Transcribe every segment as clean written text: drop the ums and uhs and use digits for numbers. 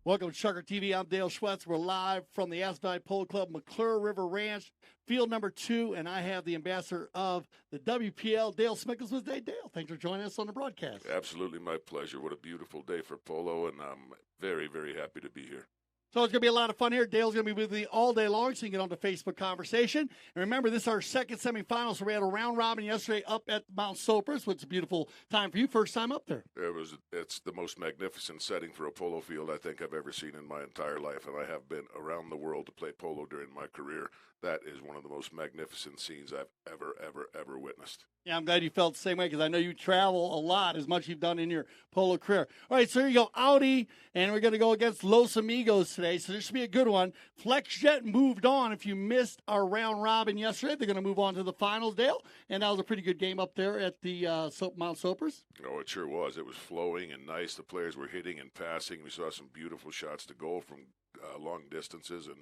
Welcome to ChukkerTV. I'm Dale Schwetz. We're live from the Aspen Polo Club, McClure River Ranch, field number 2, and I have the ambassador of the WPL, Dale Smickles, with Dale. Thanks for joining us on the broadcast. Absolutely my pleasure. What a beautiful day for polo, and I'm very, very happy to be here. So it's going to be a lot of fun here. Dale's going to be with me all day long, so you can get on the Facebook conversation. And remember, this is our second semifinal, so we had a round robin yesterday up at Mount Sopris, which is a beautiful time for you. First time up there. It's the most magnificent setting for a polo field I think I've ever seen in my entire life, and I have been around the world to play polo during my career. That is one of the most magnificent scenes I've ever witnessed. Yeah, I'm glad you felt the same way because I know you travel a lot, as much as you've done in your polo career. All right, so here you go, Audi, and we're going to go against Los Amigos today, so this should be a good one. FlexJet moved on. If you missed our round robin yesterday, they're going to move on to the finals, Dale, and that was a pretty good game up there at the Mount Sopris. Oh, it sure was. It was flowing and nice. The players were hitting and passing. We saw some beautiful shots to goal from long distances, and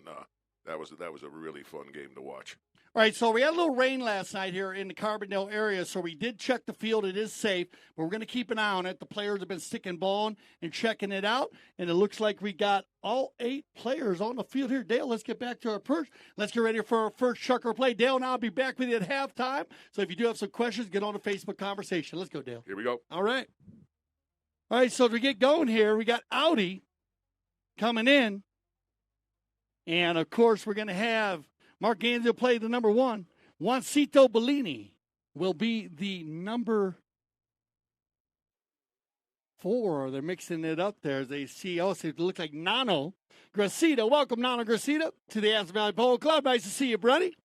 that was a really fun game to watch. All right, so we had a little rain last night here in the Carbondale area, so we did check the field. It is safe, but we're going to keep an eye on it. The players have been sticking ball and checking it out, and it looks like we got all 8 players on the field here. Dale, let's get back to our perch. Let's get ready for our first Chucker play. Dale and I will be back with you at halftime, so if you do have some questions, get on the Facebook conversation. Let's go, Dale. Here we go. All right. All right, so as we get going here, we got Audi coming in, and, of course, we're going to have Mark Gaines play the number 1. Juancito Bellini will be the number 4. They're mixing it up there as they see. Also, it looks like Nano Gracita. Welcome, Nano Gracita, to the Aspen Valley Polo Club. Nice to see you, buddy.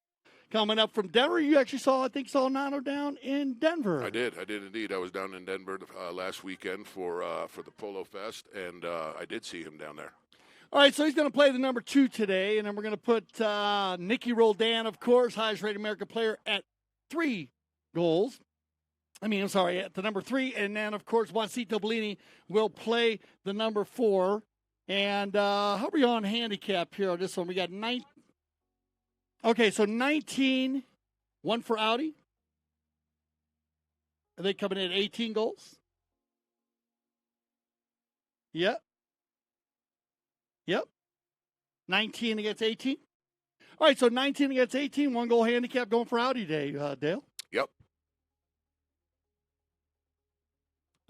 Coming up from Denver. You actually saw Nano down in Denver. I did indeed. I was down in Denver last weekend for the Polo Fest, and I did see him down there. All right, so he's going to play the number 2 today, and then we're going to put Nicky Roldan, of course, highest-rated American player, at 3 goals. At the number 3, and then, of course, Juancito Bellini will play the number 4. And how are we on handicap here on this one? We got 9. Okay, so 19, 1 for Audi. Are they coming in at 18 goals? Yep. 19 against 18. All right, so 19 against 18, 1 goal handicap going for Audi today, Dale. Yep.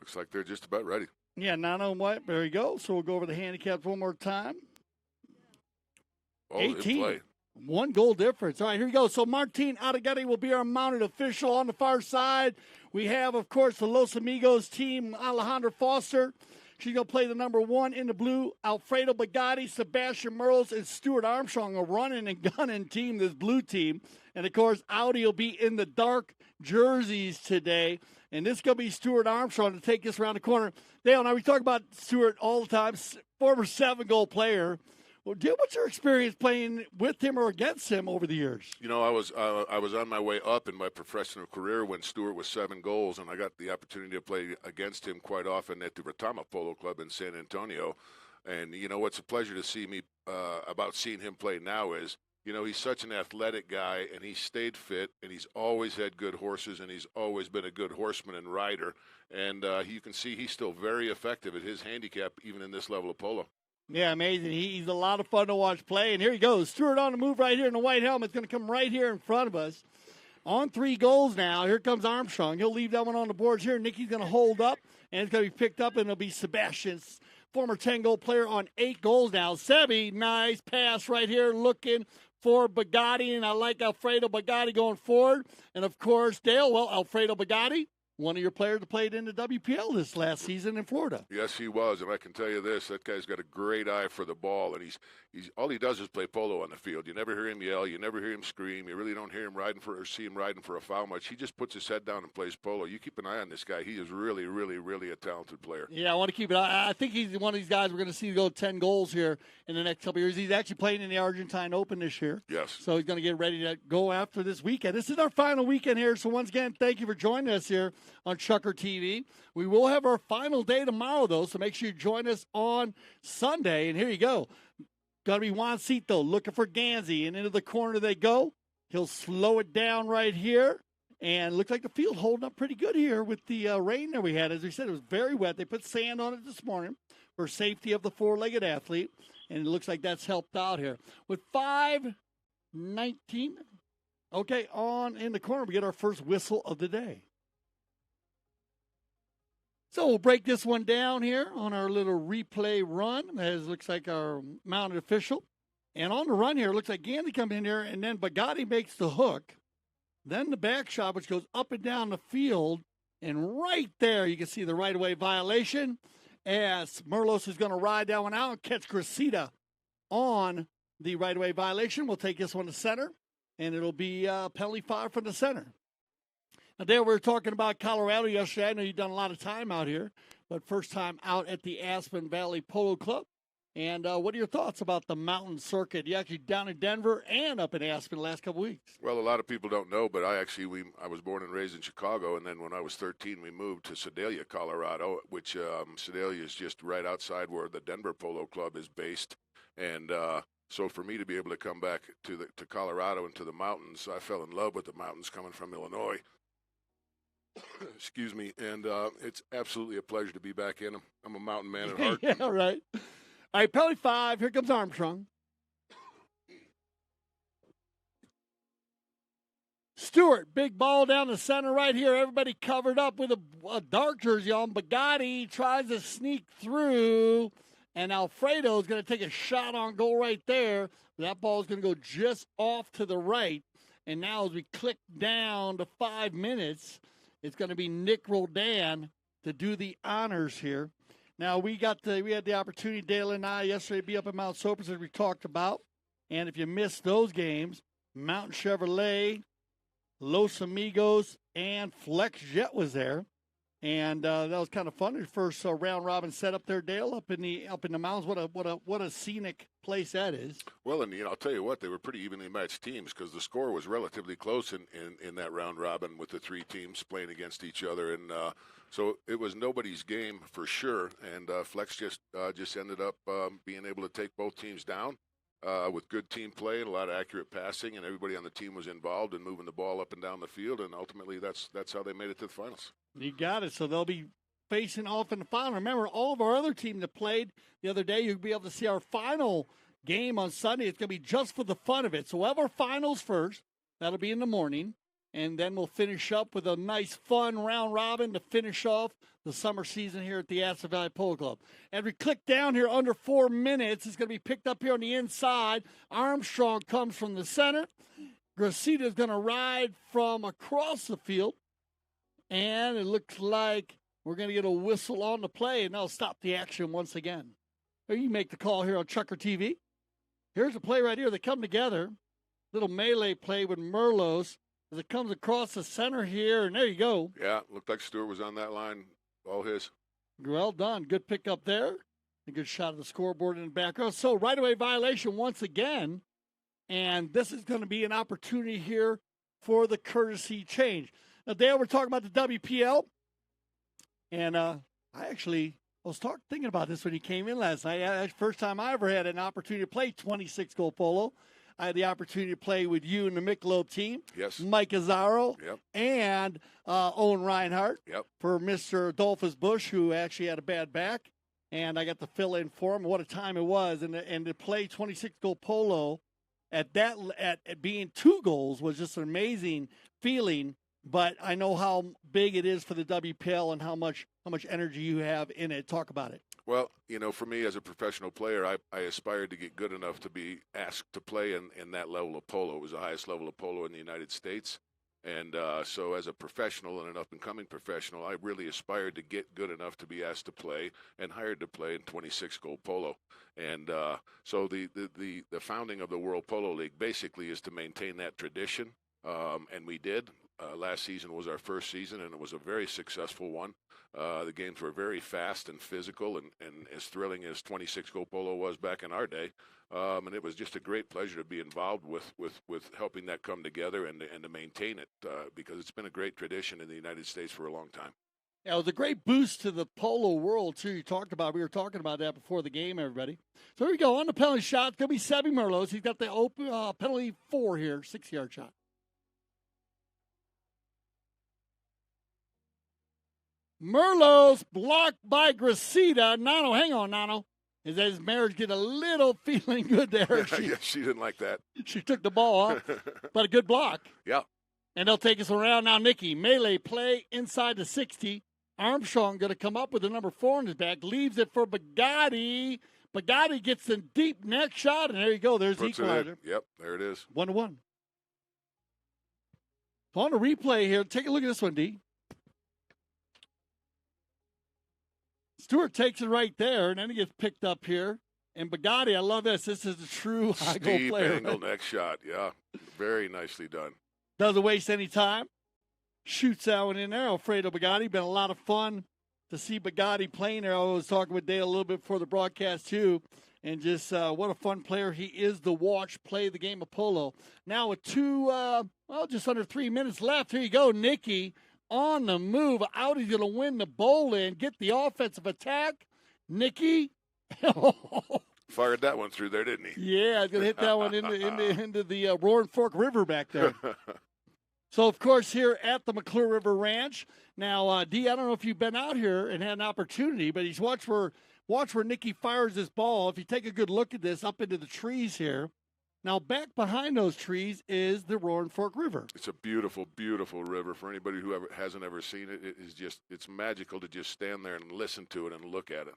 Looks like they're just about ready. Yeah, Nano and White. There you go. So we'll go over the handicaps one more time. Oh, 18. In play. 1 goal difference. All right, here we go. So Martin Adigatti will be our mounted official. On the far side, we have, of course, the Los Amigos team, Alejandra Foster. She's going to play the number 1 in the blue. Alfredo Bagatti, Sebastian Merles, and Stuart Armstrong, a running and gunning team, this blue team. And, of course, Audi will be in the dark jerseys today. And this is going to be Stuart Armstrong to take us around the corner. Dale and I, we talk about Stuart all the time, former 7-goal player. Well, what's your experience playing with him or against him over the years? You know, I was on my way up in my professional career when Stewart was 7 goals, and I got the opportunity to play against him quite often at the Retama Polo Club in San Antonio. And, you know, what's a pleasure to see me about seeing him play now is, you know, he's such an athletic guy, and he stayed fit, and he's always had good horses, and he's always been a good horseman and rider. And you can see he's still very effective at his handicap, even in this level of polo. Yeah, amazing. He's a lot of fun to watch play. And here he goes. Stewart on the move right here in the white helmet. It's going to come right here in front of us. On 3 goals now. Here comes Armstrong. He'll leave that one on the boards here. Nicky's going to hold up, and it's going to be picked up, and it'll be Sebastian's former 10-goal player on 8 goals now. Sebi, nice pass right here looking for Bugatti, and I like Alfredo Bugatti going forward. And, of course, Dale, well, Alfredo Bugatti, one of your players that played in the WPL this last season in Florida. Yes, he was, and I can tell you this: that guy's got a great eye for the ball, and he's all he does is play polo on the field. You never hear him yell, you never hear him scream, you really don't hear him see him riding for a foul much. He just puts his head down and plays polo. You keep an eye on this guy; he is really, really, really a talented player. Yeah, I want to keep it. I think he's one of these guys we're going to see go 10 goals here in the next couple of years. He's actually playing in the Argentine Open this year. Yes. So he's going to get ready to go after this weekend. This is our final weekend here. So once again, thank you for joining us here on ChukkerTV. We will have our final day tomorrow, though, so make sure you join us on Sunday. And here you go. Going to be Juancito looking for Gansey, and into the corner they go. He'll slow it down right here. And it looks like the field holding up pretty good here with the rain that we had. As we said, it was very wet. They put sand on it this morning for safety of the 4-legged athlete, and it looks like that's helped out here. With 5:19, okay, on in the corner, we get our first whistle of the day. So we'll break this one down here on our little replay run, as looks like our mounted official. And on the run here, it looks like Gandy comes in here, and then Bugatti makes the hook. Then the back shot, which goes up and down the field. And right there, you can see the right-of-way violation as Merlos is going to ride that one out and catch Gracita on the right-of-way violation. We'll take this one to center, and it'll be penalty fire from the center. Now, Dale, we were talking about Colorado yesterday. I know you've done a lot of time out here, but first time out at the Aspen Valley Polo Club. And what are your thoughts about the mountain circuit? You actually down in Denver and up in Aspen the last couple weeks. Well, a lot of people don't know, but I was born and raised in Chicago, and then when I was 13, we moved to Sedalia, Colorado, which Sedalia is just right outside where the Denver Polo Club is based. And so for me to be able to come back to Colorado and to the mountains, I fell in love with the mountains coming from Illinois. Excuse me, and it's absolutely a pleasure to be back in them. I'm a mountain man at heart. Yeah, right. All right, penalty 5. Here comes Armstrong. Stewart, big ball down the center right here. Everybody covered up with a dark jersey on. Bugatti tries to sneak through, and Alfredo is going to take a shot on goal right there. That ball is going to go just off to the right. And now as we click down to 5 minutes, it's going to be Nick Roldan to do the honors here. Now, we had the opportunity, Dale and I, yesterday to be up at Mount Sopris, as we talked about. And if you missed those games, Mountain Chevrolet, Los Amigos, and Flex Jet was there. And that was kind of fun. The first round robin set up there, Dale, up in the mountains. What a scenic place that is. Well, and I'll tell you what, they were pretty evenly matched teams because the score was relatively close in that round robin with the 3 teams playing against each other, and so it was nobody's game for sure. And Flex just ended up being able to take both teams down with good team play and a lot of accurate passing, and everybody on the team was involved in moving the ball up and down the field, and ultimately that's how they made it to the finals. You got it. So they'll be facing off in the final. Remember, all of our other team that played the other day, you'll be able to see our final game on Sunday. It's going to be just for the fun of it. So we'll have our finals first. That'll be in the morning. And then we'll finish up with a nice, fun round robin to finish off the summer season here at the Aspen Valley Polo Club. As we click down here under 4 minutes, it's going to be picked up here on the inside. Armstrong comes from the center. Gracita is going to ride from across the field. And it looks like we're going to get a whistle on the play, and that'll stop the action once again. You make the call here on ChukkerTV. Here's a play right here. They come together. Little melee play with Merlos as it comes across the center here, and there you go. Yeah, looked like Stewart was on that line. All his. Well done. Good pick up there. A good shot of the scoreboard in the background. So right-of-way violation once again. And this is going to be an opportunity here for the courtesy change. Now, Dale, we're talking about the WPL. And I was thinking about this when he came in last night. That's the first time I ever had an opportunity to play 26-goal polo. I had the opportunity to play with you and the Michelob team. Yes. Mike Azzaro. Yep. And Owen Reinhardt. Yep. For Mr. Adolphus Bush, who actually had a bad back. And I got to fill in for him. What a time it was. And to play 26-goal polo at being 2 goals was just an amazing feeling. But I know how big it is for the WPL and how much energy you have in it. Talk about it. Well, for me as a professional player, I aspired to get good enough to be asked to play in that level of polo. It was the highest level of polo in the United States. And so as a professional and an up-and-coming professional, I really aspired to get good enough to be asked to play and hired to play in 26-goal polo. And so the founding of the World Polo League basically is to maintain that tradition, and we did. Last season was our first season, and it was a very successful one. The games were very fast and physical and as thrilling as 26-goal polo was back in our day. And it was just a great pleasure to be involved with helping that come together and to maintain it because it's been a great tradition in the United States for a long time. Yeah, it was a great boost to the polo world, too. We were talking about that before the game, everybody. So here we go. On the penalty shot, it's going to be Sebby Merlos. He's got the open penalty 4 here, 6-yard shot. Merlos blocked by Gracida. Nano, hang on, Nano. His marriage get a little feeling good there. She didn't like that. She took the ball off, but a good block. Yeah. And they'll take us around now. Nikki, melee play inside the 60. Armstrong going to come up with the number 4 in his back. Leaves it for Bugatti. Bugatti gets the deep neck shot, and there you go. There's the equalizer. Yep, there it is. 1-1. So on the replay here, take a look at this one, D. Stewart takes it right there, and then he gets picked up here. And Bugatti, I love this. This is a true high-goal player. Steep angle neck shot, yeah. Very nicely done. Doesn't waste any time. Shoots that one in there. Alfredo Bugatti. Been a lot of fun to see Bugatti playing there. I was talking with Dale a little bit before the broadcast, too. And just what a fun player he is to watch play the game of polo. Now with just under 3 minutes left. Here you go, Nikki. On the move, out he's going to win the bowl in, get the offensive attack. Nikki. Fired that one through there, didn't he? Yeah, he's going to hit that one into the Roaring Fork River back there. So, of course, here at the McClure River Ranch. Now, D, I don't know if you've been out here and had an opportunity, but he's watch where Nikki fires this ball. If you take a good look at this, up into the trees here. Now, back behind those trees is the Roaring Fork River. It's a beautiful, beautiful river. For anybody who hasn't ever seen it, it's magical to just stand there and listen to it and look at it.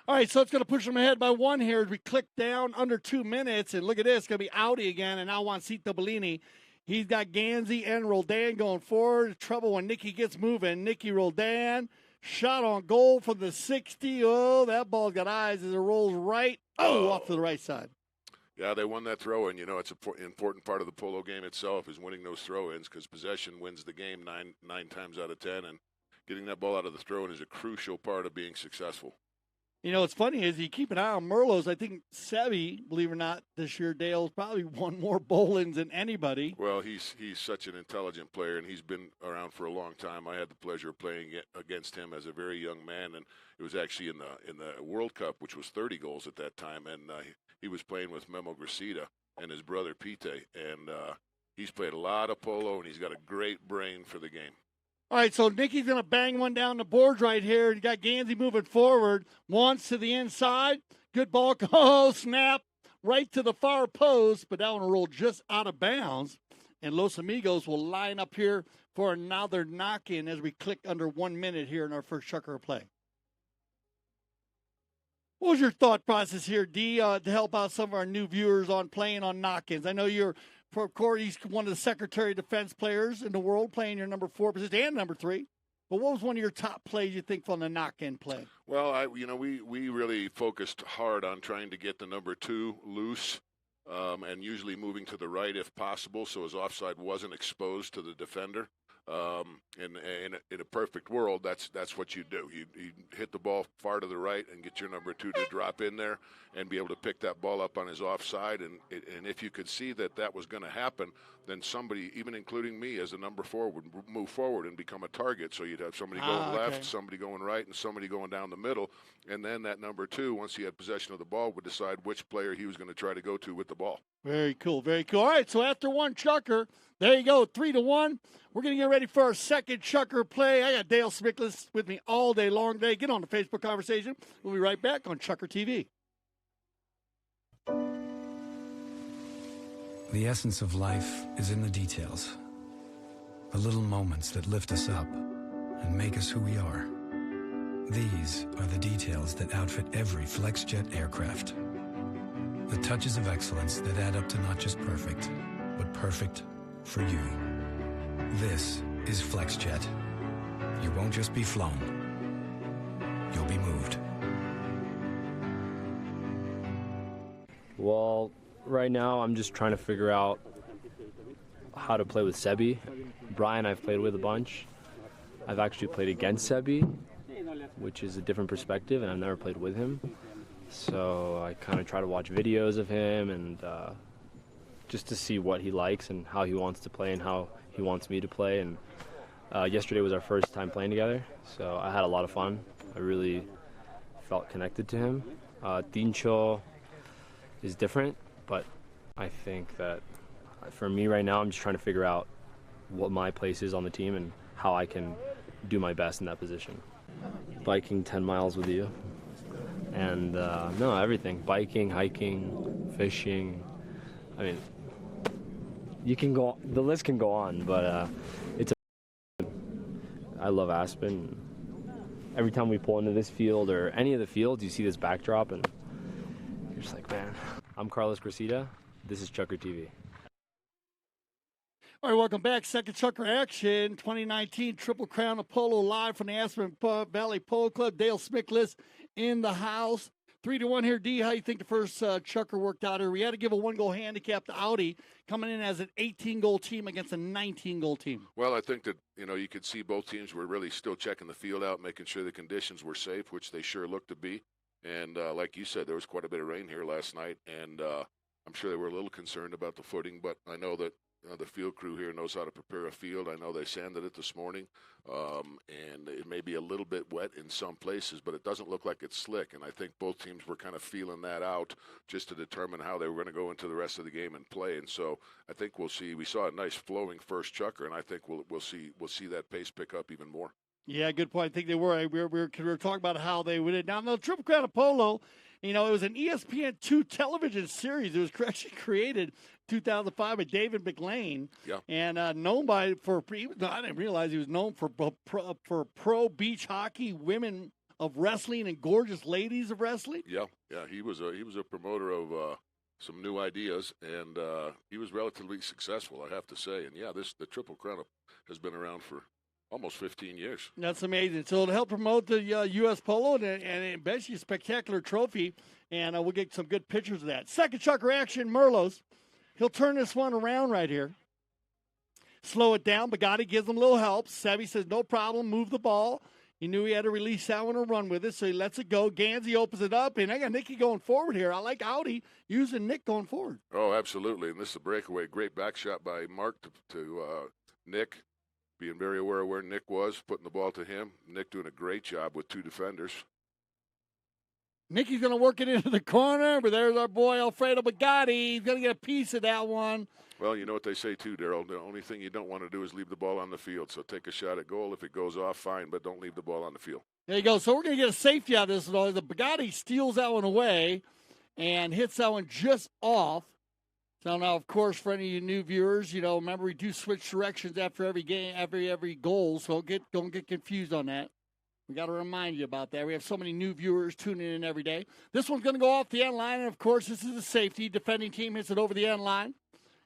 All right, so it's going to push them ahead by 1 here as we click down under 2 minutes. And look at this, it's going to be Audi again, and now Juancito Bellini. He's got Ganzi and Roldan going forward. Trouble when Nikki gets moving. Nikki Roldan, shot on goal from the 60. Oh, that ball's got eyes as it rolls right. Off to the right side. Yeah, they won that throw-in. It's an important part of the polo game itself is winning those throw-ins because possession wins the game nine times out of 10, and getting that ball out of the throw-in is a crucial part of being successful. What's funny is you keep an eye on Merlos. I think Sebby, believe it or not, this year, Dale's probably won more bowl-ins than anybody. Well, he's such an intelligent player, and he's been around for a long time. I had the pleasure of playing against him as a very young man, and it was actually in the World Cup, which was 30 goals at that time, and he was playing with Memo Gracida and his brother Pite, and he's played a lot of polo, and he's got a great brain for the game. All right, so Nikki's going to bang one down the boards right here. You got Ganzi moving forward. Once to the inside. Good ball. Oh, snap. Right to the far post, but that one rolled just out of bounds. And Los Amigos will line up here for another knock-in as we click under 1 minute here in our first Chucker play. What was your thought process here, D, to help out some of our new viewers on playing on knock-ins? I know you're, of course, he's one of the Secretary of Defense players in the world, playing your number 4 position and number 3. But what was one of your top plays you think on the knock-in play? Well, we really focused hard on trying to get the number 2 loose and usually moving to the right if possible so his offside wasn't exposed to the defender. In a perfect world, that's what you do. You hit the ball far to the right and get your number 2 to drop in there and be able to pick that ball up on his offside. And if you could see that was going to happen, then somebody, even including me as a number 4, would move forward and become a target. So you'd have somebody going left, somebody going right, and somebody going down the middle. And then that number 2, once he had possession of the ball, would decide which player he was going to try to go to with the ball. Very cool, very cool. All right, so after one Chucker, there you go, 3-1. We're going to get ready for our second Chucker play. I got Dale Smickless with me all day long today. Get on the Facebook conversation. We'll be right back on ChukkerTV. The essence of life is in the details. The little moments that lift us up and make us who we are. These are the details that outfit every FlexJet aircraft. The touches of excellence that add up to not just perfect, but perfect for you. This is FlexJet. You won't just be flown. You'll be moved. Well, right now I'm just trying to figure out how to play with Sebi. Brian I've played with a bunch. I've actually played against Sebi, which is a different perspective, and I've never played with him. So I kind of try to watch videos of him and just to see what he likes and how he wants to play and how he wants me to play. And yesterday was our first time playing together, so I had a lot of fun. I really felt connected to him. Tincho is different, but I think that for me right now, I'm just trying to figure out what my place is on the team and how I can do my best in that position. Biking 10 miles with you. And no, everything. Biking, hiking, fishing. I mean, you can go, the list can go on, but I love Aspen. Every time we pull into this field or any of the fields, you see this backdrop and you're just like, man. I'm Carlos Cressida. This is ChukkerTV. All right, welcome back. Second Chucker action, 2019 Triple Crown of Polo live from the Aspen Valley Polo Club. Dale Smickless in the house. 3-1 here. D, how you think the first Chucker worked out here? We had to give a 1-goal handicap to Audi, coming in as an 18-goal team against a 19-goal team. Well, I think that, you could see both teams were really still checking the field out, making sure the conditions were safe, which they sure looked to be. And like you said, there was quite a bit of rain here last night, and I'm sure they were a little concerned about the footing, but I know that the field crew here knows how to prepare a field. I know they sanded it this morning, and it may be a little bit wet in some places, but it doesn't look like it's slick, and I think both teams were kind of feeling that out just to determine how they were going to go into the rest of the game and play. And so I think we'll see. We saw a nice flowing first Chucker, and I think we'll see that pace pick up even more. Yeah, good point. I think they were. We were talking about how they would. Now, the Triple Crown of Polo, it was an ESPN2 television series. It was actually created 2005 by David McLean, and known I didn't realize he was known for pro beach hockey, women of wrestling, and gorgeous ladies of wrestling. Yeah, he was a promoter of some new ideas, and he was relatively successful, I have to say. And the Triple Crown has been around for almost 15 years. That's amazing. So to help promote the U.S. Polo and basically a spectacular trophy, and we'll get some good pictures of that. Second Chucker action, Merlos. He'll turn this one around right here. Slow it down. Bugatti gives him a little help. Sebi says, no problem, move the ball. He knew he had to release that one and run with it, so he lets it go. Gansey opens it up, and I got Nicky going forward here. I like Audi using Nick going forward. Oh, absolutely, and this is a breakaway. Great back shot by Mark to Nick. Being very aware of where Nick was, putting the ball to him. Nick doing a great job with two defenders. Nicky's going to work it into the corner, but there's our boy Alfredo Bugatti. He's going to get a piece of that one. Well, you know what they say, too, Darryl. The only thing you don't want to do is leave the ball on the field. So take a shot at goal. If it goes off, fine, but don't leave the ball on the field. There you go. So we're going to get a safety out of this. The Bugatti steals that one away and hits that one just off. So now, of course, for any of you new viewers, remember we do switch directions after every game, every goal. So don't get confused on that. We got to remind you about that. We have so many new viewers tuning in every day. This one's going to go off the end line, and of course, this is a safety. Defending team hits it over the end line,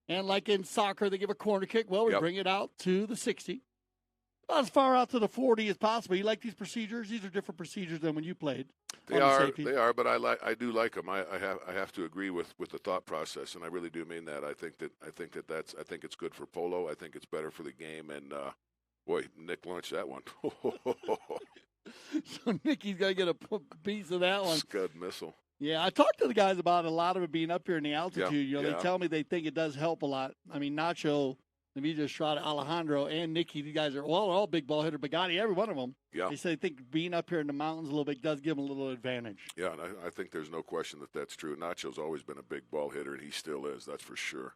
and like in soccer, they give a corner kick. Well, we bring it out to the 60, as far out to the 40 as possible. You like these procedures? These are different procedures than when you played. They are, but I do like them. I have to agree with the thought process, and I really do mean that. I think it's good for polo. I think it's better for the game, and Boy, Nick launched that one. So Nicky's got to get a piece of that one. Scud missile. Yeah, I talked to the guys about a lot of it being up here in the altitude. Yeah, They tell me they think it does help a lot. I mean, Nacho, Nvidia Estrada, Alejandro, and Nicky, these guys are all big ball hitter. Bugatti, every one of them. Yeah. They say they think being up here in the mountains a little bit does give them a little advantage. Yeah, and I think there's no question that that's true. Nacho's always been a big ball hitter, and he still is. That's for sure.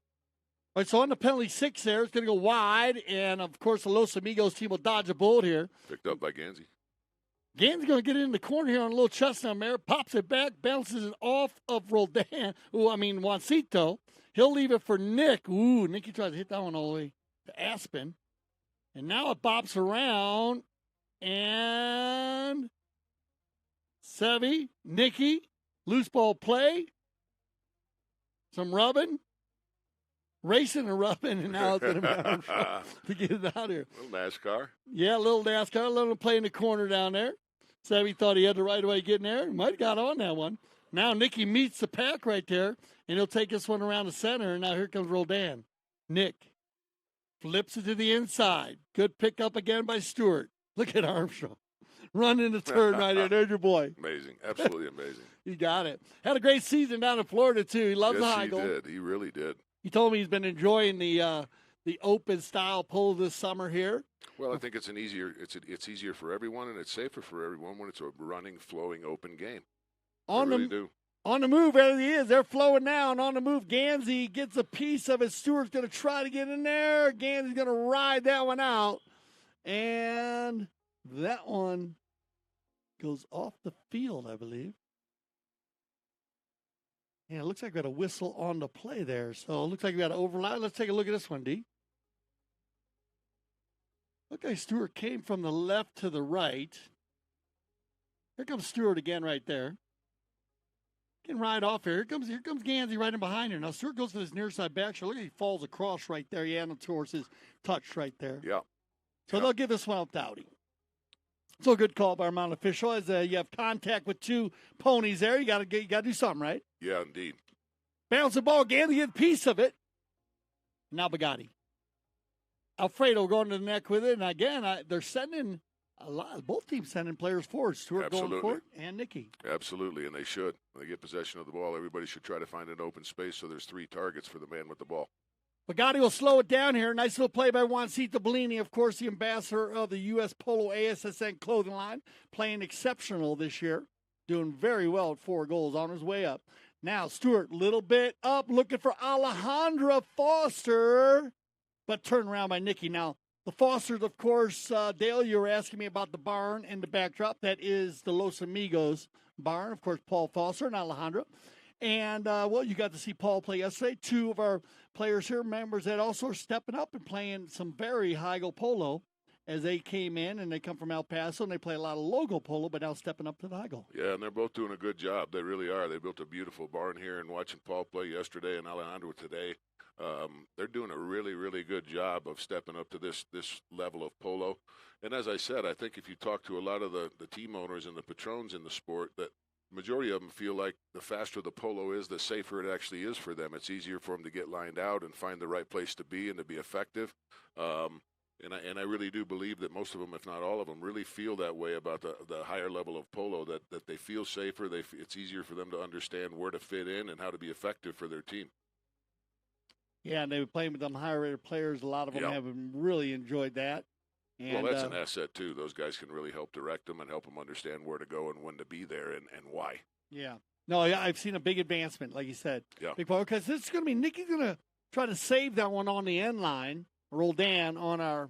All right, so on the penalty 6 there, it's going to go wide, and, of course, the Los Amigos team will dodge a bullet here. Picked up by Gansey. Gansey's going to get in the corner here on a little chestnut mare, pops it back, bounces it off of Juancito. He'll leave it for Nick. Ooh, Nicky tries to hit that one all the way to Aspen. And now it bops around, and Sevy, Nicky, loose ball play, some rubbing. Racing and rubbing, and now it's going to be Armstrong to get it out here. A little NASCAR. Yeah, a little NASCAR, a little play in the corner down there. Savvy thought he had the right way getting there. He might have got on that one. Now Nicky meets the pack right there, and he'll take this one around the center, and now here comes Roldan. Nick flips it to the inside. Good pickup again by Stewart. Look at Armstrong. Running the turn right here. There's your boy. Amazing. Absolutely amazing. He got it. Had a great season down in Florida, too. He loves the high Yes, goal. he did. He really did. He told me he's been enjoying the open style pole this summer here. Well, I think it's easier for everyone, and it's safer for everyone when it's a running, flowing, open game. On really do. On the move, there he is. They're flowing now, and on the move, Gansey gets a piece of it. Stewart's going to try to get in there. Gansey's going to ride that one out, and that one goes off the field, I believe. Yeah, it looks like we got a whistle on the play there. So it looks like we got an overlap. Let's take a look at this one, D. Look like Stewart came from the left to the right. Here comes Stewart again right there. Getting right off here. Here comes Gansey right in behind her. Now Stewart goes to this near side back shoulder. Look, he falls across right there. Yeah, and towards his touch right there. Yeah. So they'll give this one up to Audi. So a good call by our mount official as you have contact with two ponies there. You got to do something, right? Yeah, indeed. Bounce the ball again to get a piece of it. Now Bugatti. Alfredo going to the neck with it. And again, they're sending a lot. Both teams sending players forward. Stewart going for it and Nicky. Absolutely, and they should. When they get possession of the ball, everybody should try to find an open space so there's 3 targets for the man with the ball. Bugatti will slow it down here. Nice little play by Juancito Bellini, of course, the ambassador of the U.S. Polo ASSN clothing line, playing exceptional this year, doing very well at 4 goals on his way up. Now, Stewart, little bit up, looking for Alejandra Foster, but turned around by Nicky. Now, the Fosters, of course, Dale, you were asking me about the barn and the backdrop. That is the Los Amigos barn, of course, Paul Foster and Alejandra. And, you got to see Paul play yesterday. 2 of our players here, members that also are stepping up and playing some very high-go polo as they came in, and they come from El Paso, and they play a lot of logo polo, but now stepping up to the high-go. Yeah, and they're both doing a good job. They really are. They built a beautiful barn here, and watching Paul play yesterday and Alejandro today, they're doing a really, really good job of stepping up to this level of polo. And as I said, I think if you talk to a lot of the team owners and the patrons in the sport, that majority of them feel like the faster the polo is, the safer it actually is for them. It's easier for them to get lined out and find the right place to be and to be effective. And I really do believe that most of them, if not all of them, really feel that way about the higher level of polo, that they feel safer. It's easier for them to understand where to fit in and how to be effective for their team. Yeah, and they've been playing with them higher-rated players. A lot of them have really enjoyed that. And, well, that's an asset, too. Those guys can really help direct them and help them understand where to go and when to be there and why. Yeah. No, I've seen a big advancement, like you said. Yeah. Because this is going to be Nicky's going to try to save that one on the end line, roll down on our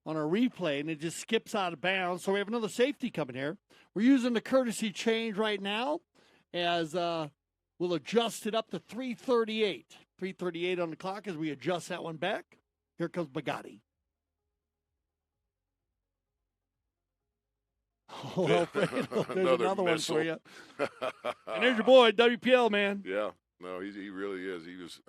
replay, and it just skips out of bounds. So we have another safety coming here. We're using the courtesy change right now as we'll adjust it up to 3:38. 3:38 on the clock as we adjust that one back. Here comes Bugatti. Oh, Alfredo, there's another missile. one for you. And there's your boy, WPL, man. Yeah, no, he really is. He was.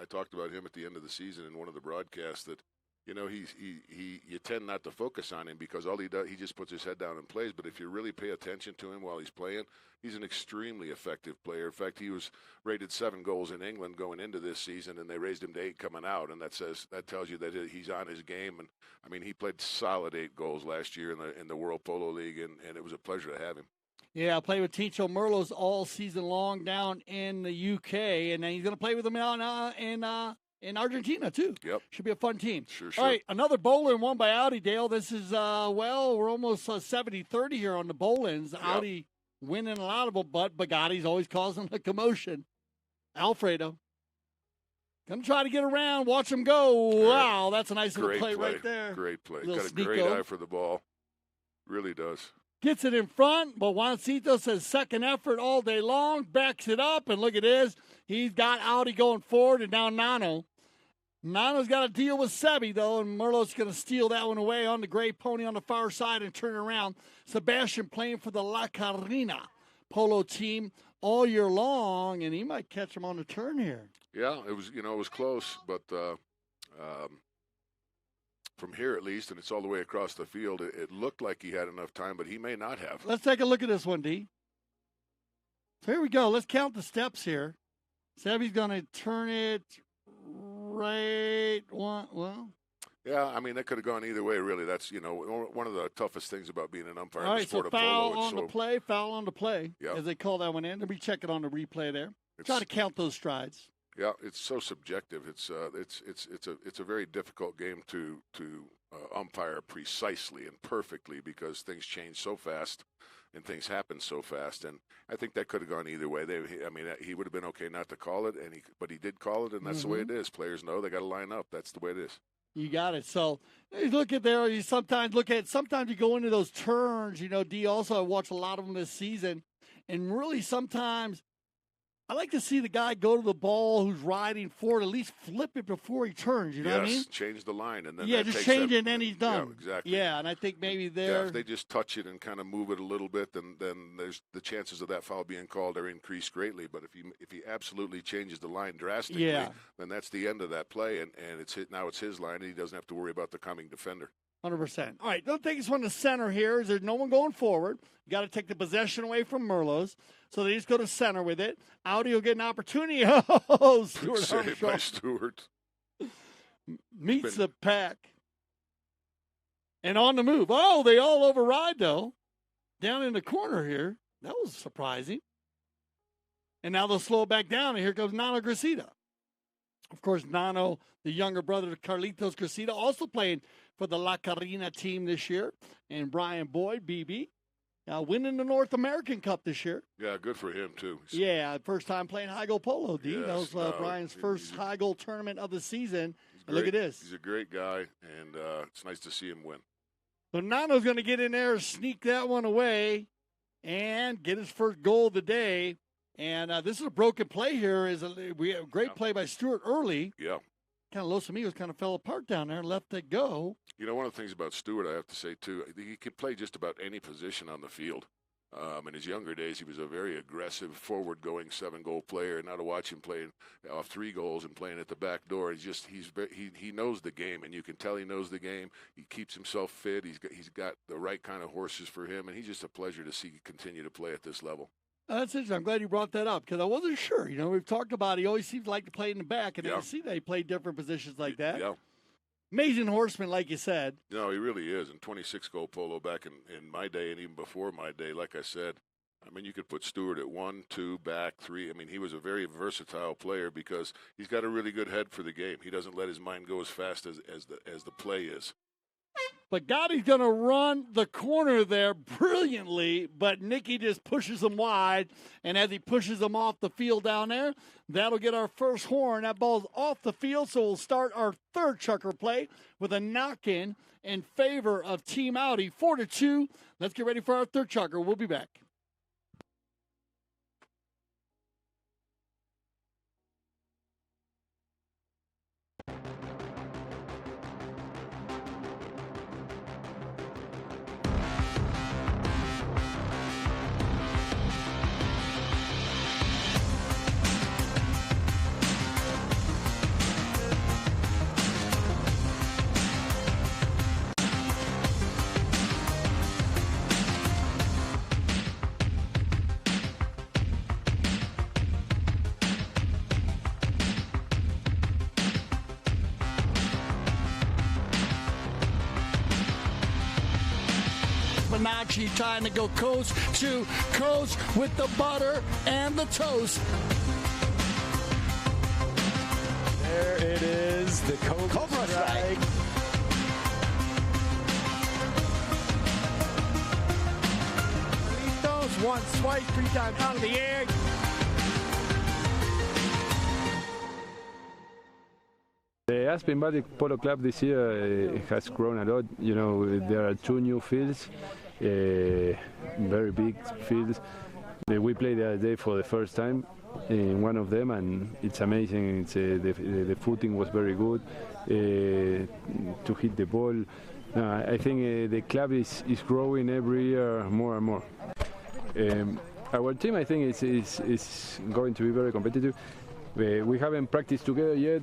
I talked about him at the end of the season in one of the broadcasts that you know, you tend not to focus on him because all he does, he just puts his head down and plays. But if you really pay attention to him while he's playing, he's an extremely effective player. In fact, he was rated 7 goals in England going into this season, and they raised him to 8 coming out, and that tells you that he's on his game. And I mean, he played solid 8 goals last year in the World Polo League, and it was a pleasure to have him. Yeah, I played with Tincho Merlos all season long down in the UK, and then he's going to play with him now in Argentina, too. Yep. Should be a fun team. Sure. All right, another Bolin won by Audi, Dale. This is, we're almost 70-30 here on the Bolins. Yep. Audi winning a lot of them, but Bugatti's always causing a commotion. Alfredo. Going to try to get around, watch him go. Great. Wow, that's a nice little play right there. Great play. Little got a great eye for the ball. Really does. Gets it in front, but Juancito says second effort all day long, backs it up, and look at this. He's got Audi going forward, and now Nano. Nano's got to deal with Sebi, though, and Merlot's going to steal that one away on the gray pony on the far side and turn it around. Sebastian playing for the La Carina polo team all year long, and he might catch him on the turn here. Yeah, it was close, but from here at least, and it's all the way across the field, it looked like he had enough time, but he may not have. Let's take a look at this one, D. So here we go. Let's count the steps here. Sebi's going to turn it right one. Well, yeah, I mean, that could have gone either way, really. That's, one of the toughest things about being an umpire all right, in the sport so of polo. foul on the play, yep. as they call that one in. Let me check it on the replay there. Try to count those strides. Yeah, it's so subjective. It's a very difficult game to umpire precisely and perfectly because things change so fast and things happen so fast. And I think that could have gone either way. He would have been okay not to call it, but he did call it, and that's the way it is. Players know they got to line up. That's the way it is. You got it. So you look at there. You sometimes you go into those turns. D. Also, I watched a lot of them this season, and really sometimes. I like to see the guy go to the ball who's riding forward, at least flip it before he turns. You know what I mean? Change the line. And then just change it and then he's done. Yeah, exactly. Yeah, and I think maybe there. Yeah, if they just touch it and kind of move it a little bit, then there's the chances of that foul being called are increased greatly. But if he absolutely changes the line drastically, then that's the end of that play, and now it's his line, and he doesn't have to worry about the coming defender. 100%. All right, don't take this one to center here. There's no one going forward. You got to take the possession away from Merlos. So they just go to center with it. Audi will get an opportunity. Oh, Stewart saved by Stewart. Meets the pack. And on the move. Oh, they all override, though. Down in the corner here. That was surprising. And now they'll slow it back down, and here comes Nano Gracida. Of course, Nano, the younger brother of Carlitos Gracida, also playing for the La Carina team this year. And Brian Boyd, BB, winning the North American Cup this year. Yeah, good for him, too. Yeah, first time playing high goal polo, D. Yes, that was Brian's first high goal tournament of the season. And look at this. He's a great guy, and it's nice to see him win. So Nano's going to get in there, sneak that one away, and get his first goal of the day. And this is a broken play here. We have a great play by Stewart early. Yeah. Kind of Los Amigos kind of fell apart down there and left it go. One of the things about Stewart, I have to say, too, he could play just about any position on the field. In his younger days, he was a very aggressive, forward-going 7-goal player. Now to watch him playing off 3 goals and playing at the back door, he knows the game, and you can tell he knows the game. He keeps himself fit. He's got the right kind of horses for him, and he's just a pleasure to see continue to play at this level. That's interesting. I'm glad you brought that up because I wasn't sure. We've talked about he always seems to like to play in the back, and I see that he played different positions like that. Yeah. Amazing horseman, like you said. No, he really is. And 26-goal polo back in my day and even before my day, like I said, you could put Stewart at 1, 2, back, 3. He was a very versatile player because he's got a really good head for the game. He doesn't let his mind go as fast as the play is. But Gotti's going to run the corner there brilliantly, but Nicky just pushes him wide. And as he pushes him off the field down there, that'll get our first horn. That ball's off the field, so we'll start our third chucker play with a knock-in favor of Team Audi, 4-2. Let's get ready for our third chucker. We'll be back. Nachi trying to go coast to coast with the butter and the toast. There it is, the Cobra Strike. Once, twice, 3 times out of the air. The Aspen Valley Polo Club this year has grown a lot. You know, there are 2 new fields, very big fields. We played the other day for the first time in one of them, and it's amazing. It's, the footing was very good to hit the ball. I think the club is growing every year more and more. Our team, I think, is going to be very competitive. We haven't practiced together yet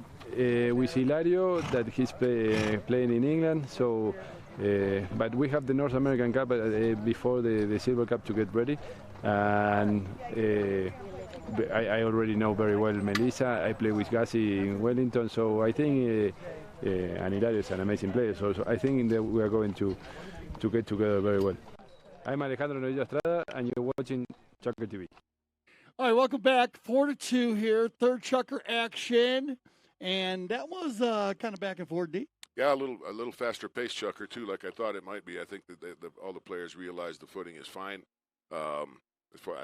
with Hilario, that he's playing in England. So, but we have the North American Cup before the Silver Cup to get ready. And I already know very well Melissa. I play with Gassi in Wellington. So I think, and Hilario is an amazing player. So I think that we are going to get together very well. I'm Alejandro Novillo Estrada, and you're watching ChukkerTV. All right, welcome back. 4-2 here, third Chucker action, and that was kind of back and forth, D. Yeah, a little faster pace, Chucker, too, like I thought it might be. I think that all the players realized the footing is fine. I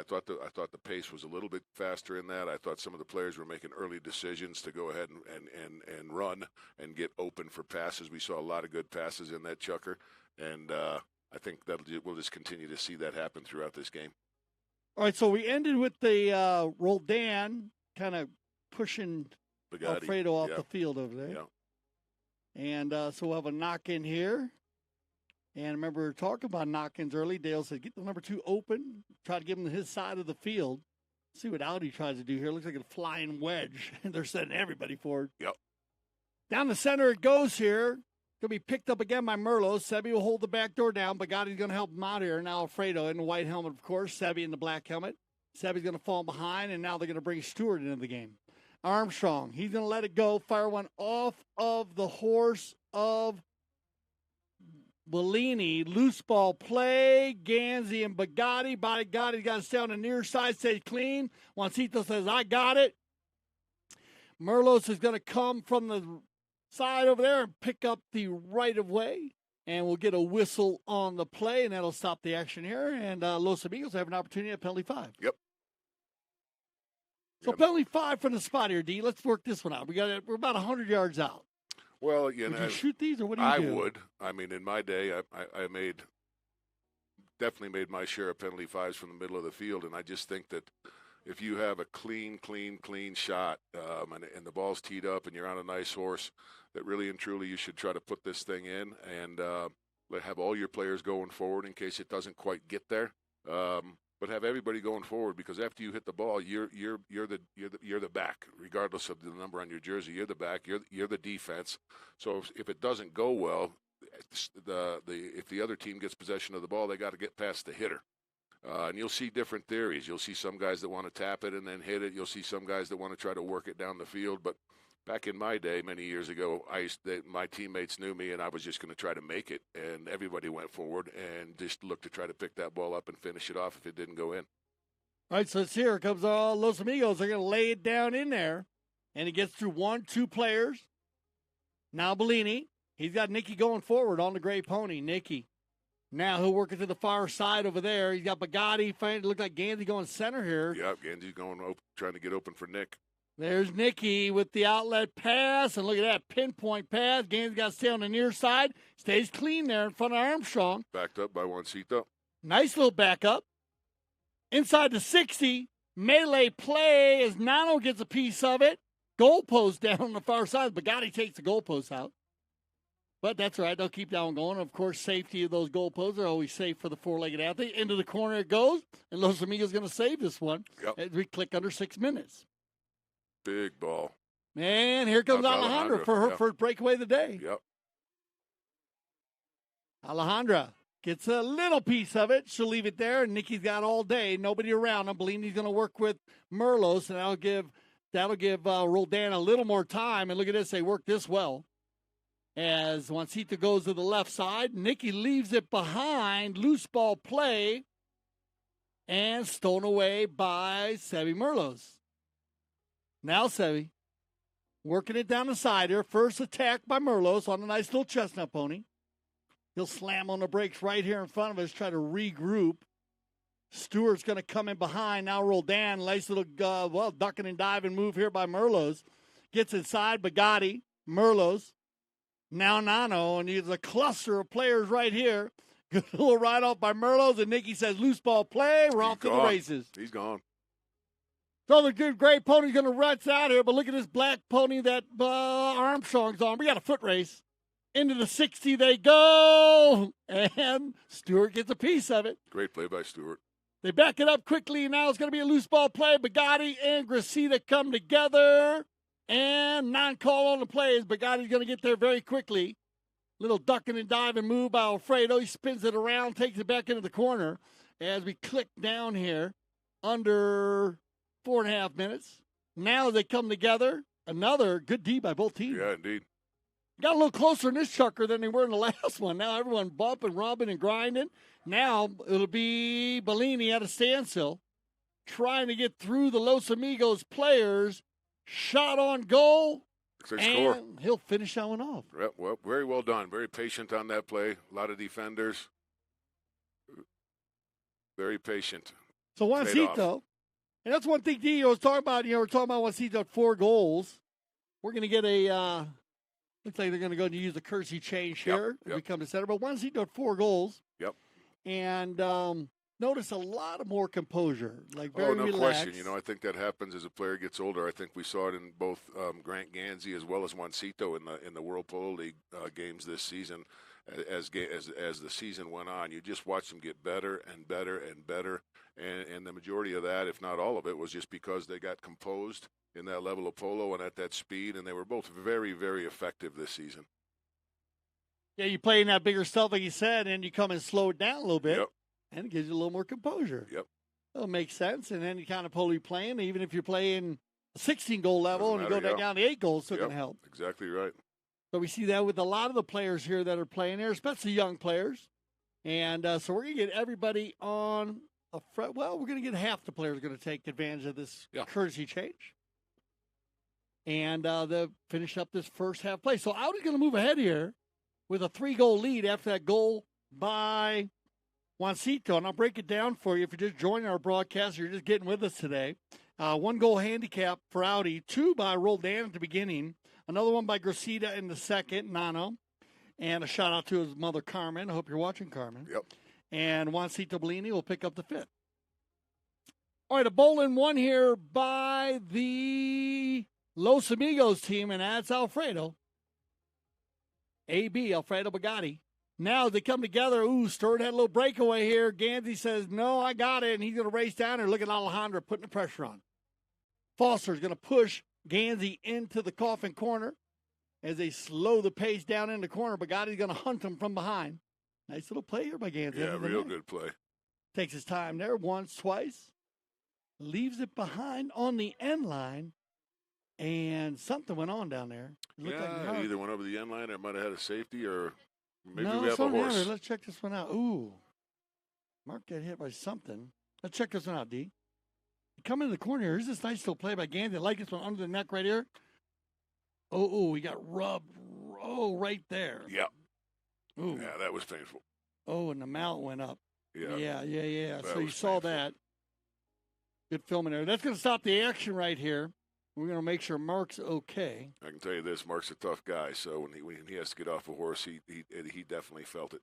thought the pace was a little bit faster in that. I thought some of the players were making early decisions to go ahead and run and get open for passes. We saw a lot of good passes in that, Chucker, and I think we'll just continue to see that happen throughout this game. All right, so we ended with the Roldan kind of pushing Alfredo off the field over there. Yeah. And so we'll have a knock-in here. And remember, we were talking about knock-ins early. Dale said, get the number 2 open. Try to give him his side of the field. See what Audi tries to do here. Looks like a flying wedge. They're setting everybody forward. Yep. Down the center it goes here. Going to be picked up again by Merlos. Sebi will hold the back door down. Bagatti's going to help him out here. Now Alfredo in the white helmet, of course. Sebi in the black helmet. Sebi's going to fall behind, and now they're going to bring Stewart into the game. Armstrong, he's going to let it go. Fire one off of the horse of Bellini. Loose ball play. Ganzi and Bagatti. Bagatti got to stay on the near side. Stays clean. Juancito says, I got it. Merlos is going to come from the side over there and pick up the right of way, and we'll get a whistle on the play, and that'll stop the action here. And Los Amigos have an opportunity at penalty 5. Yep. So penalty 5 from the spot here, D. Let's work this one out. We're about 100 yards out. Well, would you shoot these, or what do you do? I would. I mean, in my day, I definitely made my share of penalty 5s from the middle of the field, and I just think that if you have a clean shot, and the ball's teed up and you're on a nice horse, that really and truly you should try to put this thing in and have all your players going forward in case it doesn't quite get there. But have everybody going forward, because after you hit the ball, you're the back, regardless of the number on your jersey. You're the back. You're the defense. So if it doesn't go well, if the other team gets possession of the ball, they got to get past the hitter. And you'll see different theories. You'll see some guys that want to tap it and then hit it. You'll see some guys that want to try to work it down the field. But back in my day, many years ago, my teammates knew me, and I was just going to try to make it. And everybody went forward and just looked to try to pick that ball up and finish it off if it didn't go in. All right, so here comes Los Amigos. They're going to lay it down in there. And it gets through 1-2 players. Now Bellini. He's got Nicky going forward on the gray pony. Nicky. Now he'll work it to the far side over there. He's got Bagatti. It looked like Ganzi going center here. Yeah, Ganzi's going open, trying to get open for Nick. There's Nicky with the outlet pass. And look at that pinpoint pass. Ganzi got to stay on the near side. Stays clean there in front of Armstrong. Backed up by Juancito. Nice little backup. Inside the 60. Melee play as Nano gets a piece of it. Goalpost down on the far side. Bagatti takes the goalpost out. But that's all right. They'll keep that one going. Of course, safety of those goalposts are always safe for the four-legged athlete. Into the corner it goes. And Los Amigos going to save this one as we click under 6 minutes. Big ball. Man, here comes Alejandra for her first breakaway of the day. Yep. Alejandra gets a little piece of it. She'll leave it there. And Nicky's got all day. Nobody around. I believe he's going to work with Merlos, and that'll give Roldan a little more time. And look at this. They work this well. as Juancito goes to the left side. Nikki leaves it behind. Loose ball play. And stolen away by Sebi Merlos. Now Sebi working it down the side here. First attack by Merlos on a nice little chestnut pony. He'll slam on the brakes right here in front of us, try to regroup. Stewart's going to come in behind. Now Roldan, nice little, ducking and diving move here by Merlos. Gets inside, Bugatti, Merlos. Now Nano, and there's a cluster of players right here. Good little ride off by Merlos, and Nicky says, loose ball play. We're off to the races. He's gone. So the good gray pony's going to rush out here, but look at this black pony that Armstrong's on. We got a foot race. Into the 60 they go, and Stewart gets a piece of it. Great play by Stewart. They back it up quickly. Now it's going to be a loose ball play. Bugatti and Gracita come together, and non-call on the plays. Bugatti's going to get there very quickly. Little ducking and diving move by Alfredo. He spins it around, takes it back into the corner. As we click down here, under 4.5 minutes. Now they come together. Another good D by both teams. Yeah, indeed. Got a little closer in this chucker than they were in the last one. Now everyone bumping, rubbing, and grinding. Now it'll be Bellini at a standstill, trying to get through the Los Amigos players. Shot on goal, and score. He'll finish that one off. Yep, well, very well done. Very patient on that play. A lot of defenders. Very patient. So Juancito, and that's one thing D was talking about. We're talking about Juancito at 4 goals. We're going to get a. Looks like they're going to go and use the courtesy change here as we come to center. But Juancito at 4 goals. Yep. And notice a lot of more composure. Like very no relaxed. question. I think that happens as a player gets older. I think we saw it in both Grant Gansey as well as Juancito in the World Polo League games this season. As the season went on, you just watched them get better and better and better. And the majority of that, if not all of it, was just because they got composed in that level of polo and at that speed, and they were both very, very effective this season. Yeah, you play in that bigger stuff, like you said, and you come and slow it down a little bit, Yep. and it gives you a little more composure. Yep. It'll make sense, and any kind of polo you're playing, even if you're playing a 16-goal level and you go back down to 8 goals, still going to help. Exactly right. So we see that with a lot of the players here that are playing there, especially young players. And so we're going to get everybody on a front. Well, we're going to get half the players going to take advantage of this courtesy change. And they'll finish up this first half play. So Audi's going to move ahead here with a 3-goal lead after that goal by Juancito. And I'll break it down for you if you're just joining our broadcast or you're just getting with us today. 1-goal handicap for Audi, 2 by Roldan at the beginning, another one by Gracita in the second, Nano, and a shout out to his mother, Carmen. I hope you're watching, Carmen. Yep. And Juancito Bellini will pick up the 5th. All right, a bowl-in one here by the Los Amigos team, and that's Alfredo. AB, Alfredo Bugatti. Now as they come together, Stewart had a little breakaway here. Gansey says, no, I got it, and he's going to race down there. Look at Alejandro putting the pressure on. Foster's going to push Gansey into the coffin corner as they slow the pace down in the corner. Bugatti's going to hunt him from behind. Nice little play here by Gansey. Yeah, real good play. Takes his time there once, twice. Leaves it behind on the end line. And something went on down there. Yeah, either went over the end line or might have had a safety or maybe no, we have a horse. Let's check this one out. Ooh. Mark got hit by something. Let's check this one out, D. Come in the corner here. Here's this nice little play by Gansey. I like this one under the neck right here. Oh, he got rubbed. Oh, right there. Yeah. Ooh. Yeah, that was painful. Oh, and the mount went up. Yeah. Yeah. So you saw painful. that. Good filming there. That's going to stop the action right here. We're going to make sure Mark's okay. I can tell you this, Mark's a tough guy, so when he has to get off a horse, he definitely felt it.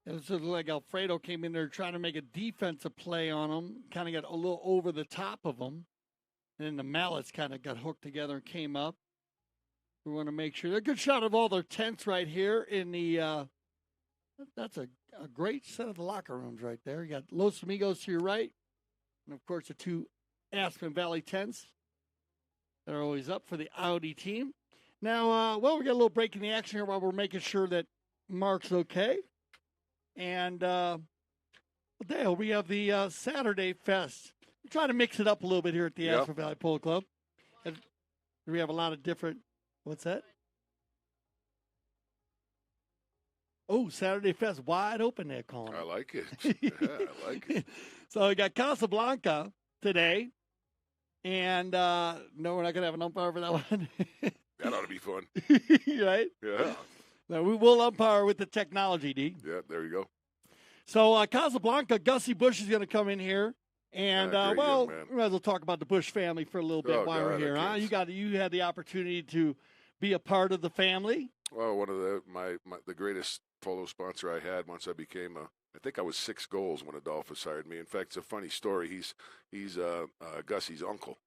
It was sort of like Alfredo came in there trying to make a defensive play on him, kind of got a little over the top of him, and then the mallets kind of got hooked together and came up. We want to make sure. A good shot of all their tents right here in the that's a great set of the locker rooms right there. You got Los Amigos to your right, and, of course, the 2 Aspen Valley tents that are always up for the Audi team. Now, we got a little break in the action here while we're making sure that Mark's okay. And, Dale, we have the Saturday Fest. We're trying to mix it up a little bit here at the Aspen Valley Polo Club. And we have a lot of different, what's that? Oh, Saturday Fest wide open there, Colin. I like it. Yeah, I like it. So we got Casablanca today. And no, we're not going to have an umpire for that one. That ought to be fun. Right? Yeah. No, we will umpire with the technology, D. Yeah, there you go. So Casablanca, Gussie Bush is going to come in here. And, great well, young man. we might as well talk about the Bush family for a little bit Oh, while we're God, here. I Huh? can't. You had the opportunity to be a part of the family. Well, one of the greatest polo sponsor I had once I became I think I was 6 goals when Adolphus hired me. In fact, it's a funny story. He's Gussie's uncle.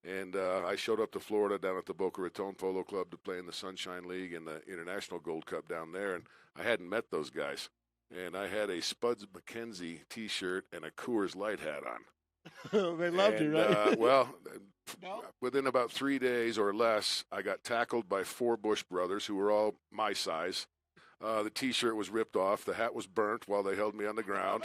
And I showed up to Florida down at the Boca Raton Polo Club to play in the Sunshine League and the International Gold Cup down there. And I hadn't met those guys. And I had a Spuds McKenzie T-shirt and a Coors Light hat on. They loved you, right? No? Within about 3 days or less, I got tackled by 4 Bush brothers who were all my size. The T-shirt was ripped off. The hat was burnt while they held me on the ground.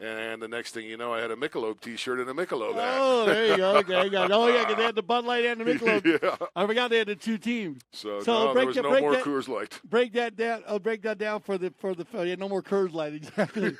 And the next thing you know, I had a Michelob T-shirt and a Michelob hat. Oh, there you go. Okay, got it. Oh, yeah, because they had the Bud Light and the Michelob. Yeah. I forgot they had the 2 teams. So So there was no more that- Coors Light. Break that down. Break that down for the yeah, no more Coors Light, exactly.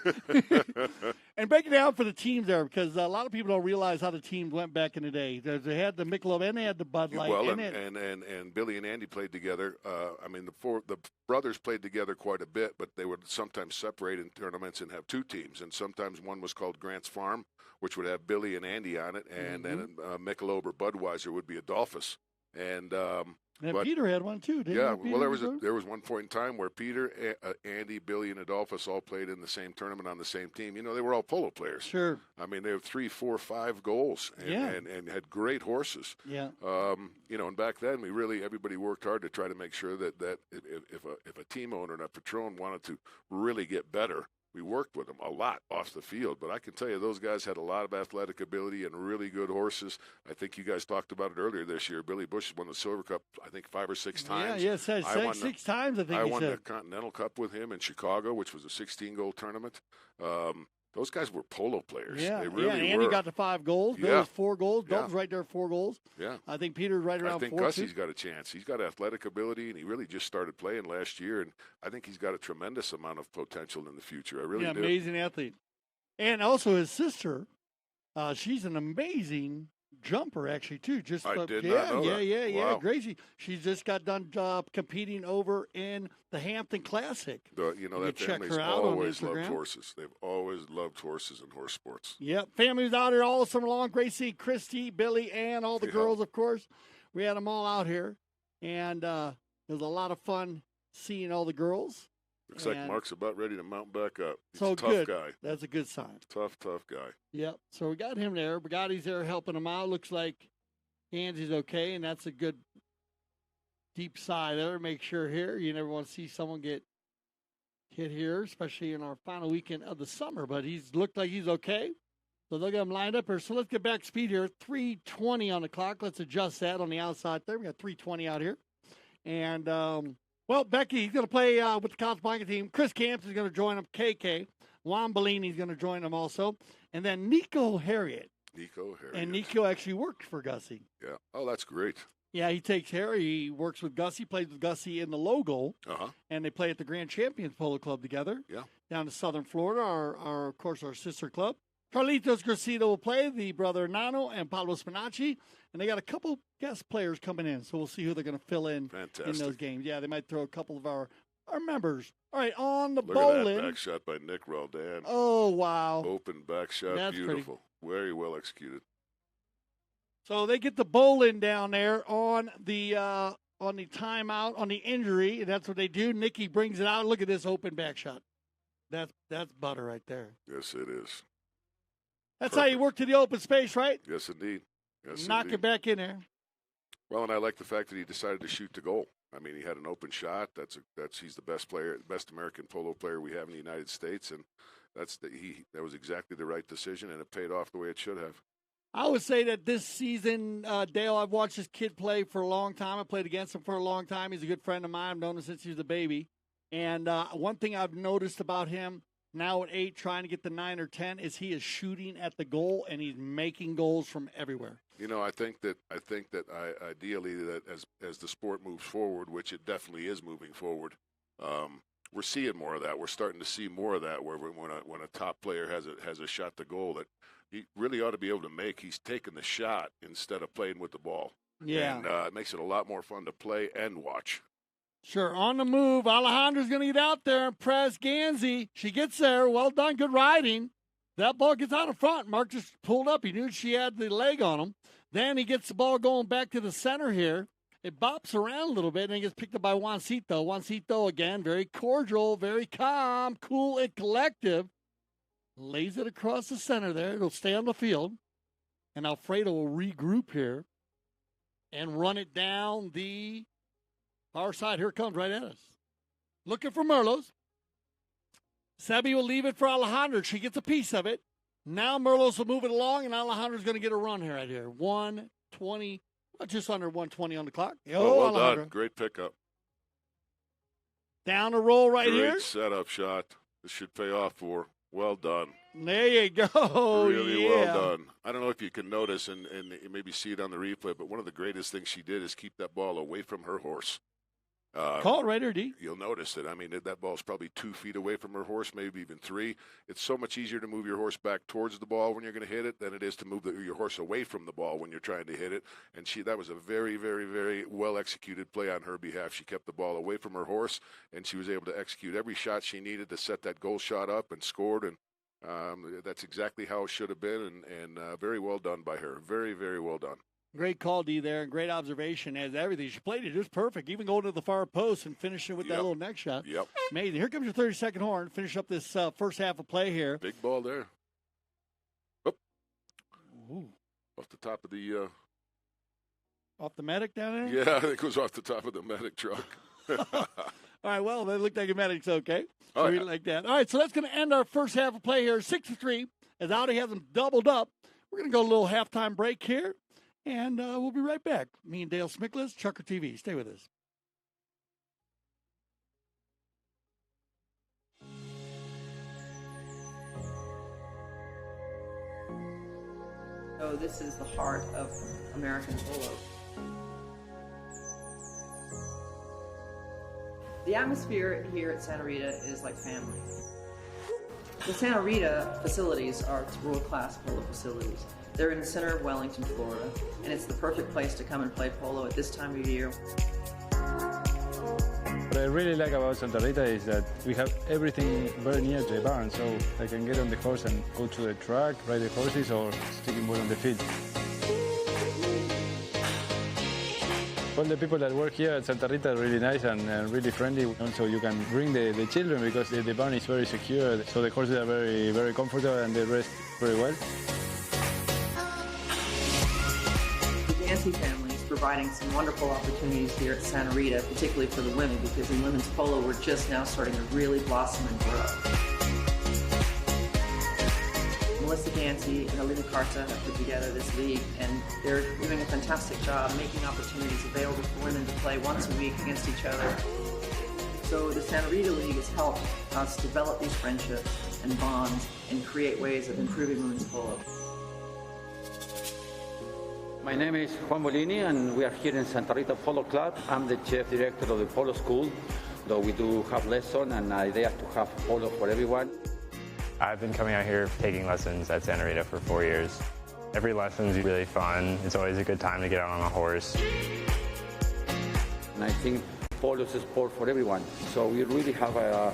And break it down for the teams there, because a lot of people don't realize how the teams went back in the day. They had the Michelob and they had the Bud Light. Well, and and Billy and Andy played together. I mean, the brothers played together quite a bit, but they would sometimes separate in tournaments and have 2 teams. And sometimes one was called Grant's Farm, which would have Billy and Andy on it, and then Michelob or Budweiser would be Adolphus. And but- Peter had one too, didn't yeah, he? well, Peter there was one point in time where Peter, Andy, Billy, and Adolphus all played in the same tournament on the same team. You know, they were all polo players. Sure. I mean, they have 3, 4, 5 goals and had great horses. Yeah. You know, and back then everybody worked hard to try to make sure that if a team owner and a patron wanted to really get better, we worked with them a lot off the field. But I can tell you, those guys had a lot of athletic ability and really good horses. I think you guys talked about it earlier this year. Billy Bush won the Silver Cup, I think, 5 or 6 times. Yeah, six times, I think I he won said. the Continental Cup with him in Chicago, which was a 16-goal tournament. Those guys were polo players. Yeah, They really and Andy were. got to 5 goals. Bill Yeah. was 4 goals. Yeah. Bill's right there, 4 goals. Yeah. I think Peter's right around I think 4. Gussie's got a chance. He's got athletic ability, and he really just started playing last year. And I think he's got a tremendous amount of potential in the future. I really do. Amazing athlete. And also his sister, she's an amazing jumper, actually, too. Just I did not know that. Yeah. Wow. Gracie, she's just got done competing over in the Hampton Classic. You know, You that can check family's her out on always loved Instagram. horses. They've always loved horses and horse sports. Yep, families out here all summer long. Gracie, Christy, Billy, and all the Yeah. girls, of course. We had them all out here, and it was a lot of fun seeing all the girls. Looks like And- Mark's about ready to mount back up. He's So a tough good. guy. That's a good sign. Tough guy. Yep. So we got him there. Bugatti's there helping him out. Looks like Andy's okay, and that's a good deep sigh there. Make sure here. You never want to see someone get hit here, especially in our final weekend of the summer. But he's looked like he's okay. So they'll get him lined up here. So let's get back speed here. 3:20 on the clock. Let's adjust that on the outside there. We got 3:20 out here. And, well, Becky, he's going to play with the Casablanca team. Chris Camps is going to join him. KK. Juan Bellini's going to join him also. And then Nico Harriet. Nico Harriet. And Nico actually worked for Gussie. Yeah. Oh, that's great. Yeah, he takes Harry. He works with Gussie, plays with Gussie in the logo, Uh-huh. and they play at the Grand Champions Polo Club together. Yeah. Down to Southern Florida, of course, our sister club. Carlitos Gracito will play, the brother Nano and Pablo Spinacci. And they got a couple guest players coming in, so we'll see who they're going to fill in Fantastic. those games. Yeah, they might throw a couple of our members. All right, on the Look bowling. at that back shot by Nick Roldan. Oh, wow. Open back shot. That's pretty- Beautiful. Very well executed. So they get the bowling down there on the timeout, on the injury, and that's what they do. Nikki brings it out. Look at this open back shot. That's butter right there. Yes, it is. That's how you work to the open space, right? Yes, indeed. Yes, Knock indeed. it back in there. Well, and I like the fact that he decided to shoot to goal. I mean, he had an open shot. He's the best player, best American polo player we have in the United States, and that was exactly the right decision, and it paid off the way it should have. I would say that this season, Dale, I've watched this kid play for a long time. I played against him for a long time. He's a good friend of mine. I've known him since he was a baby. And one thing I've noticed about him now at 8, trying to get the 9 or 10, is he is shooting at the goal, and he's making goals from everywhere. You know, I think that ideally that as the sport moves forward, which it definitely is moving forward, we're seeing more of that. We're starting to see more of that where when a top player has a shot to goal that he really ought to be able to make, he's taking the shot instead of playing with the ball. Yeah. And it makes it a lot more fun to play and watch. Sure, on the move. Alejandra's going to get out there and press Gansey. She gets there. Well done, good riding. That ball gets out in front. Mark just pulled up. He knew she had the leg on him. Then he gets the ball going back to the center here. It bops around a little bit, and it gets picked up by Juancito. Juancito, again, very cordial, very calm, cool, and collective. Lays it across the center there. It'll stay on the field. And Alfredo will regroup here and run it down the far side. Here it comes right at us. Looking for Merlos. Sebi will leave it for Alejandra. She gets a piece of it. Now Merlos will move it along, and Alejandra's going to get a run here right here. 1:20. Just under 1:20 on the clock. Well done. Great pickup. Down the roll right here. Great setup shot. This should pay off for. Well done. There you go. Really well done. I don't know if you can notice and maybe see it on the replay, but one of the greatest things she did is keep that ball away from her horse. Call it right here, D. You'll notice it. I mean, that ball's probably 2 feet away from her horse, maybe even 3. It's so much easier to move your horse back towards the ball when you're going to hit it than it is to move your horse away from the ball when you're trying to hit it. And that was a very, very, very well-executed play on her behalf. She kept the ball away from her horse, and she was able to execute every shot she needed to set that goal shot up and scored. And that's exactly how it should have been, and very well done by her. Very, very well done. Great call, D, there, and great observation as everything. She played it just perfect, even going to the far post and finishing with that little neck shot. Yep. Amazing. Here comes your 30-second horn. Finish up this first half of play here. Big ball there. Oh. Ooh. Off the top of the... Off the medic down there? Yeah, I think it was off the top of the medic truck. All right, well, it looked like a medic's okay. Oh, yeah. Like that. All right, so that's going to end our first half of play here, 6-3, as Audi has them doubled up. We're going to go a little halftime break here. And we'll be right back. Me and Dale Smiklis, ChukkerTV. Stay with us. So this is the heart of American polo. The atmosphere here at Santa Rita is like family. The Santa Rita facilities are world-class polo facilities. They're in the center of Wellington, Florida, and it's the perfect place to come and play polo at this time of year. What I really like about Santa Rita is that we have everything very near to the barn, so I can get on the horse and go to the track, ride the horses, or sticking ball on the field. All the people that work here at Santa Rita are really nice and really friendly. Also, you can bring the children because the barn is very secure, so the horses are very, very comfortable and they rest very well. Family is providing some wonderful opportunities here at Santa Rita, particularly for the women, because in women's polo we're just now starting to really blossom and grow. Melissa Gansey and Alina Carta have put together this league, and they're doing a fantastic job making opportunities available for women to play once a week against each other. So the Santa Rita League has helped us develop these friendships and bonds and create ways of improving women's polo. My name is Juan Molini, and we are here in Santa Rita Polo Club. I'm the chef director of the polo school, though we do have lessons, and the idea is to have polo for everyone. I've been coming out here taking lessons at Santa Rita for 4 years. Every lesson is really fun. It's always a good time to get out on a horse. And I think polo is a sport for everyone, so we really have a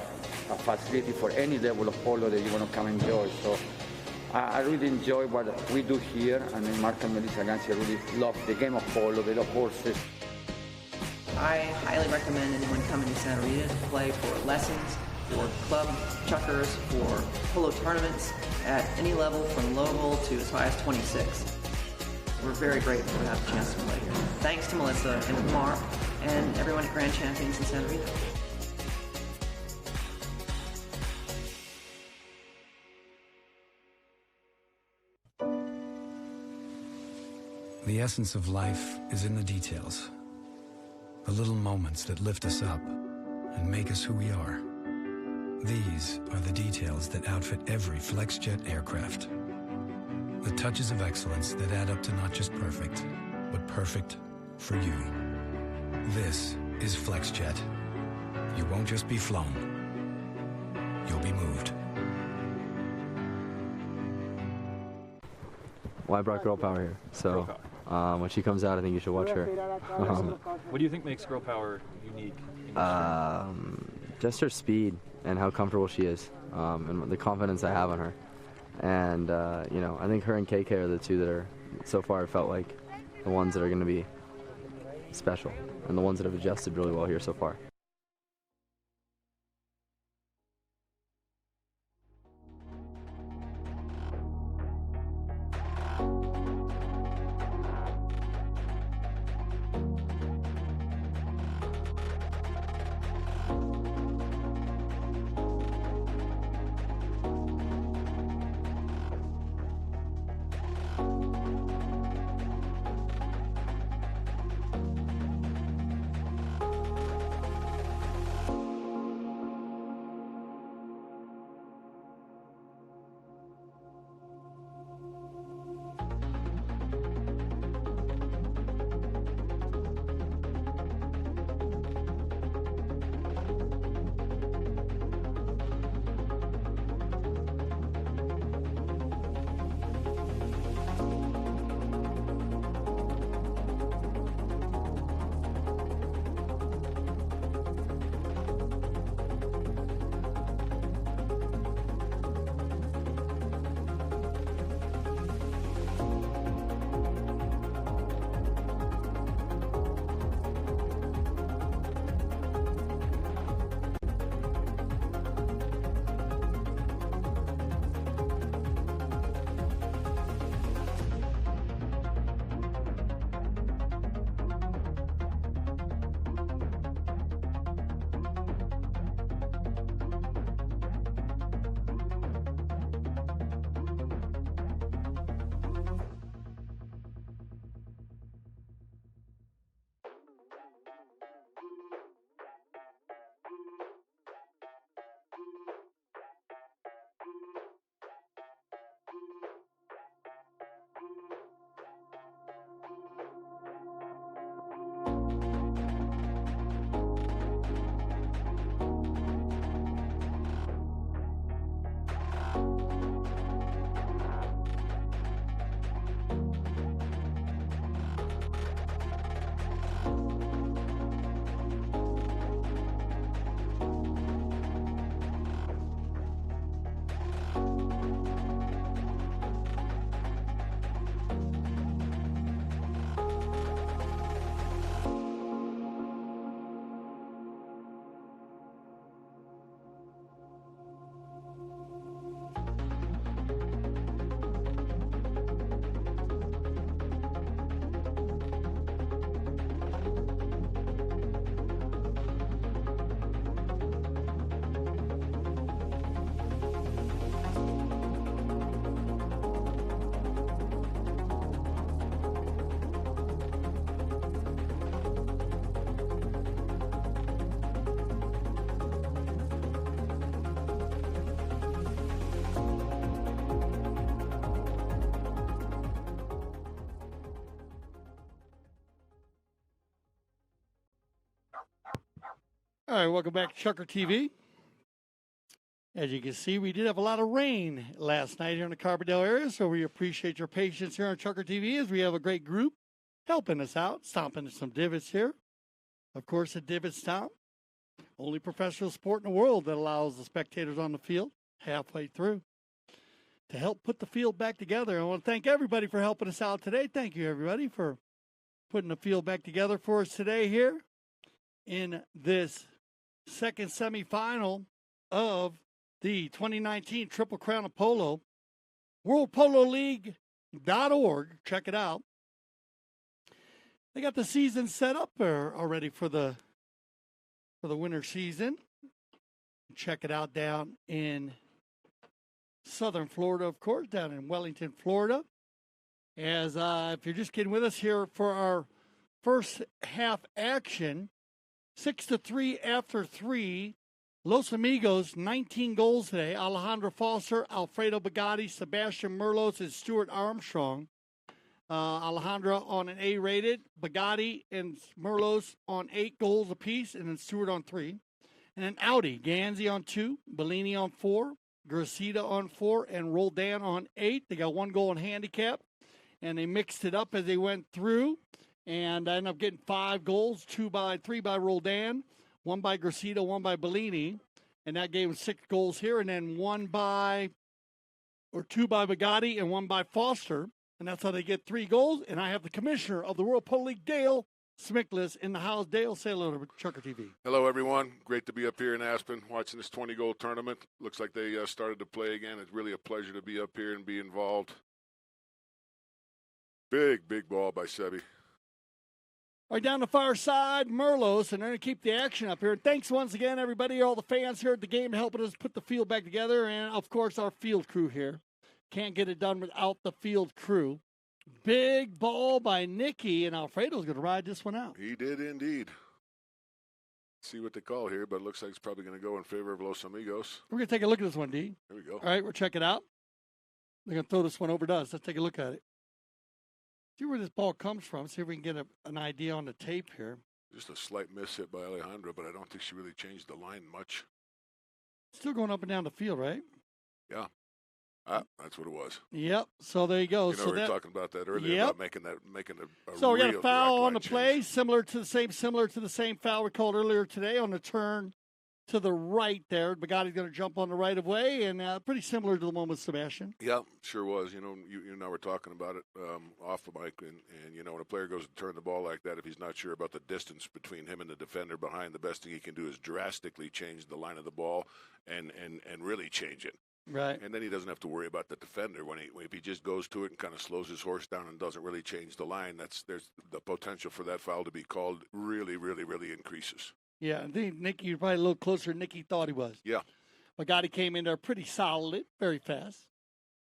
facility for any level of polo that you want to come and enjoy. So I really enjoy what we do here, and Mark and Melissa Gansey really love the game of polo, they love horses. I highly recommend anyone coming to Santa Rita to play for lessons, for club chuckers, for polo tournaments at any level from local to as high as 26. We're very grateful to have the chance to play here. Thanks to Melissa and Mark and everyone at Grand Champions in Santa Rita. The essence of life is in the details. The little moments that lift us up and make us who we are. These are the details that outfit every FlexJet aircraft. The touches of excellence that add up to not just perfect, but perfect for you. This is FlexJet. You won't just be flown, you'll be moved. Well, I brought Girl Power here, so when she comes out, I think you should watch her. What do you think makes Girl Power unique? Just her speed and how comfortable she is, and the confidence I have on her. And I think her and KK are the two that are so far felt like the ones that are going to be special and the ones that have adjusted really well here so far. All right, welcome back to ChukkerTV. As you can see, we did have a lot of rain last night here in the Carbondale area, so we appreciate your patience here on ChukkerTV as we have a great group helping us out, stomping some divots here. Of course, a divot stomp, only professional sport in the world that allows the spectators on the field halfway through to help put the field back together. I want to thank everybody for helping us out today. Thank you, everybody, for putting the field back together for us today here in this second semifinal of the 2019 Triple Crown of Polo. WorldPoloLeague.org. Check it out. They got the season set up there already for the winter season. Check it out down in southern Florida, of course, down in Wellington, Florida. As if you're just getting with us here for our first half action, 6-3 after 3. Los Amigos, 19 goals today. Alejandro Foster, Alfredo Bugatti, Sebastian Merlos, and Stuart Armstrong. Alejandro on an A-rated. Bugatti and Merlos on 8 goals apiece, and then Stuart on 3. And then Audi, Ganzi on 2, Bellini on 4, Gracida on 4, and Roldan on 8. They got 1 goal in handicap, and they mixed it up as they went through, and I ended up getting 5 goals, 3 by Roldan, 1 by Gracida, 1 by Bellini, and that gave them 6 goals here, and then 2 by Bugatti and 1 by Foster, and that's how they get 3 goals. And I have the commissioner of the World Polo League, Dale Smickless, in the house. Dale, say hello to Chucker TV. Hello, everyone. Great to be up here in Aspen watching this 20-goal tournament. Looks like they started to play again. It's really a pleasure to be up here and be involved. Big ball by Sebi. All right, down the far side, Merlos, and they're going to keep the action up here. Thanks once again, everybody, all the fans here at the game helping us put the field back together, and, of course, our field crew here. Can't get it done without the field crew. Big ball by Nicky, and Alfredo's going to ride this one out. He did indeed. See what they call here, but it looks like it's probably going to go in favor of Los Amigos. We're going to take a look at this one, D. There we go. All right, we'll check it out. They're going to throw this one over to us. Let's take a look at it. See where this ball comes from. See if we can get an idea on the tape here. Just a slight miss hit by Alejandra, but I don't think she really changed the line much. Still going up and down the field, right? Yeah. That's what it was. Yep. So there you go. You know, so we were talking about that earlier about making a So we got a foul on the change. play, similar to the same foul we called earlier today on the turn to the right there. Bugatti's going to jump on the right of way, and pretty similar to the one with Sebastian. Yeah, sure was. You know, you and I were talking about it off the mic, and you know, when a player goes to turn the ball like that, if he's not sure about the distance between him and the defender behind, the best thing he can do is drastically change the line of the ball and really change it. Right. And then he doesn't have to worry about the defender if he just goes to it and kind of slows his horse down and doesn't really change the line. There's the potential for that foul to be called really increases. Yeah, I think Nicky, you're probably a little closer than Nicky thought he was. Yeah. Bugatti came in there pretty solid, very fast.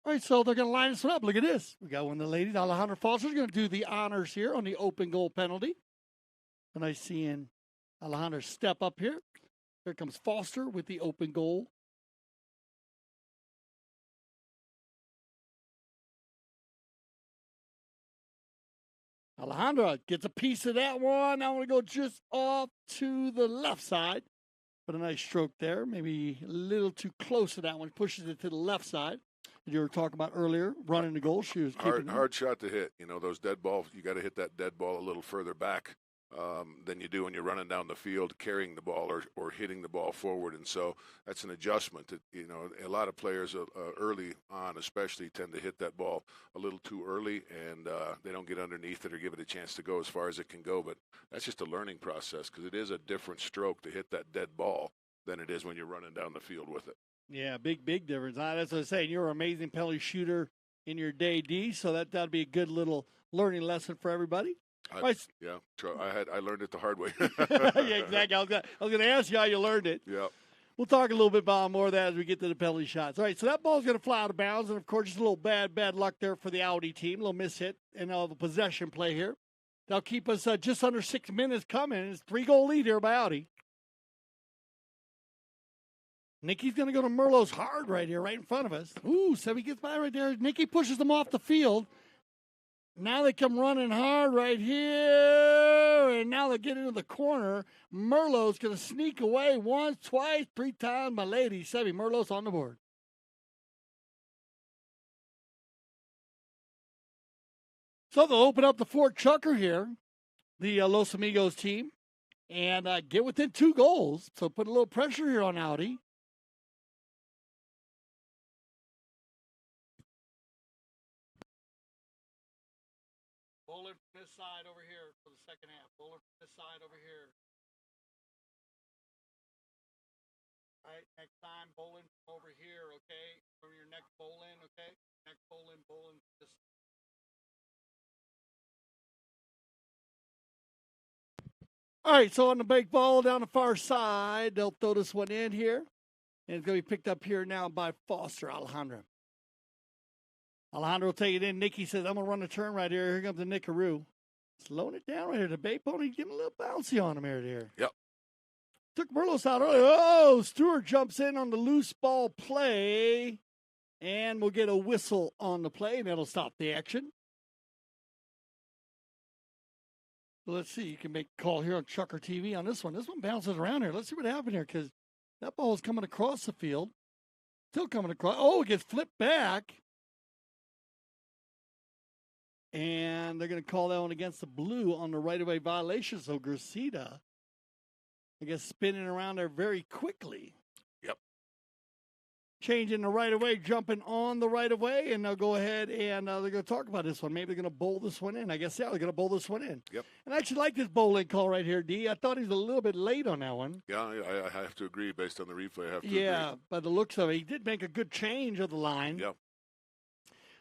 All right, so they're going to line this one up. Look at this. We got one of the ladies, Alejandra Foster's going to do the honors here on the open goal penalty. And I seeing Alejandra step up here. Here comes Foster with the open goal. Alejandra gets a piece of that one. I want to go just off to the left side. But a nice stroke there. Maybe a little too close to that one. Pushes it to the left side. You were talking about earlier, running the goal. She was hard shot to hit. You know, those dead balls, you got to hit that dead ball a little further back than you do when you're running down the field, carrying the ball or hitting the ball forward. And so that's an adjustment. You know, a lot of players early on especially tend to hit that ball a little too early, and they don't get underneath it or give it a chance to go as far as it can go. But that's just a learning process because it is a different stroke to hit that dead ball than it is when you're running down the field with it. Yeah, big difference. That's what I'm saying. You're an amazing penalty shooter in your day, D, so that'd be a good little learning lesson for everybody. Yeah, I learned it the hard way. Yeah, exactly. I was going to ask you how you learned it. Yeah. We'll talk a little bit about more of that as we get to the penalty shots. All right, so that ball's going to fly out of bounds, and, of course, just a little bad luck there for the Audi team. A little mishit and a possession play here. That'll keep us just under 6 minutes coming. It's a 3-goal lead here by Audi. Nicky's going to go to Merlot's hard right here, right in front of us. Ooh, Sebi gets by right there. Nicky pushes them off the field. Now they come running hard right here, and now they get into the corner. Merlot's going to sneak away once, twice, 3 times. My lady, Sebi, Merlot's on the board. So they'll open up the Fort Chucker here, the Los Amigos team, and get within 2 goals. So put a little pressure here on Audi. Bowling from this side over here for the second half. Bowling from this side over here. All right, next time, bowling from over here, okay? From your next bowling, okay? Next bowling this. All right, so on the big ball down the far side, they'll throw this one in here. And it's going to be picked up here now by Foster, Alejandra. Alejandro will take it in. Nicky says, I'm going to run a turn right here. Here comes the Nickaroo. Slowing it down right here. The Bay Pony's getting a little bouncy on him right here. Yep. Took Merlos out early. Oh, Stewart jumps in on the loose ball play. And we'll get a whistle on the play, and that'll stop the action. So let's see. You can make a call here on Chucker TV on this one. This one bounces around here. Let's see what happened here because That ball is coming across the field. Still coming across. Oh, it gets flipped back. And they're going to call that one against the blue on the right-of-way violation. So Gracida, I guess, spinning around there very quickly. Yep. Changing the right-of-way, jumping on the right-of-way, and they'll go ahead and they're going to talk about this one. Maybe they're going to bowl this one in. I guess, yeah, they're going to bowl this one in. Yep. And I actually like this bowling call right here, D. I thought he was a little bit late on that one. Yeah, I have to agree based on the replay. I have to Yeah, agree. by the looks of it, he did make a good change of the line. Yep.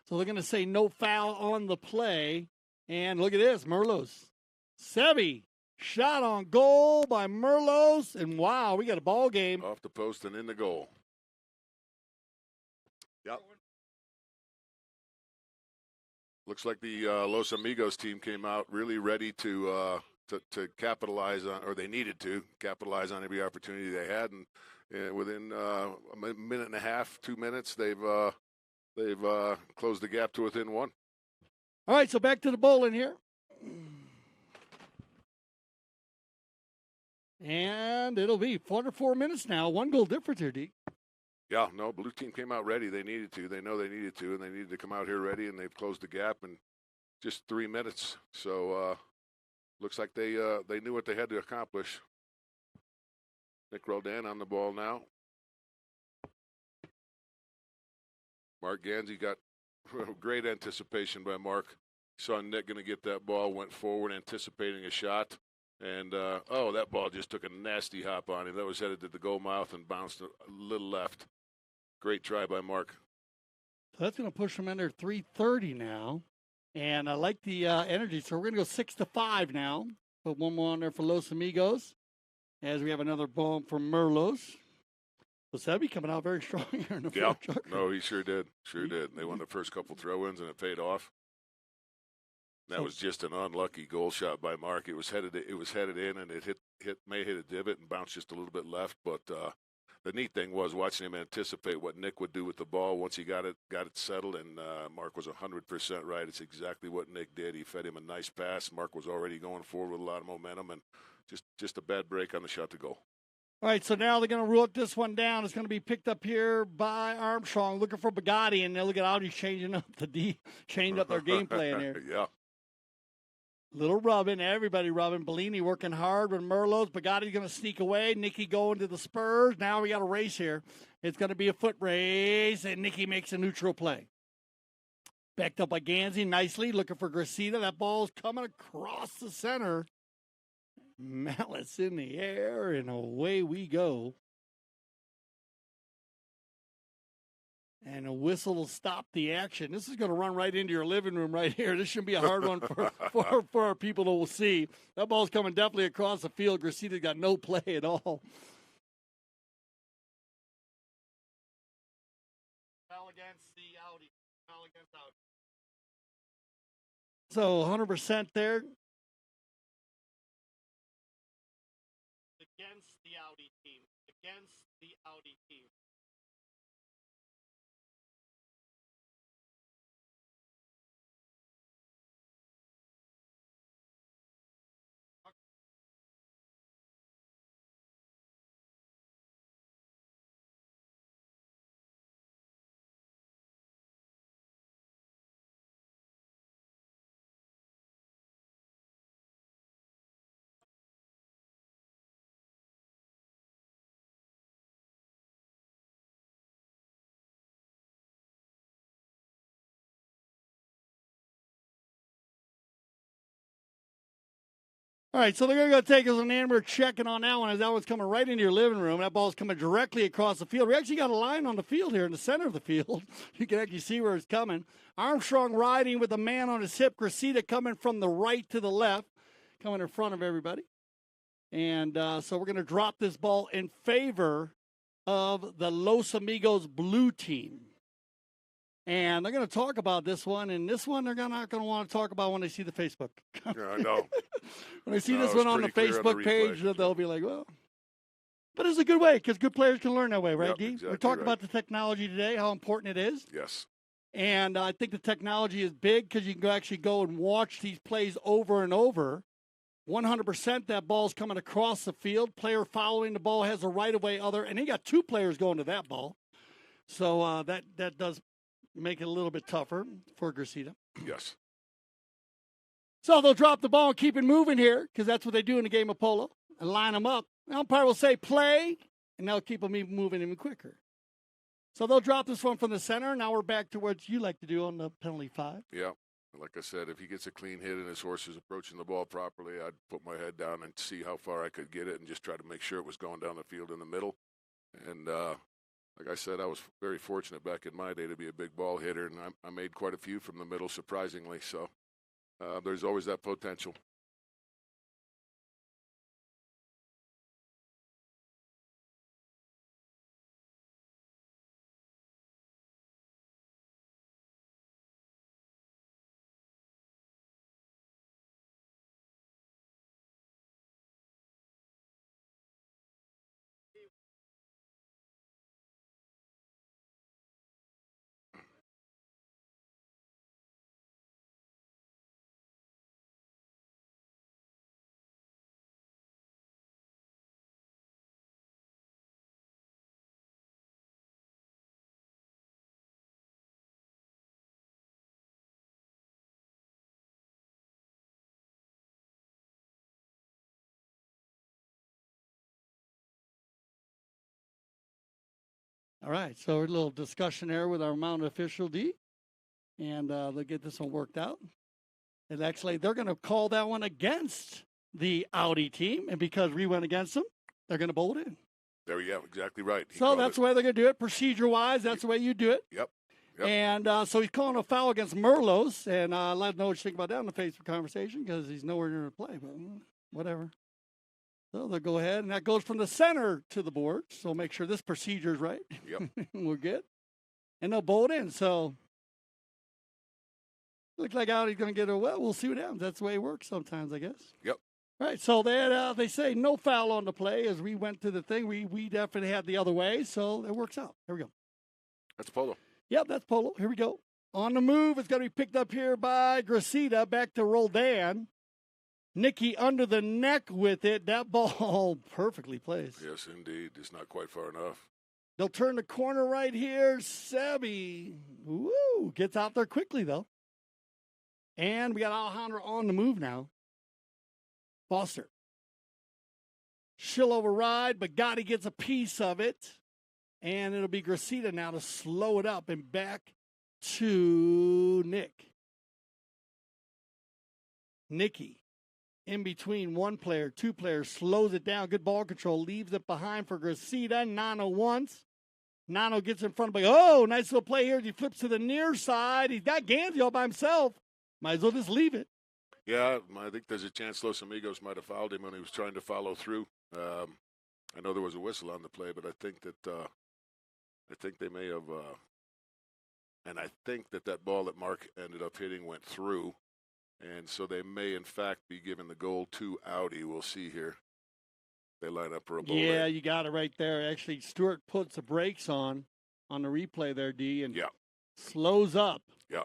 So they're going to say no foul on the play. And look at this, Merlos. Sebi, shot on goal by Merlos. And wow, we got a ball game. Off the post and in the goal. Yep. Looks like the Los Amigos team came out really ready to capitalize on, or they needed to capitalize on every opportunity they had. And within a minute and a half, 2 minutes, they've closed the gap to within one. All right, so back to the bowling here. And it'll be 4 minutes now. 1 goal difference here, D. Yeah, no, blue team came out ready. They needed to. They know they needed to, and they needed to come out here ready, and they've closed the gap in just 3 minutes. So looks like they knew what they had to accomplish. Nick Roldan on the ball now. Mark Gansey got great anticipation by Mark. Saw Nick going to get that ball, went forward anticipating a shot. And, that ball just took a nasty hop on him. That was headed to the goal mouth and bounced a little left. Great try by Mark. So that's going to push them under 3:30 now. And I like the energy. So we're going to go 6-5 now. Put one more on there for Los Amigos as we have another ball from Merlos. So Sebi coming out very strong here in the fourth. Chucker. No, he sure did. Sure did. They won the first couple throw-ins, and it paid off. That was just an unlucky goal shot by Mark. It was headed in, and it may hit a divot and bounced just a little bit left. But the neat thing was watching him anticipate what Nick would do with the ball once he got it settled, and Mark was 100% right. It's exactly what Nick did. He fed him a nice pass. Mark was already going forward with a lot of momentum, and just a bad break on the shot to goal. All right, so now they're going to root this one down. It's going to be picked up here by Armstrong, looking for Bugatti, and they'll look at Audi changing up changed up their game plan here. Yeah. Little rubbing, everybody rubbing. Bellini working hard with Merlos. Bugatti's going to sneak away. Nicky going to the Spurs. Now we got a race here. It's going to be a foot race, and Nicky makes a neutral play. Backed up by Gansey nicely, looking for Gracida. That ball's coming across the center. Mallets in the air, and away we go. And a whistle will stop the action. This is going to run right into your living room right here. This shouldn't be a hard one for our people to see. That ball's coming definitely across the field. Gracida got no play at all. Foul against the Audi. Foul against Audi. So 100% there. Against the Audi team. Against the Audi team. All right, so they're going to go take us on and we're checking on that one as that one's coming right into your living room. That ball's coming directly across the field. We actually got a line on the field here in the center of the field. You can actually see where it's coming. Armstrong riding with a man on his hip. Gracida coming from the right to the left, coming in front of everybody. And so we're going to drop this ball in favor of the Los Amigos blue team. And they're going to talk about this one, and this one they're not going to want to talk about when they see the Facebook. Yeah, I know. When they see this one on the Facebook page, they'll be like, well. But it's a good way because good players can learn that way, right, Yep, Dee? exactly We're talking right. about the technology today, how important it is. Yes. And I think the technology is big because you can actually go and watch these plays over and over. 100% that ball's coming across the field. Player following the ball has a right-of-way other, and he got 2 players going to that ball. So that does make it a little bit tougher for Gracita. Yes. So they'll drop the ball and keep it moving here because that's what they do in the game of polo and line them up. The umpire will say play, and they'll keep them even moving even quicker. So they'll drop this one from the center. Now we're back to what you like to do on the penalty 5. Yeah. Like I said, if he gets a clean hit and his horse is approaching the ball properly, I'd put my head down and see how far I could get it and just try to make sure it was going down the field in the middle. And like I said, I was very fortunate back in my day to be a big ball hitter, and I made quite a few from the middle, surprisingly. So there's always that potential. All right, so a little discussion there with our mounted official, D, and they'll get this one worked out. And actually, they're going to call that one against the Audi team, and because we went against them, they're going to bowl it in. There you go, exactly right. So that's the way they're going to do it, procedure-wise. That's the way you do it. Yep. And so he's calling a foul against Merlos, and let him know what you think about that in the Facebook conversation because he's nowhere near the play, but whatever. So they'll go ahead, and that goes from the center to the board. So make sure this procedure is right. Yep. We're good. And they'll bowl it in. So looks like Audi's going to get it. Well, we'll see what happens. That's the way it works sometimes, I guess. Yep. All right, so they say no foul on the play. As we went to the thing, we definitely had the other way, so it works out. Here we go. That's polo. Yep, that's polo. Here we go. On the move, it's going to be picked up here by Gracita. Back to Roldan. Nikki under the neck with it. That ball perfectly placed. Yes, indeed. It's not quite far enough. They'll turn the corner right here. Sebi, woo, gets out there quickly, though. And we got Alejandro on the move now. Foster. She'll override, but Gotti gets a piece of it. And it'll be Gracita now to slow it up and back to Nick. Nikki. In between one player, 2 players, slows it down. Good ball control, leaves it behind for Gracita. Nano once. Nano gets in front of nice little play here. He flips to the near side. He's got Gansey all by himself. Might as well just leave it. Yeah, I think there's a chance Los Amigos might have fouled him when he was trying to follow through. I know there was a whistle on the play, but I think they may have, and I think that ball that Mark ended up hitting went through. And so they may, in fact, be giving the goal to Audi. We'll see here. They line up for a bowl. Yeah, you got it right there. Actually, Stewart puts the brakes on the replay there, D, and slows up. Yeah.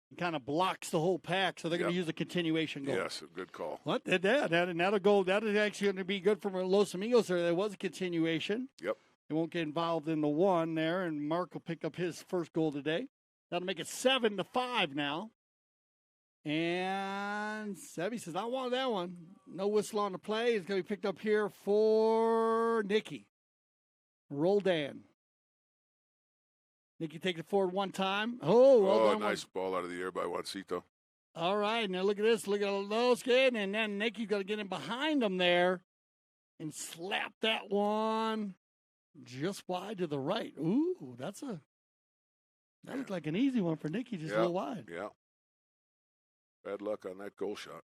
And kind of blocks the whole pack, so they're going to use a continuation goal. Yes, a good call. What? That'll go. That is actually going to be good for Los Amigos there. There was a continuation. Yep. They won't get involved in the one there, and Mark will pick up his first goal today. That'll make it 7-5 now. And Sebi says, I want that one. No whistle on the play. It's going to be picked up here for Nikki. Roldan. Nikki takes it forward one time. Nice ball out of the air by Juancito. All right, now look at this. Look at Loskin, and then Nikki's going to get in behind him there and slap that one just wide to the right. Ooh, that looked like an easy one for Nikki, just a little wide. Yeah. Bad luck on that goal shot.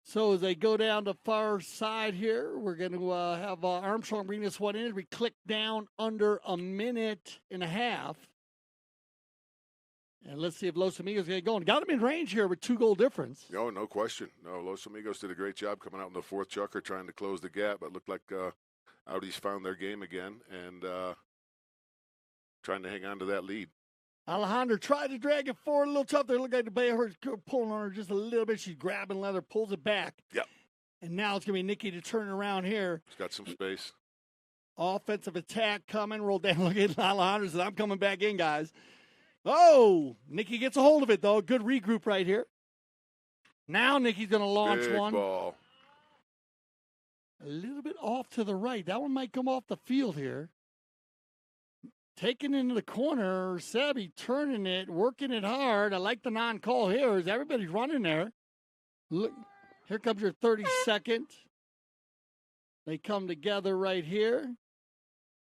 So as they go down the far side here, we're going to have Armstrong bring this one in. We click down under a minute and a half. And let's see if Los Amigos get going. Got him in range here with 2-goal difference. No question. No, Los Amigos did a great job coming out in the fourth chukker trying to close the gap. But it looked like Audi's found their game again and trying to hang on to that lead. Alejandra tried to drag it forward a little tough. They look like the Bay her pulling on her just a little bit. She's grabbing leather, pulls it back. Yep. And now it's going to be Nikki to turn around here. He's got some space. Offensive attack coming. Roll down. Look at Alejandro says, I'm coming back in, guys. Oh, Nikki gets a hold of it, though. Good regroup right here. Now Nikki's going to launch Big one. Ball. A little bit off to the right. That one might come off the field here. Taking into the corner. Sebi turning it, working it hard. I like the non-call here as everybody's running there. Look, here comes your 32nd. They come together right here.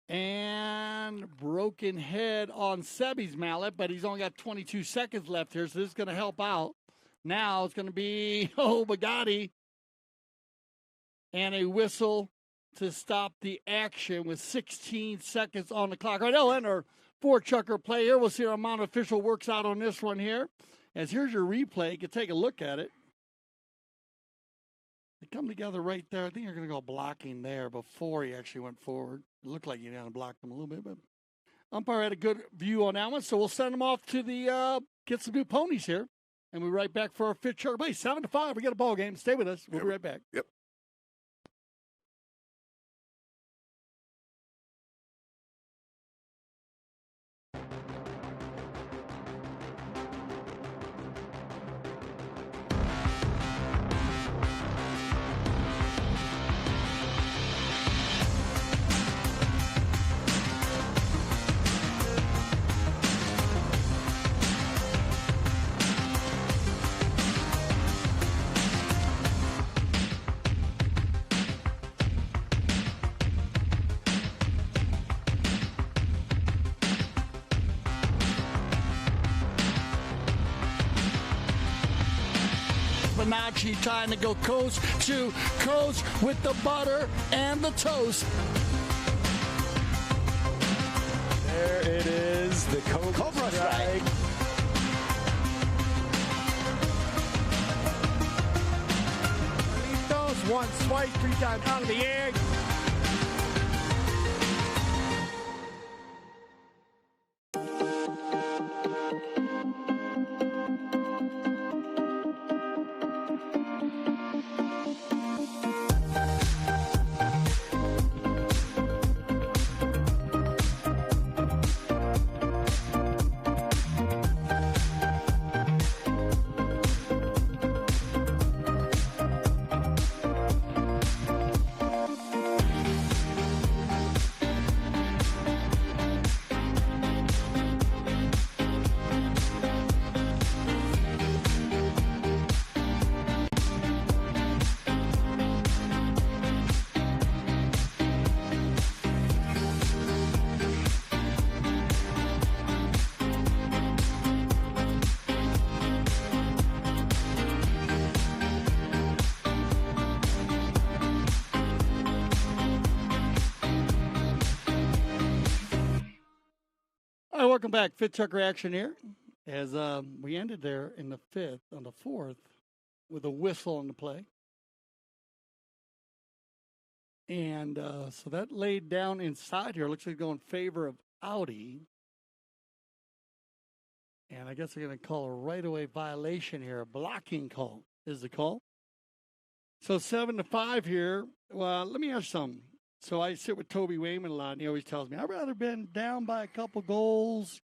And broken head on Sebi's mallet, but he's only got 22 seconds left here, so this is going to help out. Now it's going to be, Bugatti. And a whistle to stop the action with 16 seconds on the clock. All right, they'll enter for Chucker play here. We'll see how Mount Official works out on this one here. As here's your replay. You can take a look at it. They come together right there. I think you're going to go blocking there before he actually went forward. It looked like you blocked him a little bit, but umpire had a good view on that one. So we'll send him off to the get some new ponies here. And we'll be right back for our fifth Chucker play. 7-5. We got a ball game. Stay with us. We'll be right back. Yep. Fibonacci trying to go coast to coast with the butter and the toast. There it is, the Cobra Strike. Toast, once, twice, 3 times out of the egg. All right, welcome back. Fifth Chucker action here. As we ended there in the fifth, on the fourth, with a whistle on the play. And so that laid down inside here. Looks like it's going in favor of Audi. And I guess they're going to call a right-of-way violation here. A blocking call is the call. So 7-5 here. Well, let me ask you something. So I sit with Toby Wayman a lot, and he always tells me, I'd rather been down by a couple goals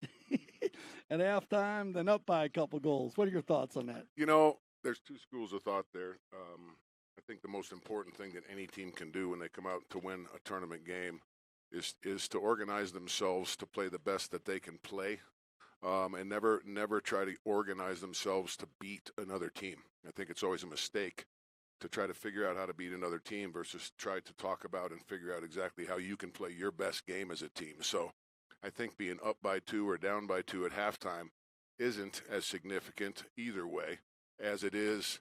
at halftime than up by a couple goals. What are your thoughts on that? You know, there's two schools of thought there. I think the most important thing that any team can do when they come out to win a tournament game is to organize themselves to play the best that they can play, and never try to organize themselves to beat another team. I think it's always a mistake to try to figure out how to beat another team versus try to talk about and figure out exactly how you can play your best game as a team. So I think being up by 2 or down by 2 at halftime isn't as significant either way as it is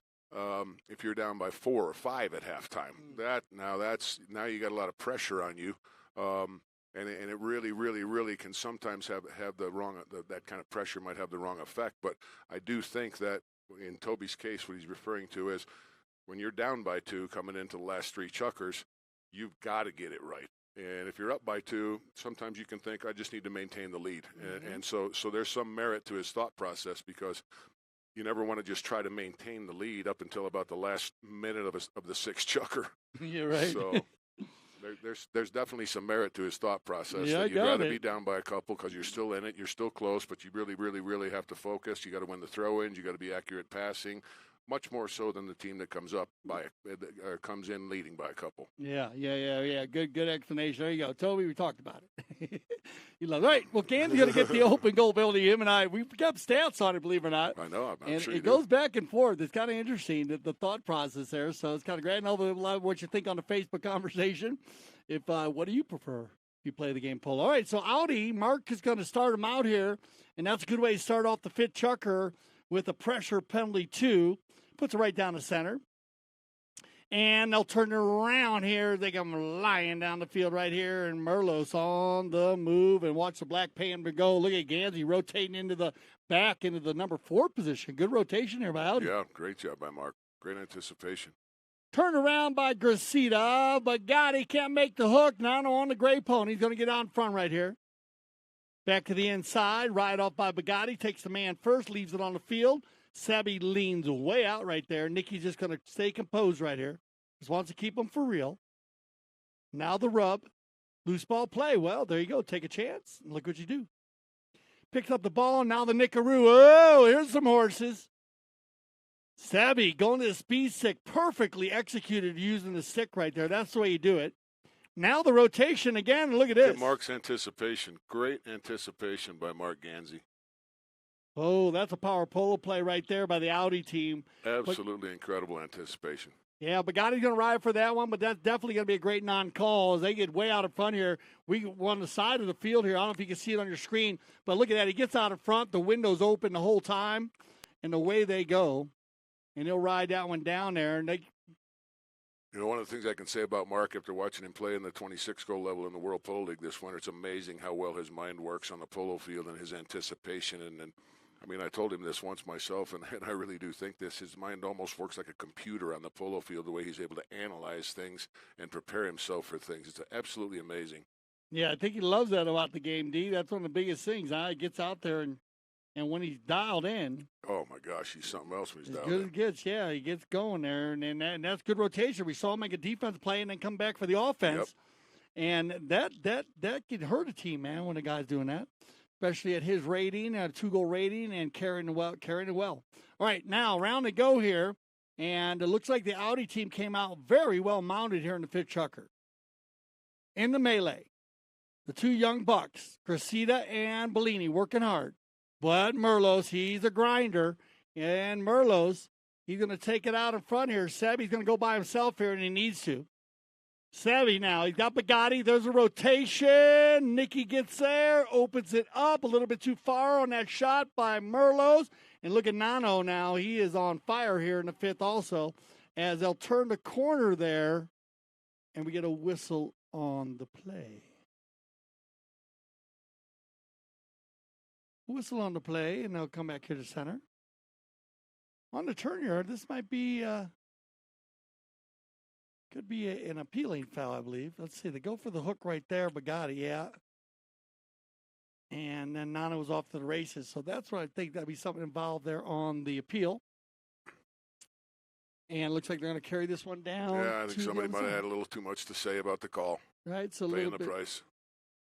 if you're down by 4 or 5 at halftime. Now you got a lot of pressure on you, and it really can sometimes have the wrong that kind of pressure might have the wrong effect. But I do think that in Toby's case, what he's referring to is when you're down by 2 coming into the last 3 chukkers, you've got to get it right. And if you're up by 2, sometimes you can think, I just need to maintain the lead. And so there's some merit to his thought process because you never want to just try to maintain the lead up until about the last minute of the sixth chukker. You're right. So there's definitely some merit to his thought process. Yeah, that you'd rather it. be down by a couple because you're still in it, you're still close, but you really, really, really have to focus. You got to win the throw-ins. You got to be accurate passing. Much more so than the team that comes comes in leading by a couple. Yeah. Good explanation. There you go. Toby, we talked about it. You love it. All right. Well, Kansas going to get the open goal penalty. Him and I, we've got stats on it, believe it or not. I know. I'm and sure it goes back and forth. It's kind of interesting, the thought process there. So it's kind of great. I love what you think on the Facebook conversation. If what do you prefer if you play the game polo? All right. So Audi, Mark is going to start him out here, and that's a good way to start off the fifth chukker with a pressure penalty 2. Puts it right down the center. And they'll turn it around here. They come lying down the field right here. And Merlos on the move. And watch the black pan go. Look at Gansey rotating into the back, into the number 4 position. Good rotation there by Audi. Yeah, great job by Mark. Great anticipation. Turned around by Gracita. But Gotti can't make the hook. Now on the gray pony. He's going to get on front right here. Back to the inside. Ride off by Bugatti. Takes the man first. Leaves it on the field. Sabby leans way out right there. Nicky's just going to stay composed right here. Just wants to keep him for real. Now the rub. Loose ball play. Well, there you go. Take a chance. Look what you do. Picks up the ball. Now the Nickaroo. Oh, here's some horses. Sabby going to the speed stick. Perfectly executed using the stick right there. That's the way you do it. Now the rotation again. Look at this. Mark's anticipation. Great anticipation by Mark Gansey. Oh, that's a power polo play right there by the Audi team. Absolutely incredible anticipation. Yeah, Bugatti's going to ride for that one, but that's definitely going to be a great non-call as they get way out in front here. We on the side of the field here. I don't know if you can see it on your screen, but look at that. He gets out in front. The window's open the whole time, and away they go. And he'll ride that one down there. And one of the things I can say about Mark after watching him play in the 26 goal level in the World Polo League this winter, it's amazing how well his mind works on the polo field and his anticipation. And I told him this once myself, and I really do think this. His mind almost works like a computer on the polo field, the way he's able to analyze things and prepare himself for things. It's absolutely amazing. Yeah, I think he loves that about the game, D. That's one of the biggest things. He gets out there, and when he's dialed in. Oh, my gosh, he's something else when he's dialed in. As good as it gets, he gets going there, and that's good rotation. We saw him make a defense play and then come back for the offense. Yep. And that could hurt a team, man, when a guy's doing that. Especially at his rating, a 2-goal rating, and carrying it well. All right, now round to go here, and it looks like the Audi team came out very well mounted here in the fifth chukker. In the melee, the 2 young bucks, Cressida and Bellini, working hard. But Merlos, he's a grinder, and Merlos, he's going to take it out in front here. Sabby's going to go by himself here, and he needs to. Savvy now. He's got Bugatti. There's a rotation. Nicky gets there, opens it up a little bit too far on that shot by Merlos. And look at Nano now. He is on fire here in the fifth also as they'll turn the corner there, and we get a whistle on the play. Whistle on the play, and they'll come back here to center. On the turn yard, this might be... could be an appealing foul, I believe. Let's see. They go for the hook right there, Bugatti, yeah. And then Nana was off to the races. So that's what I think. That'd be something involved there on the appeal. And it looks like they're going to carry this one down. Yeah, I think somebody might have had a little too much to say about the call. Right, so paying the price.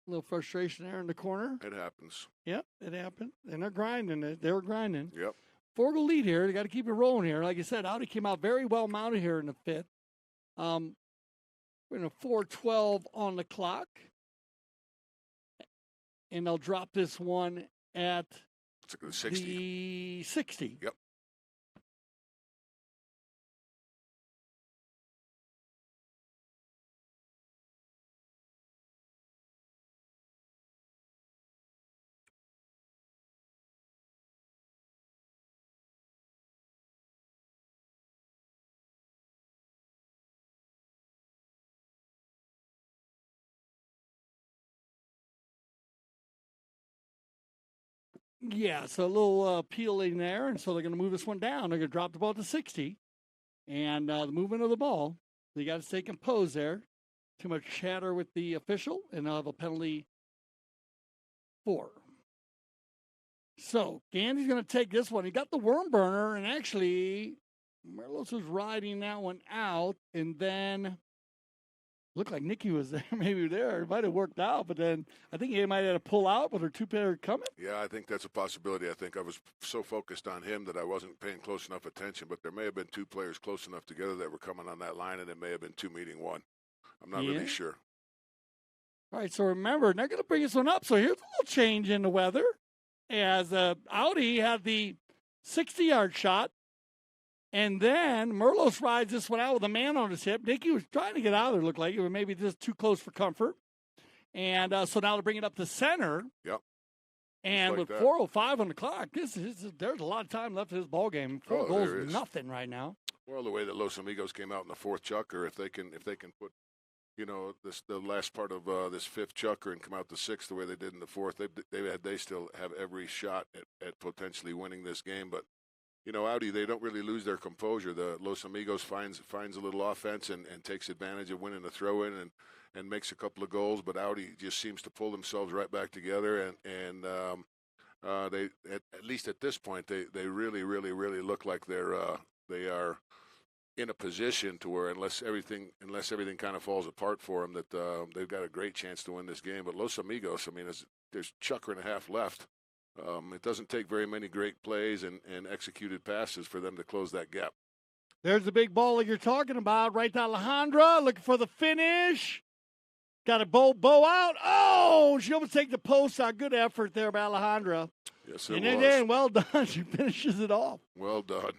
A little frustration there in the corner. It happens. Yep, it happened. And they're grinding it. They were grinding. Yep. 4-goal lead here. They got to keep it rolling here. Like I said, Audi came out very well mounted here in the fifth. We're in a 4:12 on the clock. And they'll drop this one at the 60. The 60. Yep. Yeah, so a little peeling there, and so they're going to move this one down. They're going to drop the ball to 60, and the movement of the ball, they got to stay composed there. Too much chatter with the official, and they'll have a penalty 4. So Gandy's going to take this one. He got the worm burner, and actually Merlos was riding that one out, and then looked like Nikki was there, maybe there. It might have worked out, but then I think he might have had to pull out with her two-pair coming. Yeah, I think that's a possibility. I think I was so focused on him that I wasn't paying close enough attention, but there may have been two players close enough together that were coming on that line, and it may have been two meeting one. I'm not really sure. All right, so remember, they're going to bring this one up. So here's a little change in the weather. As Audi had the 60-yard shot, and then Merlos rides this one out with a man on his hip. Nicky was trying to get out of there, looked like it was maybe just too close for comfort. And so now to bring it up to center. Yep. And like with that. 4:05 on the clock, there's a lot of time left in this ball game. 4 goals, there is. nothing right now. Well, the way that Los Amigos came out in the fourth chukker, if they can put, the last part of this fifth chukker and come out the sixth the way they did in the fourth, they still have every shot at potentially winning this game. But Audi, they don't really lose their composure. The Los Amigos finds a little offense and takes advantage of winning a throw-in and makes a couple of goals. But Audi just seems to pull themselves right back together, and they at least at this point they really look like they are in a position to where unless everything kind of falls apart for them, that they've got a great chance to win this game. But Los Amigos, I mean, there's chukker and a half left. It doesn't take very many great plays and executed passes for them to close that gap. There's the big ball that you're talking about, right to Alejandra, looking for the finish. Got a bow out. Oh, she almost take the post out. Good effort there by Alejandra. Yes, it was. And then, well done. She finishes it off. Well done.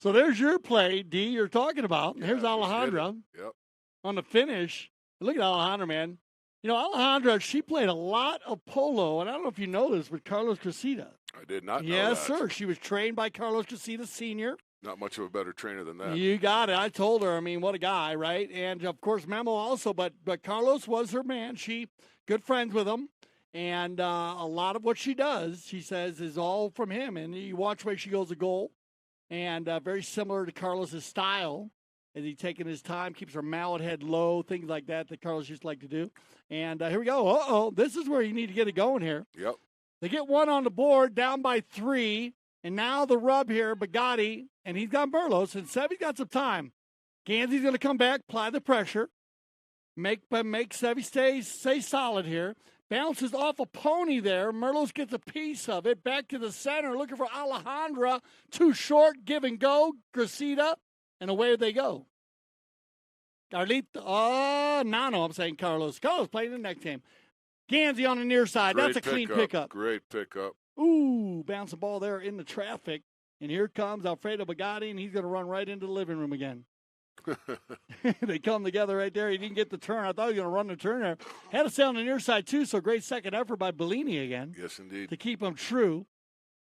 So there's your play, D, you're talking about. Yeah, Here's Alejandra Yep. on the finish. Look at Alejandra, man. Alejandra, she played a lot of polo, and I don't know if you know this, with Carlos Cressida. I did not know Yes, that. sir. She was trained by Carlos Cressida Sr. Not much of a better trainer than that. You got it. I told her. I mean, what a guy, right? And, of course, Memo also, but Carlos was her man. She good friends with him. And a lot of what she does, she says, is all from him. And you watch the way she goes to goal. And very similar to Carlos's style, as he taking his time, keeps her mallet head low, things like that Carlos used to like to do. And here we go. Uh-oh, this is where you need to get it going here. Yep. They get one on the board, down by 3. And now the rub here, Bugatti, and he's got Merlos, and Sevy's got some time. Ganzi's going to come back, apply the pressure, make Sevy stay solid here. Bounces off a pony there. Merlos gets a piece of it. Back to the center, looking for Alejandra. Too short, give and go. Cressida, and away they go. Carlito, Nano, I'm saying Carlos. Carlos playing the next game. Ganzi on the near side. Great That's a clean pickup. Great pickup. Ooh, bounce the ball there in the traffic. And here comes Alfredo Bugatti, and he's going to run right into the living room again. They come together right there. He didn't get the turn. I thought he was going to run the turn there. Had to stay on the near side, too, so great second effort by Bellini again. Yes, indeed. To keep him true.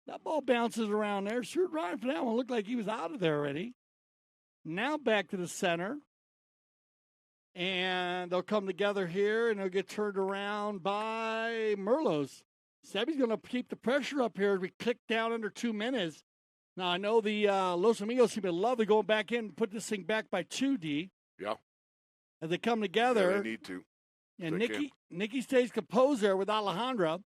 That ball bounces around there. Sure, Ryan for that one. Looked like he was out of there already. Now back to the center. And they'll come together here, and they'll get turned around by Merlos. Sevy's going to keep the pressure up here as we click down under 2 minutes. Now, I know the Los Amigos seem to love to go back in and put this thing back by 2D. Yeah. As they come together. Yeah, they need to. And Nikki stays composed there with Alejandra.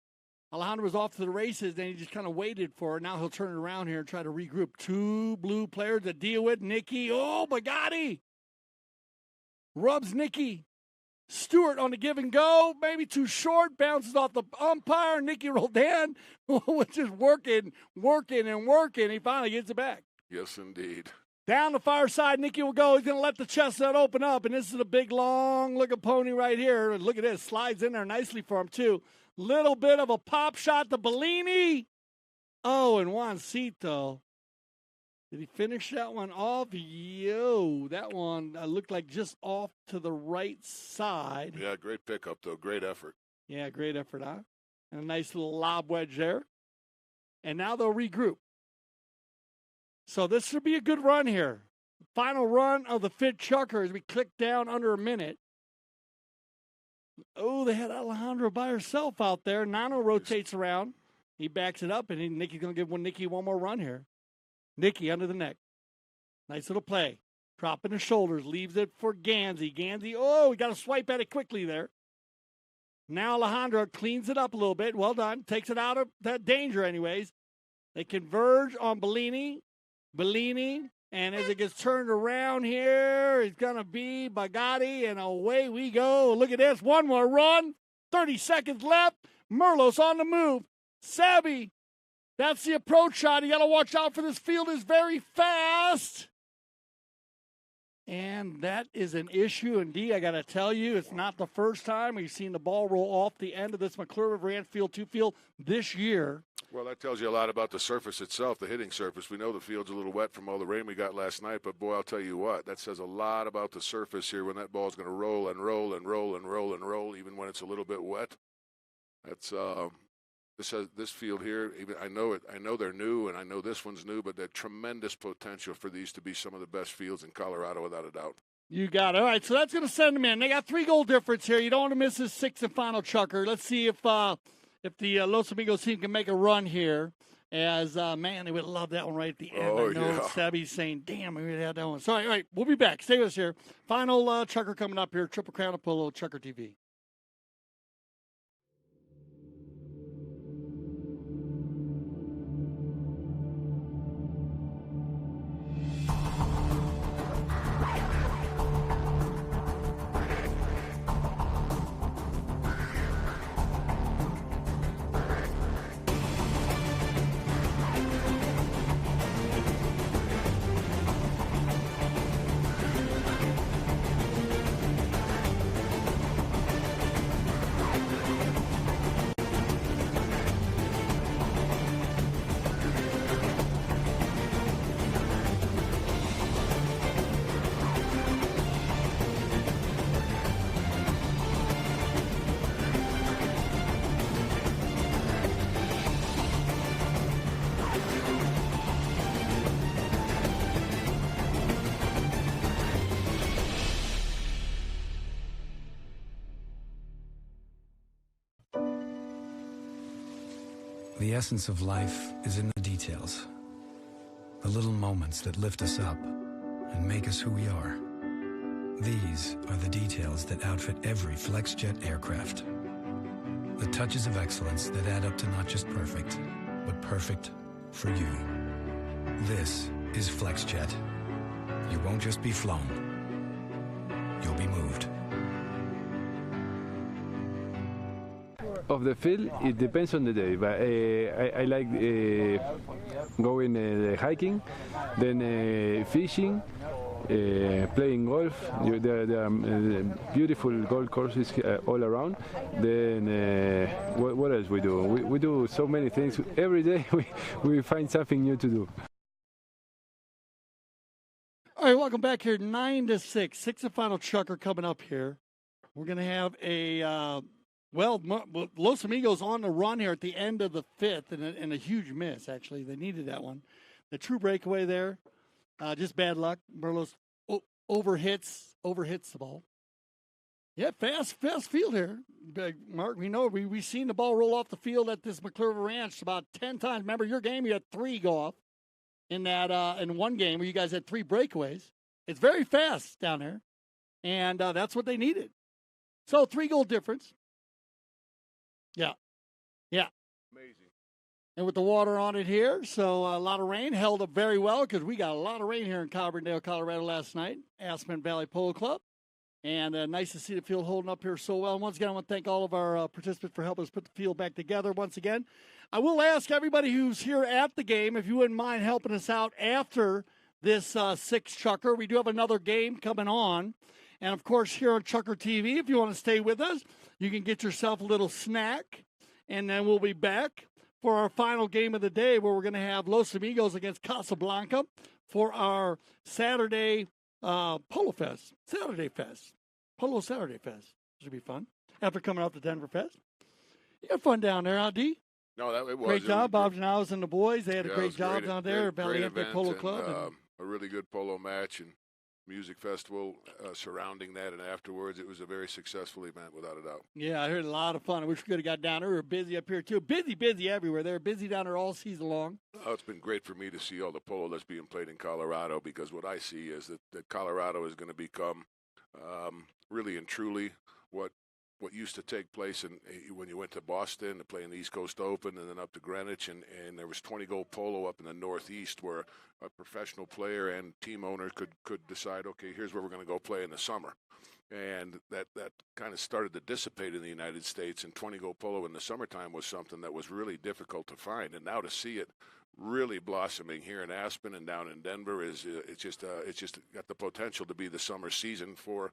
Alejandra was off to the races, then he just kind of waited for her. Now he'll turn it around here and try to regroup. 2 blue players to deal with. Nikki, Bugatti. Rubs Nikki. Stewart on the give and go, maybe too short, bounces off the umpire. Nicky Roldan was just working. He finally gets it back. Yes, indeed. Down the far side, Nicky will go. He's going to let the chestnut open up, and this is a big, long-looking pony right here. And look at this. Slides in there nicely for him, too. Little bit of a pop shot to Bellini. Oh, and Juancito. Did he finish that one off? That one looked like just off to the right side. Yeah, great pickup, though. Great effort. Yeah, great effort, huh? And a nice little lob wedge there. And now they'll regroup. So this should be a good run here. Final run of the fifth chukker as we click down under a minute. Oh, they had Alejandra by herself out there. Nano rotates around. He backs it up, and Nicky's going to give Nicky one more run here. Nicky under the neck. Nice little play. Dropping the shoulders. Leaves it for Ganzi. Ganzi, he got to swipe at it quickly there. Now Alejandro cleans it up a little bit. Well done. Takes it out of that danger anyways. They converge on Bellini. And as it gets turned around here, it's going to be Bagatti, and away we go. Look at this. One more run. 30 seconds left. Merlos on the move. Sabby. That's the approach shot. You got to watch out for this field. Is very fast. And that is an issue. And, D, I got to tell you, it's not the first time we've seen the ball roll off the end of this McClure Ranch Field 2 field this year. Well, that tells you a lot about the surface itself, the hitting surface. We know the field's a little wet from all the rain we got last night, but, boy, I'll tell you what, that says a lot about the surface here when that ball's going to roll and roll and roll and roll and roll, even when it's a little bit wet. That's this field here, even I know they're new, and I know this one's new, but there's tremendous potential for these to be some of the best fields in Colorado, without a doubt. You got it. All right, so that's going to send them in. They got 3-goal difference here. You don't want to miss this sixth and final chucker. Let's see if the Los Amigos team can make a run here. As, man, they would love that one right at the end. Oh, I know yeah. Sabby's saying, damn, we would have that one. So, all right, we'll be back. Stay with us here. Final chucker coming up here, Triple Crown of Polo, Chucker TV. The essence of life is in the details. The little moments that lift us up and make us who we are. These are the details that outfit every FlexJet aircraft. The touches of excellence that add up to not just perfect, but perfect for you. This is FlexJet. You won't just be flown. You'll be moved. Of the field, it depends on the day, but I like going hiking, then fishing, playing golf. There are beautiful golf courses all around. Then what else we do? We do so many things. Every day we find something new to do. All right, welcome back here, 9-6. Sixth and final chucker coming up here. We're going to have a... Los Amigos on the run here at the end of the fifth, and a huge miss, actually. They needed that one. The true breakaway there, just bad luck. Merlos overhits the ball. Yeah, fast field here. Mark, we know we've seen the ball roll off the field at this McClure Ranch about 10 times. Remember, your game, you had 3 go off in that in one game where you guys had 3 breakaways. It's very fast down there, and that's what they needed. So 3-goal difference. Yeah. Amazing. And with the water on it here, so a lot of rain, held up very well because we got a lot of rain here in Carbondale, Colorado last night, Aspen Valley Polo Club. And nice to see the field holding up here so well. And once again, I want to thank all of our participants for helping us put the field back together once again. I will ask everybody who's here at the game if you wouldn't mind helping us out after this 6 chucker. We do have another game coming on. And, of course, here on Chucker TV, if you want to stay with us, you can get yourself a little snack. And then we'll be back for our final game of the day where we're going to have Los Amigos against Casablanca for our Saturday Polo Fest. Polo Saturday Fest. Should be fun. After coming off the Denver Fest. You had fun down there, huh, D? No, it was. Great job. Bob Janowes and the boys. They had a it great was job down there at Valiente Polo Club. And, a really good polo match and music festival surrounding that, and afterwards it was a very successful event without a doubt. Yeah, I heard a lot of fun. I wish we could have got down there. We were busy up here too. Busy everywhere. They were busy down there all season long. Oh, it's been great for me to see all the polo that's being played in Colorado, because what I see is that Colorado is going to become really and truly what what used to take place when you went to Boston to play in the East Coast Open and then up to Greenwich, and there was 20-goal polo up in the Northeast where a professional player and team owner could decide, okay, here's where we're going to go play in the summer. And that kind of started to dissipate in the United States, and 20-goal polo in the summertime was something that was really difficult to find. And now to see it really blossoming here in Aspen and down in Denver it's just got the potential to be the summer season for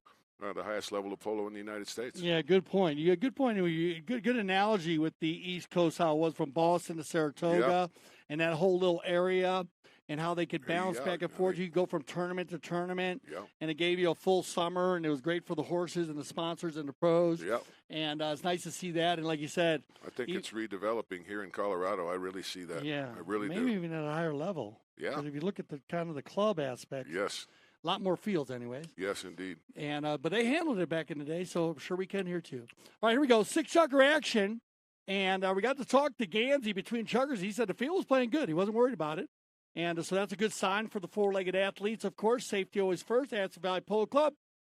the highest level of polo in the United States. Yeah, good point. You got a good point. Good analogy with the East Coast, how it was from Boston to Saratoga and that whole little area, and how they could bounce back and forth. You could go from tournament to tournament, and it gave you a full summer, and it was great for the horses and the sponsors and the pros. And it's nice to see that. And like you said, I think it's redeveloping here in Colorado. I really see that. Yeah, I really maybe even at a higher level. Yeah. Because if you look at the kind of the club aspect. Yes. A lot more fields, anyways. Yes, indeed. And but they handled it back in the day, so I'm sure we can here too. All right, here we go. 6 chucker action, and we got to talk to Gansey between chuckers. He said the field was playing good. He wasn't worried about it, and so that's a good sign for the four-legged athletes. Of course, safety always first. Aspen Valley Polo Club,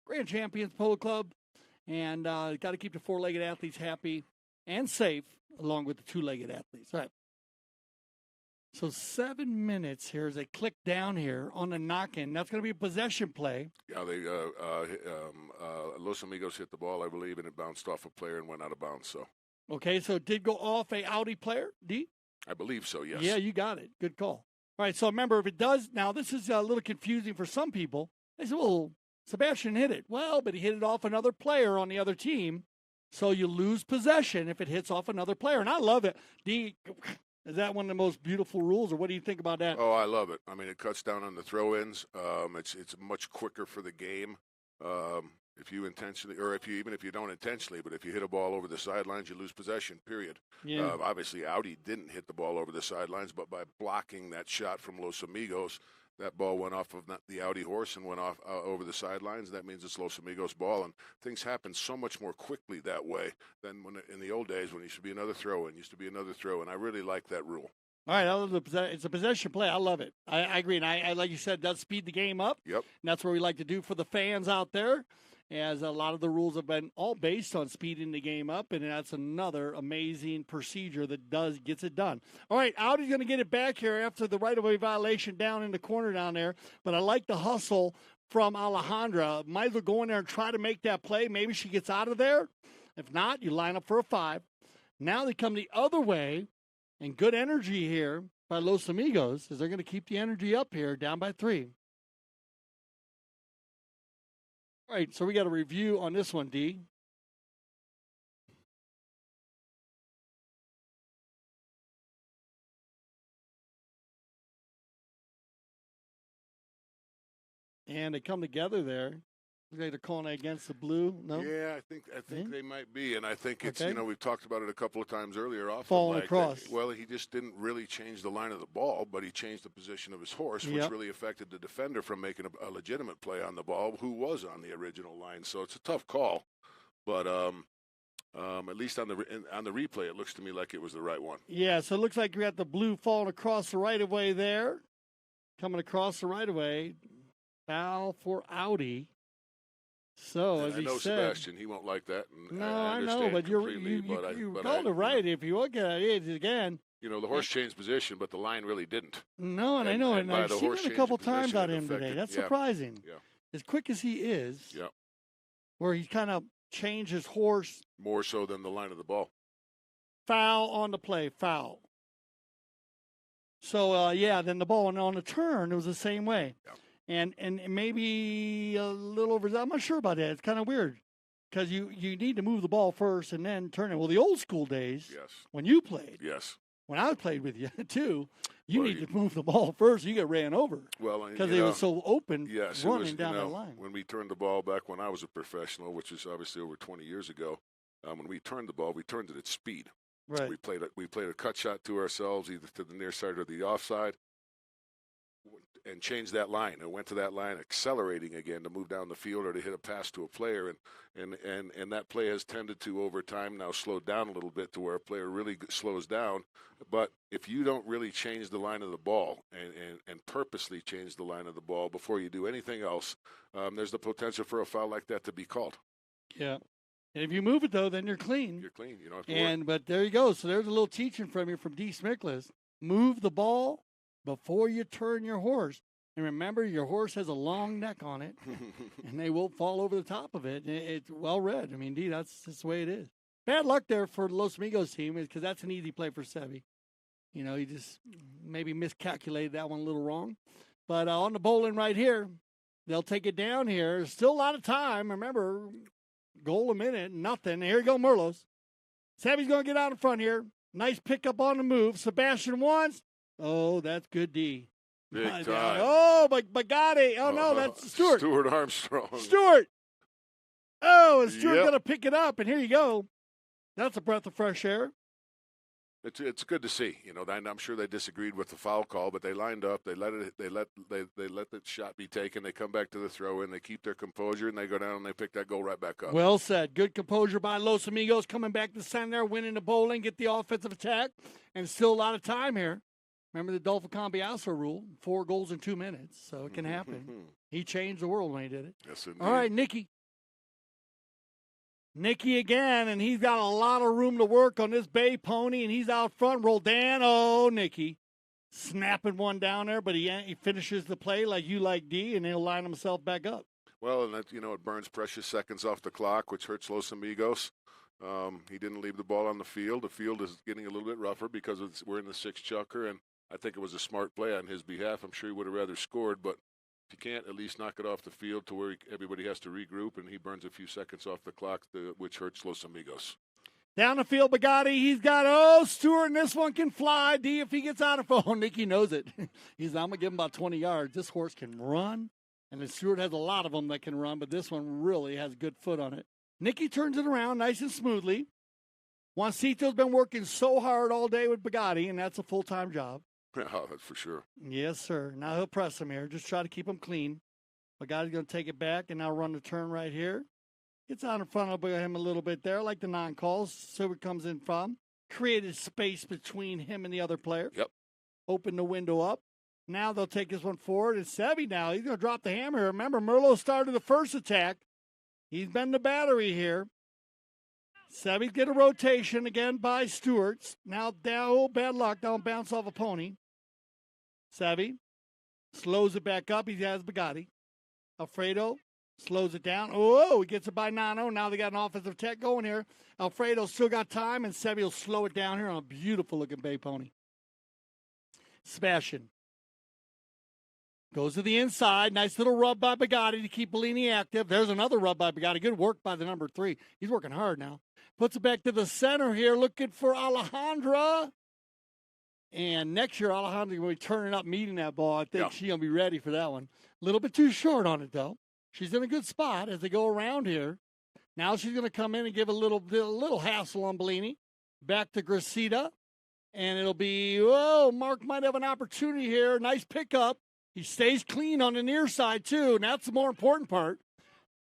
Grand Champions Polo Club, and got to keep the four-legged athletes happy and safe, along with the two-legged athletes. All right. So 7 minutes here as they click down here on the knock-in. That's going to be a possession play. Yeah, Los Amigos hit the ball, I believe, and it bounced off a player and went out of bounds. So. Okay, so it did go off a Audi player, D? I believe so, yes. Yeah, you got it. Good call. All right, so remember, if it does, now this is a little confusing for some people. They say, well, Sebastian hit it. Well, but he hit it off another player on the other team, so you lose possession if it hits off another player. And I love it. D, is that one of the most beautiful rules, or what do you think about that? Oh, I love it. I mean, it cuts down on the throw-ins. It's much quicker for the game. If you intentionally, or if you don't intentionally, but if you hit a ball over the sidelines, you lose possession, period. Yeah. Obviously, Audi didn't hit the ball over the sidelines, but by blocking that shot from Los Amigos, that ball went off of the Audi horse and went off over the sidelines. That means it's Los Amigos' ball, and things happen so much more quickly that way than when in the old days when it used to be another throw and I really like that rule. All right, I love it's a possession play. I love it. I agree, and I like you said, it does speed the game up. Yep. And that's what we like to do for the fans out there, as a lot of the rules have been all based on speeding the game up, and that's another amazing procedure that gets it done. All right, Audi's going to get it back here after the right-of-way violation down in the corner down there, but I like the hustle from Alejandra. Might as well go in there and try to make that play. Maybe she gets out of there. If not, you line up for a 5. Now they come the other way, and good energy here by Los Amigos, as they're going to keep the energy up here, down by 3. All right, so we got a review on this one, D. And they come together there. They're calling it against the blue. No. Yeah, I think they might be, and I think it's Okay. we've talked about it a couple of times earlier. Off Falling across. Well, he just didn't really change the line of the ball, but he changed the position of his horse, which Yep. really affected the defender from making a legitimate play on the ball, who was on the original line. So it's a tough call, but at least on the replay, it looks to me like it was the right one. Yeah, so it looks like we got the blue falling across the right of way there. Coming across the right of way. Foul for Audi. So, And as I he know said, Sebastian, he won't like that. And no, I I know, understand but completely, you but called it right. If you look at it again. The horse changed position, but the line really didn't. No, and I know, and by I've the seen horse it a change couple of position, times out it of him today. affected- That's yeah. surprising. Yeah. As quick as he is, Yeah. where he's kind of changed his horse. More so than the line of the ball. Foul on the play, foul. So, then the ball went on the turn. It was the same way. Yeah. And maybe a little over. I'm not sure about that. It's kind of weird because you need to move the ball first and then turn it. Well, the old school days, Yes. when you played, Yes. when I played with you too, you Well, need to move the ball first. You get ran over Well, because they were so open, yes, running it was, down the line. When we turned the ball back when I was a professional, which is obviously over 20 years ago, when we turned the ball, we turned it at speed. Right. We played a cut shot to ourselves, either to the near side or the offside, and changed that line and went to that line accelerating again to move down the field or to hit a pass to a player, and that play has tended to over time now slow down a little bit to where a player really slows down. But if you don't really change the line of the ball and purposely change the line of the ball before you do anything else, there's the potential for a foul like that to be called. Yeah. And if you move it, though, then you're clean. You're clean. You don't have to worry. But there you go. So there's a little teaching from you from D. Smickless. Move the ball before you turn your horse. And remember, your horse has a long neck on it, and they won't fall over the top of it. It's well read. I mean, D, that's just the way it is. Bad luck there for the Los Amigos team because that's an easy play for Sebi. You know, he just maybe miscalculated that one a little wrong. But on the bowling right here, they'll take it down here. There's still a lot of time. Remember, goal a minute, nothing. Here you go, Merlos. Sebi's going to get out in front here. Nice pickup on the move. Sebastian once. Oh, that's good D. Big time. Oh, but Bugatti. Oh, no, that's Stewart. Stuart Armstrong. Stewart. Oh, and Stewart going to pick it up, and here you go. That's a breath of fresh air. It's good to see. You know, I'm sure they disagreed with the foul call, but they lined up. They let the shot be taken. They come back to the throw in. They keep their composure, and they go down and they pick that goal right back up. Well said. Good composure by Los Amigos coming back to center, winning the bowling, get the offensive attack, and still a lot of time here. Remember the Dolphin Cambiaso rule, 4 goals in 2 minutes, so it can happen. He changed the world when he did it. Yes, indeed. All right, Nicky. Nicky again, and he's got a lot of room to work on this bay pony, and he's out front. Roldan, oh, Nicky. Snapping one down there, but he finishes the play like you like D, and he'll line himself back up. Well, and that, it burns precious seconds off the clock, which hurts Los Amigos. He didn't leave the ball on the field. The field is getting a little bit rougher because we're in the 6th chukker, and I think it was a smart play on his behalf. I'm sure he would have rather scored, but if you can't at least knock it off the field to where everybody has to regroup, and he burns a few seconds off the clock, which hurts Los Amigos. Down the field, Bugatti. He's got, Stewart, and this one can fly. D, if he gets out of phone, Nicky knows it. I'm going to give him about 20 yards. This horse can run, and then Stewart has a lot of them that can run, but this one really has a good foot on it. Nicky turns it around nice and smoothly. Juancito's been working so hard all day with Bugatti, and that's a full-time job. Oh, that's for sure. Yes, sir. Now he'll press him here. Just try to keep him clean. Bugatti's going to take it back and now run the turn right here. Gets out in front of him a little bit there, like the non-calls. Silver comes in from. Created space between him and the other player. Yep. Open the window up. Now they'll take this one forward. And Sebi now, he's going to drop the hammer. Remember, Merlot started the first attack. He's been the battery here. Sebi's get a rotation again by Stewart. Now down, bad luck. Don't bounce off a pony. Sebi slows it back up. He has Bugatti. Alfredo slows it down. Oh, he gets it by Nano. Now they got an offensive tech going here. Alfredo still got time, and Sebi will slow it down here on a beautiful-looking bay pony. Sebastian goes to the inside. Nice little rub by Bugatti to keep Bellini active. There's another rub by Bugatti. Good work by the number 3. He's working hard now. Puts it back to the center here, looking for Alejandra. And next year, Alejandra's going to be turning up, meeting that ball. I think she's going to be ready for that one. A little bit too short on it, though. She's in a good spot as they go around here. Now she's going to come in and give a little hassle on Bellini. Back to Gracita. And it'll be, Mark might have an opportunity here. Nice pickup. He stays clean on the near side, too. And that's the more important part.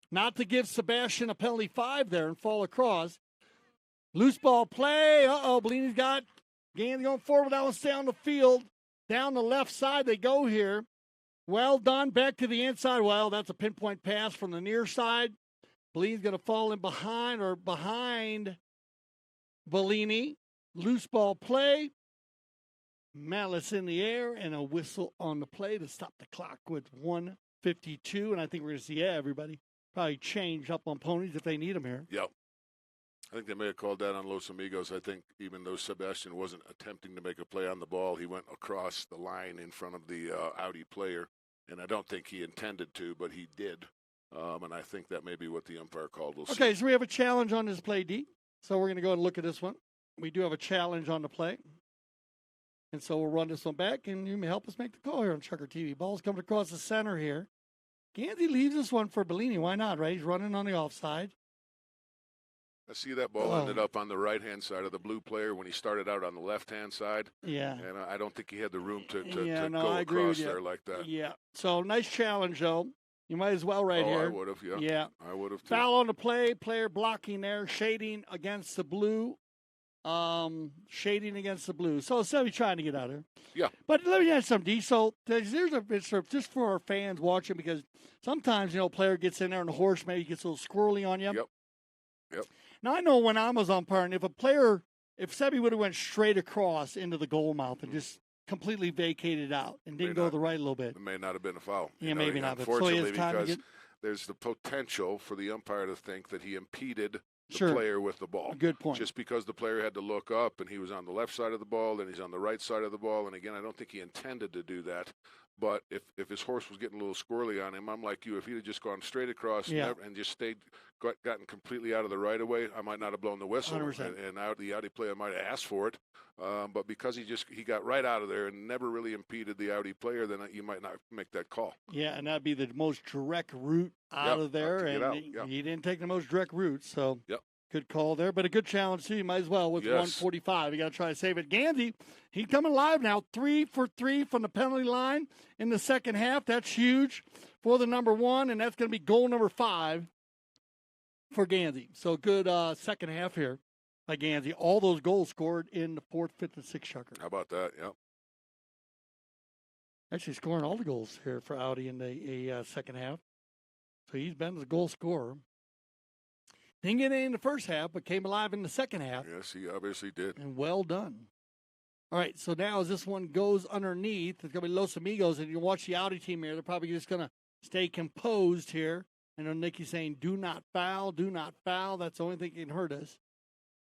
Not to give Sebastian a penalty 5 there and fall across. Loose ball play. Bellini's got Gans going forward. That one stay on the field. Down the left side they go here. Well done. Back to the inside. Well, that's a pinpoint pass from the near side. Bellini's going to fall in behind Bellini. Loose ball play. Malice in the air and a whistle on the play to stop the clock with 1:52. And I think we're going to see everybody probably change up on ponies if they need them here. Yep. I think they may have called that on Los Amigos. I think even though Sebastian wasn't attempting to make a play on the ball, he went across the line in front of the Audi player. And I don't think he intended to, but he did. And I think that may be what the umpire called. We'll okay, see. So we have a challenge on this play, D. So we're going to go and look at this one. We do have a challenge on the play. And so we'll run this one back, and you may help us make the call here on ChukkerTV. Ball's coming across the center here. Gansey leaves this one for Bellini. Why not, right? He's running on the offside. I see that ball ended up on the right-hand side of the blue player when he started out on the left-hand side. Yeah. And I don't think he had the room to I agree across with you. there like that. Yeah. So nice challenge, though. You might as well here. I would have, yeah. Yeah. I would have, too. Foul on the play. Player blocking there, shading against the blue. Shading against the blue. So Sebi trying to get out of there. Yeah. But let me add something, D. So there's a bit just for our fans watching, because sometimes, a player gets in there and the horse maybe gets a little squirrely on you. Yep. Yep. Now, I know when I was umpiring, if Sebi would have went straight across into the goal mouth and just completely vacated out and didn't go to the right a little bit. It may not have been a foul. Yeah, maybe not. Unfortunately, so because there's the potential for the umpire to think that he impeded the Sure. player with the ball. Good point. Just because the player had to look up and he was on the left side of the ball, then he's on the right side of the ball. And again, I don't think he intended to do that. But if his horse was getting a little squirrely on him, I'm like you. If he'd have just gone straight across and just gotten completely out of the right of way, I might not have blown the whistle. 100%. And the Audi player might have asked for it. But because he got right out of there and never really impeded the Audi player, then you might not make that call. Yeah, and that'd be the most direct route out of there. And he didn't take the most direct route. So good call there, but a good challenge too. You might as well with 145. You got to try to save it. Gansey, he's coming alive now. 3 for 3 from the penalty line in the second half. That's huge for the number 1, and that's going to be goal number 5 for Gansey. So good second half here by Gansey. All those goals scored in the 4th, 5th, and 6th Chucker. How about that? Yep. Actually scoring all the goals here for Audi in the second half. So he's been the goal scorer. Didn't get any in the first half, but came alive in the second half. Yes, he obviously did. And well done. All right, so now as this one goes underneath, it's going to be Los Amigos, and you watch the Audi team here. They're probably just going to stay composed here. I know Nikki's saying, do not foul, do not foul. That's the only thing that can hurt us.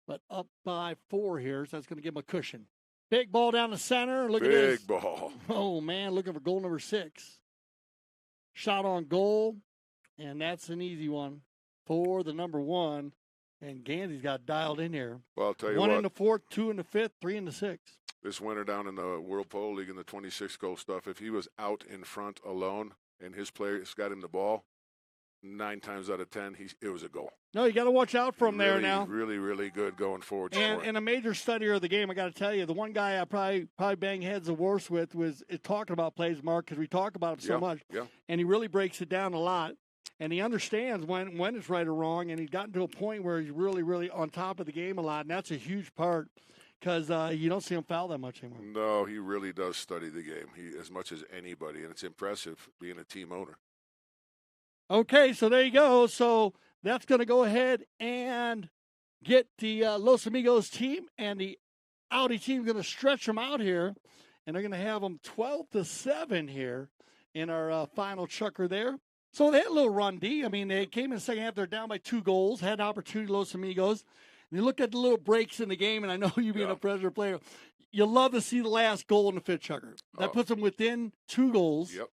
But up by 4 here, so that's going to give them a cushion. Big ball down the center. Look at this. Big ball. Oh, man, looking for goal number 6. Shot on goal, and that's an easy one for the number 1, and Gansey's got dialed in here. Well, I'll tell you 1 what. in the 4th, 2 in the 5th, 3 in the 6th. This winter down in the World Polo League in the 26 goal stuff, if he was out in front alone and his players got him the ball, 9 times out of 10, it was a goal. No, you got to watch out from there now. Really, really good going forward. And a major studier of the game, I got to tell you, the one guy I probably bang heads the worst with was talking about plays, Mark, because we talk about him so much. Yeah. And he really breaks it down a lot. And he understands when it's right or wrong, and he's gotten to a point where he's really, really on top of the game a lot, and that's a huge part because you don't see him foul that much anymore. No, he really does study the game as much as anybody, and it's impressive being a team owner. Okay, so there you go. So that's going to go ahead and get the Los Amigos team, and the Audi team going to stretch them out here, and they're going to have them 12-7 here in our final chucker there. So they had a little run, D. I mean, they came in the second half. They're down by 2 goals, had an opportunity, Los Amigos. And you look at the little breaks in the game, and I know you being a Predator player, you love to see the last goal in the 5th chucker. That puts them within 2 goals. Yep.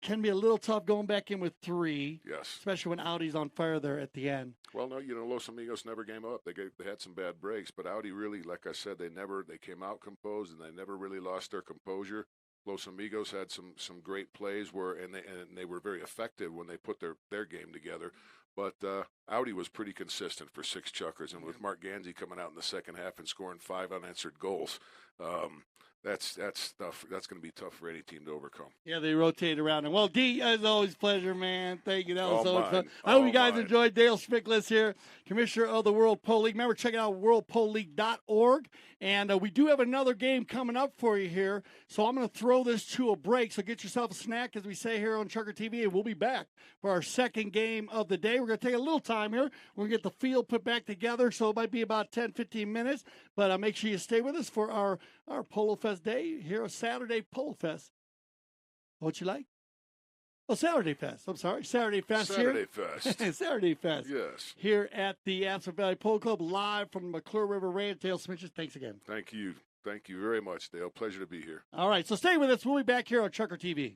Can be a little tough going back in with 3. Yes. Especially when Audi's on fire there at the end. Well, no, Los Amigos never gave up. They had some bad breaks, but Audi really, like I said, they came out composed, and they never really lost their composure. Los Amigos had some great plays and they were very effective when they put their game together. But Audi was pretty consistent for 6 chuckers, and with Mark Gansey coming out in the second half and scoring 5 unanswered goals, that's tough. That's going to be tough for any team to overcome. Yeah, they rotate around. And well, D, as always, pleasure, man. Thank you. That was so much fun. I hope you guys enjoyed. Dale Smickless here, Commissioner of the World Polo League. Remember, check out worldpololeague.org. And we do have another game coming up for you here. So I'm going to throw this to a break. So get yourself a snack, as we say here on ChukkerTV, and we'll be back for our second game of the day. We're going to take a little time here. We're going to get the field put back together, so it might be about 10, 15 minutes. But make sure you stay with us for our Polo Fest day here, a Saturday Polo Fest. What you like? Oh, Saturday Fest. I'm sorry. Saturday Fest Saturday here. Fest. Saturday Fest. Yes. Here at the Aspen Valley Polo Club, live from the McClure River Ranch. Dale Smithers, thanks again. Thank you. Thank you very much, Dale. Pleasure to be here. All right, so stay with us. We'll be back here on ChukkerTV.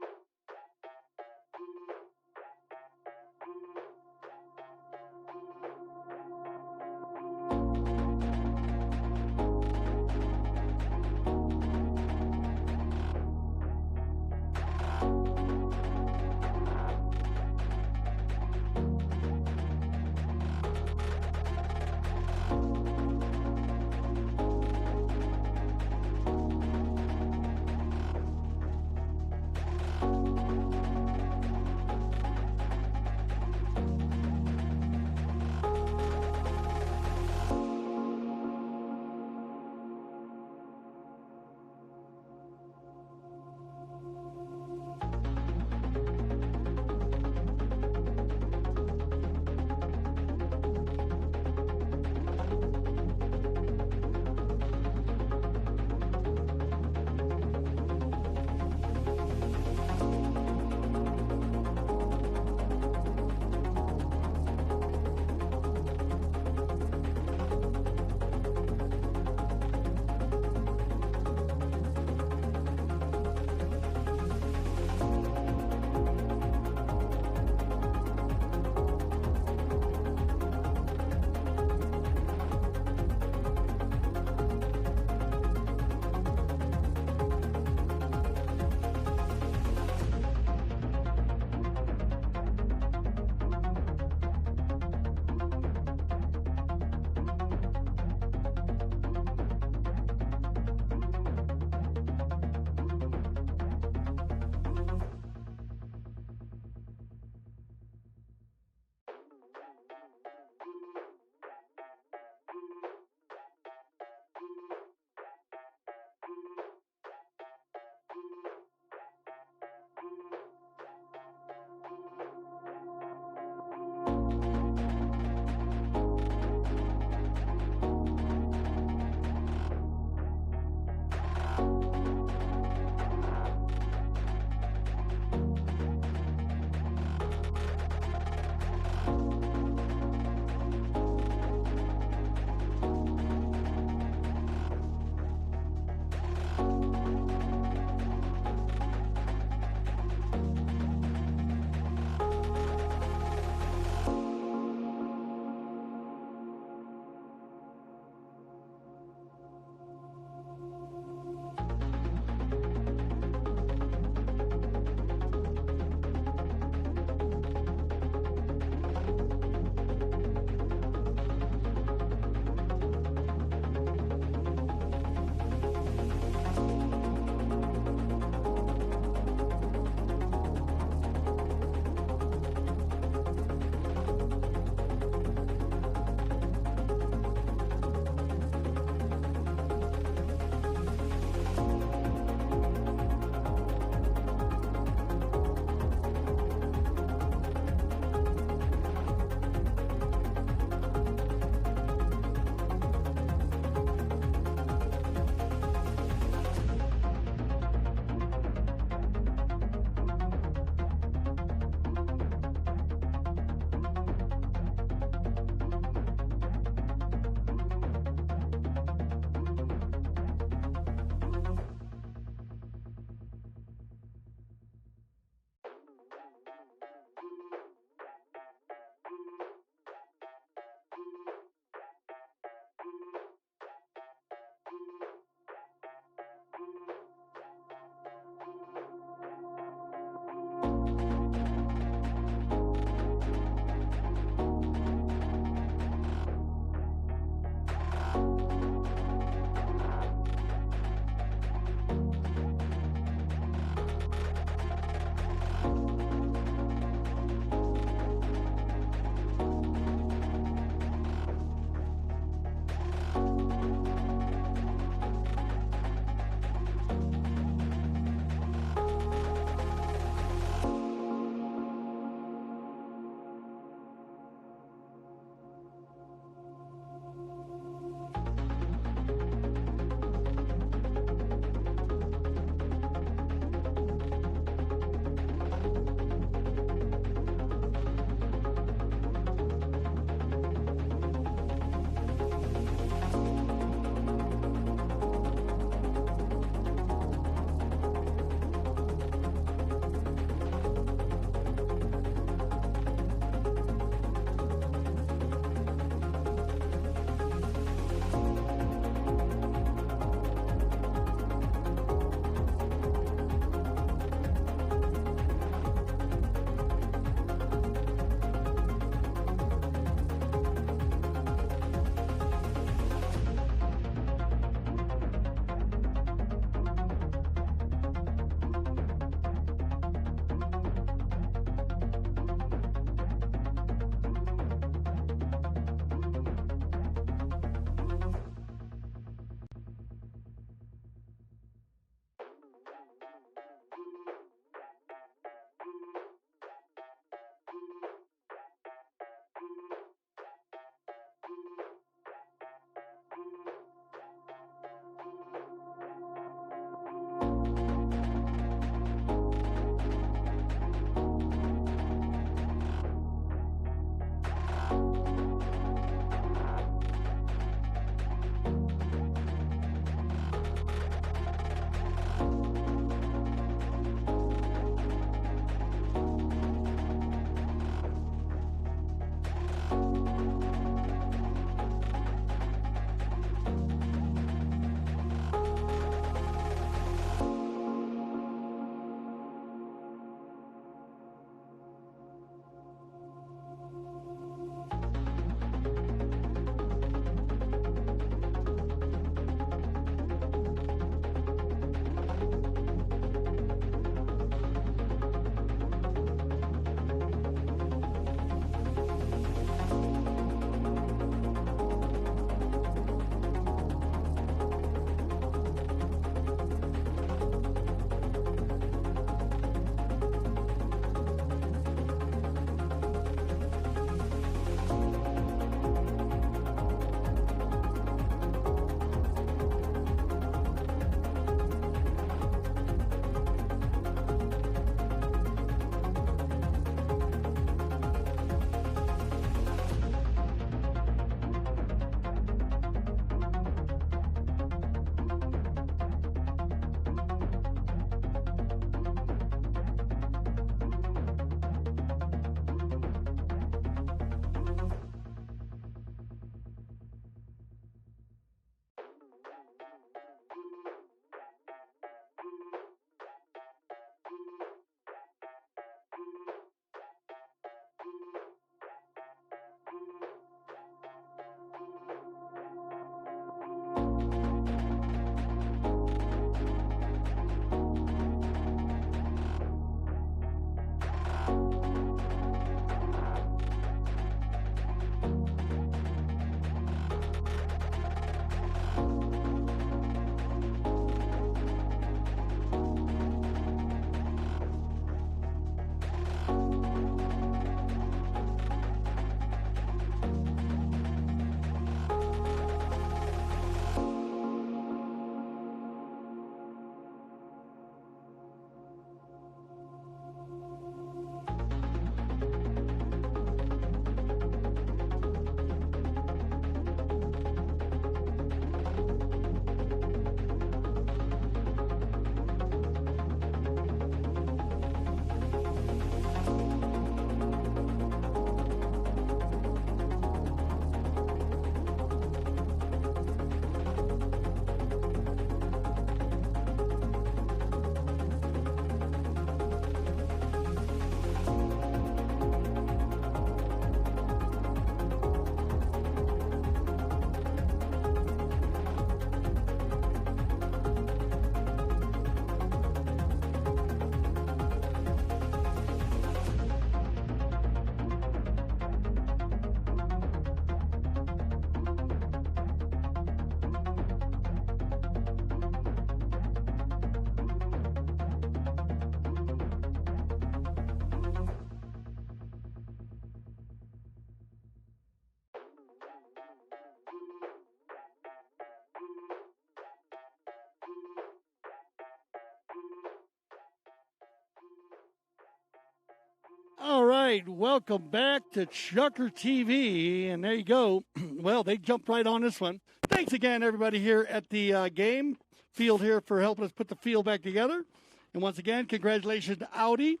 right, welcome back to Chucker TV, and there you go. Well, they jumped right on this one. Thanks again, everybody here at the game field here for helping us put the field back together. And once again, congratulations to Audi.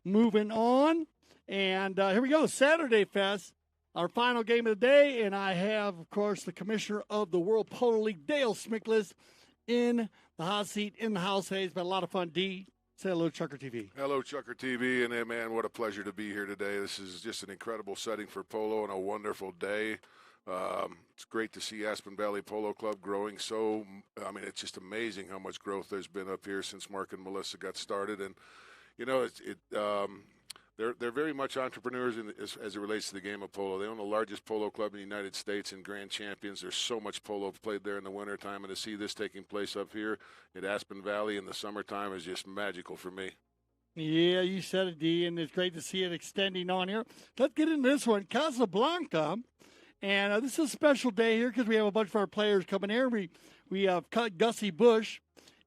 Moving on, and here we go, Saturday Fest, our final game of the day, and I have, of course, the commissioner of the World Polo League, Dale Smickless, in the hot seat, in the house. Hey, it's been a lot of fun. D, say hello, Chucker TV. Hello, Chucker TV, and hey, man, what a pleasure to be here today. This is just an incredible setting for polo and a wonderful day. It's great to see Aspen Valley Polo Club growing so, I mean, it's just amazing how much growth there's been up here since Mark and Melissa got started. And, you know, they're very much entrepreneurs as it relates to the game of polo. They own the largest polo club in the United States and grand champions. There's so much polo played there in the wintertime, and to see this taking place up here at Aspen Valley in the summertime is just magical for me. Yeah, you said it, D, and it's great to see it extending on here. Let's get into this one, Casablanca. And this is a special day here because we have a bunch of our players coming here. We have Gussie Bush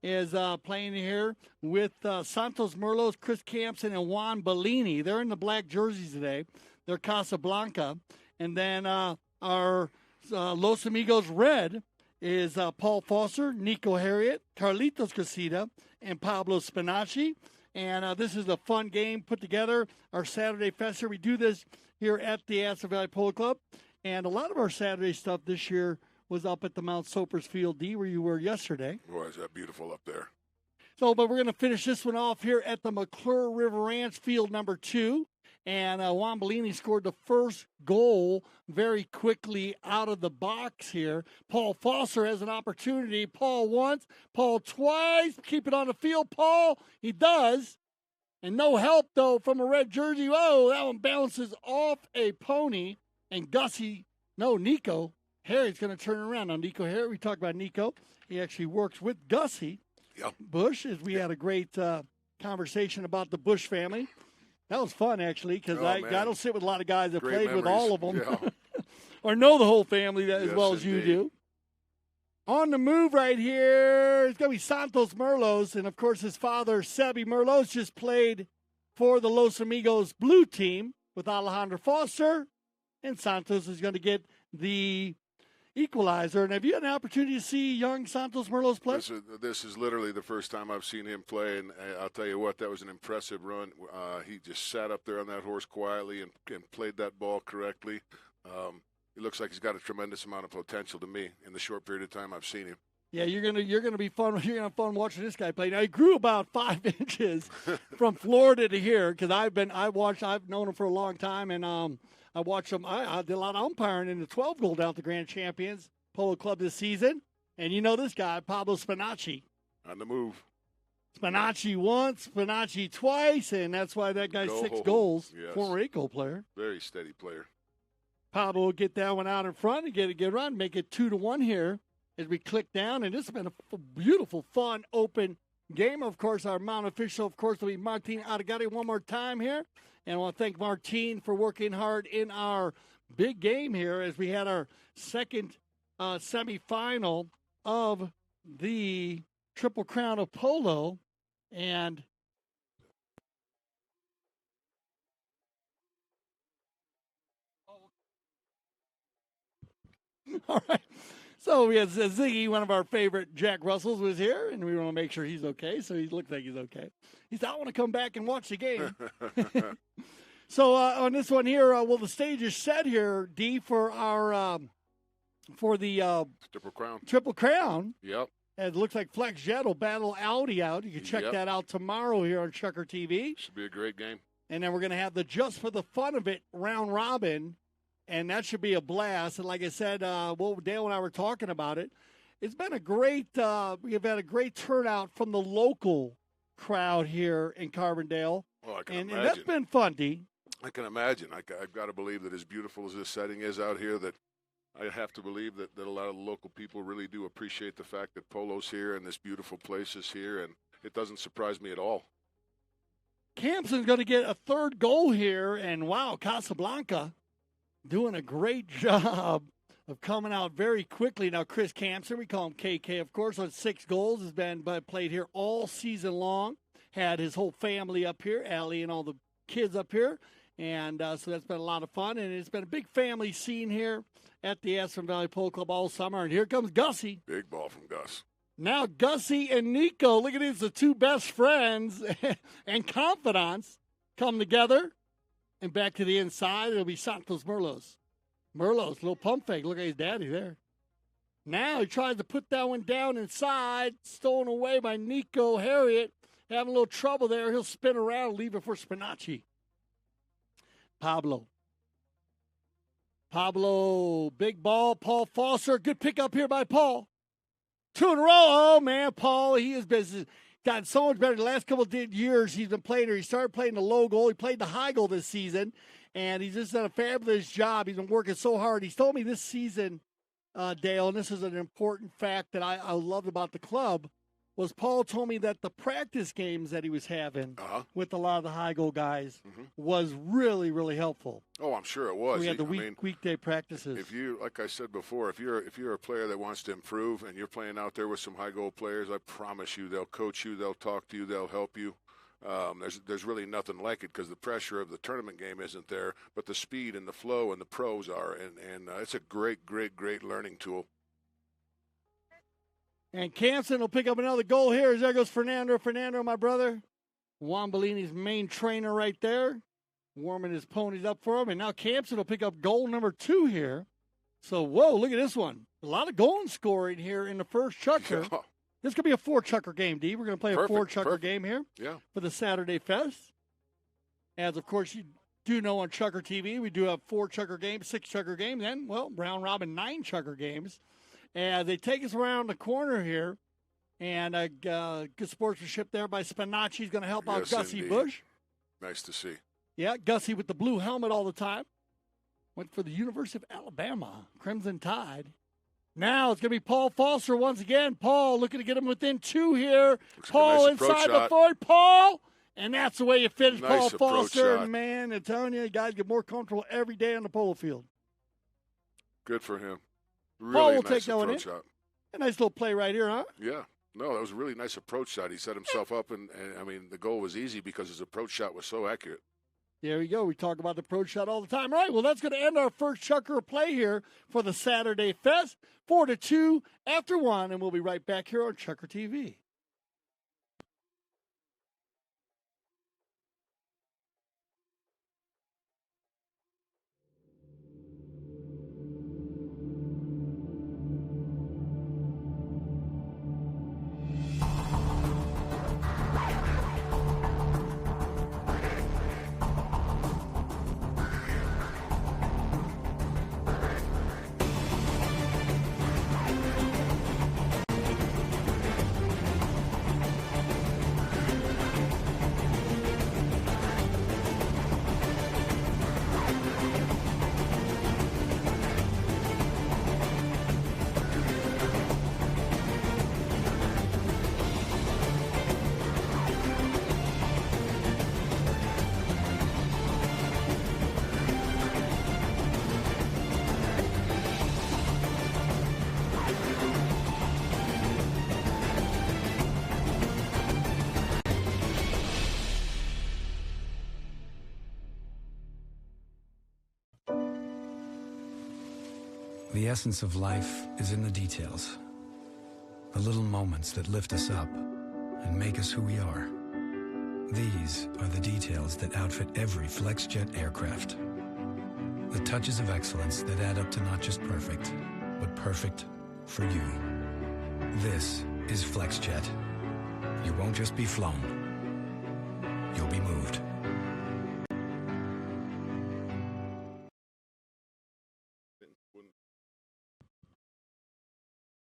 is playing here with Santos Merlos, Chris Campson, and Juan Bellini. They're in the black jerseys today. They're Casablanca. And then our Los Amigos red is Paul Foster, Nico Harriet, Carlitos Casita, and Pablo Spinacci. And this is a fun game put together, our Saturday Fest here. We do this here at the Aspen Valley Polo Club. And a lot of our Saturday stuff this year was up at the Mount Sopers Field, D, where you were yesterday. Boy, is that beautiful up there. So, but we're going to finish this one off here at the McClure River Ranch, field number 2. And Juan Bellini scored the first goal very quickly out of the box here. Paul Foster has an opportunity. Paul once, Paul twice. Keep it on the field, Paul. He does. And no help, though, from a red jersey. Whoa, that one bounces off a pony. And Nico Harry's going to turn around. Now, Nico Harry, we talked about Nico. He actually works with Gussie Bush, as we had a great conversation about the Bush family. That was fun, actually, because I don't sit with a lot of guys that played with all of them or know the whole family as well as you do. On the move right here, it's going to be Santos Merlos. And, of course, his father, Sebi Merlos, just played for the Los Amigos blue team with Alejandro Foster. And Santos is going to get the equalizer. And have you had an opportunity to see young Santos Merlos play? This is literally the first time I've seen him play, and I'll tell you what, that was an impressive run. He just sat up there on that horse quietly and played that ball correctly. He looks like he's got a tremendous amount of potential to me in the short period of time I've seen him. Yeah, you're gonna be fun. You're gonna have fun watching this guy play. Now he grew about 5 inches from Florida to here because I've known him for a long time, and I watched him. I did a lot of umpiring in the 12 goal down at the Grand Champions Polo Club this season. And you know this guy, Pablo Spinacci. On the move. Spinacci once, Spinacci twice, and that's why that guy's 6 goals. Yes. Former 8-goal player. Very steady player. Pablo will get that one out in front and get a good run, make it 2-1 here as we click down. And this has been a beautiful, fun, open game. Of course, our Mount official, of course, will be Martin Aragati one more time here. And I want to thank Martine for working hard in our big game here as we had our second semifinal of the Triple Crown of Polo. And all right. So we had Ziggy, one of our favorite Jack Russells, was here, and we want to make sure he's okay. So he looks like he's okay. He said, I want to come back and watch the game. So on this one here, the stage is set here, D, for our for the Triple Crown. Yep. And it looks like Flex Jet will battle Audi out. You can check that out tomorrow here on Chucker TV. Should be a great game. And then we're going to have the Just for the Fun of It round robin. And that should be a blast. And like I said, Dale and I were talking about it. It's been a great, we have had a great turnout from the local crowd here in Carbondale. Well, I can imagine. And that's been fun, D. I can imagine. I've got to believe that as beautiful as this setting is out here, that I have to believe that a lot of the local people really do appreciate the fact that polo's here and this beautiful place is here. And it doesn't surprise me at all. Campson's going to get a 3rd goal here. And, wow, Casablanca doing a great job of coming out very quickly. Now, Chris Campson, we call him KK, of course, on 6 goals, has been played here all season long. Had his whole family up here, Allie and all the kids up here. And so that's been a lot of fun. And it's been a big family scene here at the Aspen Valley Polo Club all summer. And here comes Gussie. Big ball from Gus. Now Gussie and Nico, look at these, the two best friends and confidants come together. And back to the inside, it'll be Santos Merlos. Merlos, little pump fake. Look at his daddy there. Now he tries to put that one down inside. Stolen away by Nico Harriet. Having a little trouble there. He'll spin around and leave it for Spinacci. Pablo, big ball. Paul Foster. Good pickup here by Paul. 2 in a row. Oh, man, Paul, he has been gotten so much better. The last couple of years he's been playing, or he started playing the low goal. He played the high goal this season, and he's just done a fabulous job. He's been working so hard. He's told me this season, Dale, and this is an important fact that I loved about the club, was Paul told me that the practice games that he was having with a lot of the high goal guys was really, really helpful. Oh, I'm sure it was. We had the weekday practices. If you, like I said before, if you're a player that wants to improve and you're playing out there with some high goal players, I promise you they'll coach you, they'll talk to you, they'll help you. There's really nothing like it because the pressure of the tournament game isn't there, but the speed and the flow and the pros are, and it's a great learning tool. And Campson will pick up another goal here. As there goes Fernando. Fernando, my brother. Juan Bellini's main trainer right there. Warming his ponies up for him. And now Campson will pick up goal number 2 here. So, whoa, look at this one. A lot of goal scoring here in the first Chucker. Yeah. This could be a 4-Chucker game, D. We're going to play a 4-Chucker game here for the Saturday Fest. As, of course, you do know on ChukkerTV, we do have 4-Chucker games, 6-Chucker games, and, well, round robin 9-Chucker games. And they take us around the corner here, and good sportsmanship there by Spinacci. He's going to help out Gussie indeed. Bush. Nice to see. Yeah, Gussie with the blue helmet all the time. Went for the University of Alabama, Crimson Tide. Now it's going to be Paul Foster once again. Paul looking to get him within 2 here. Looks Paul like a nice inside the shot. void. Paul, and that's the way you finish Nice Paul Foster. shot. And, man, I'm telling you, guys get more comfortable every day on the polo field. Good for him. Paul Really will nice take that one in. approach shot. A nice little play right here, huh? Yeah. No, that was a really nice approach shot. He set himself up, and I mean, the goal was easy because his approach shot was so accurate. There we go. We talk about the approach shot all the time. All right, well, that's going to end our first Chucker play here for the Saturday Fest. 4-2 after 1, and we'll be right back here on ChukkerTV. The essence of life is in the details. The little moments that lift us up and make us who we are. These are the details that outfit every FlexJet aircraft. The touches of excellence that add up to not just perfect, but perfect for you. This is FlexJet. You won't just be flown. You'll be moved.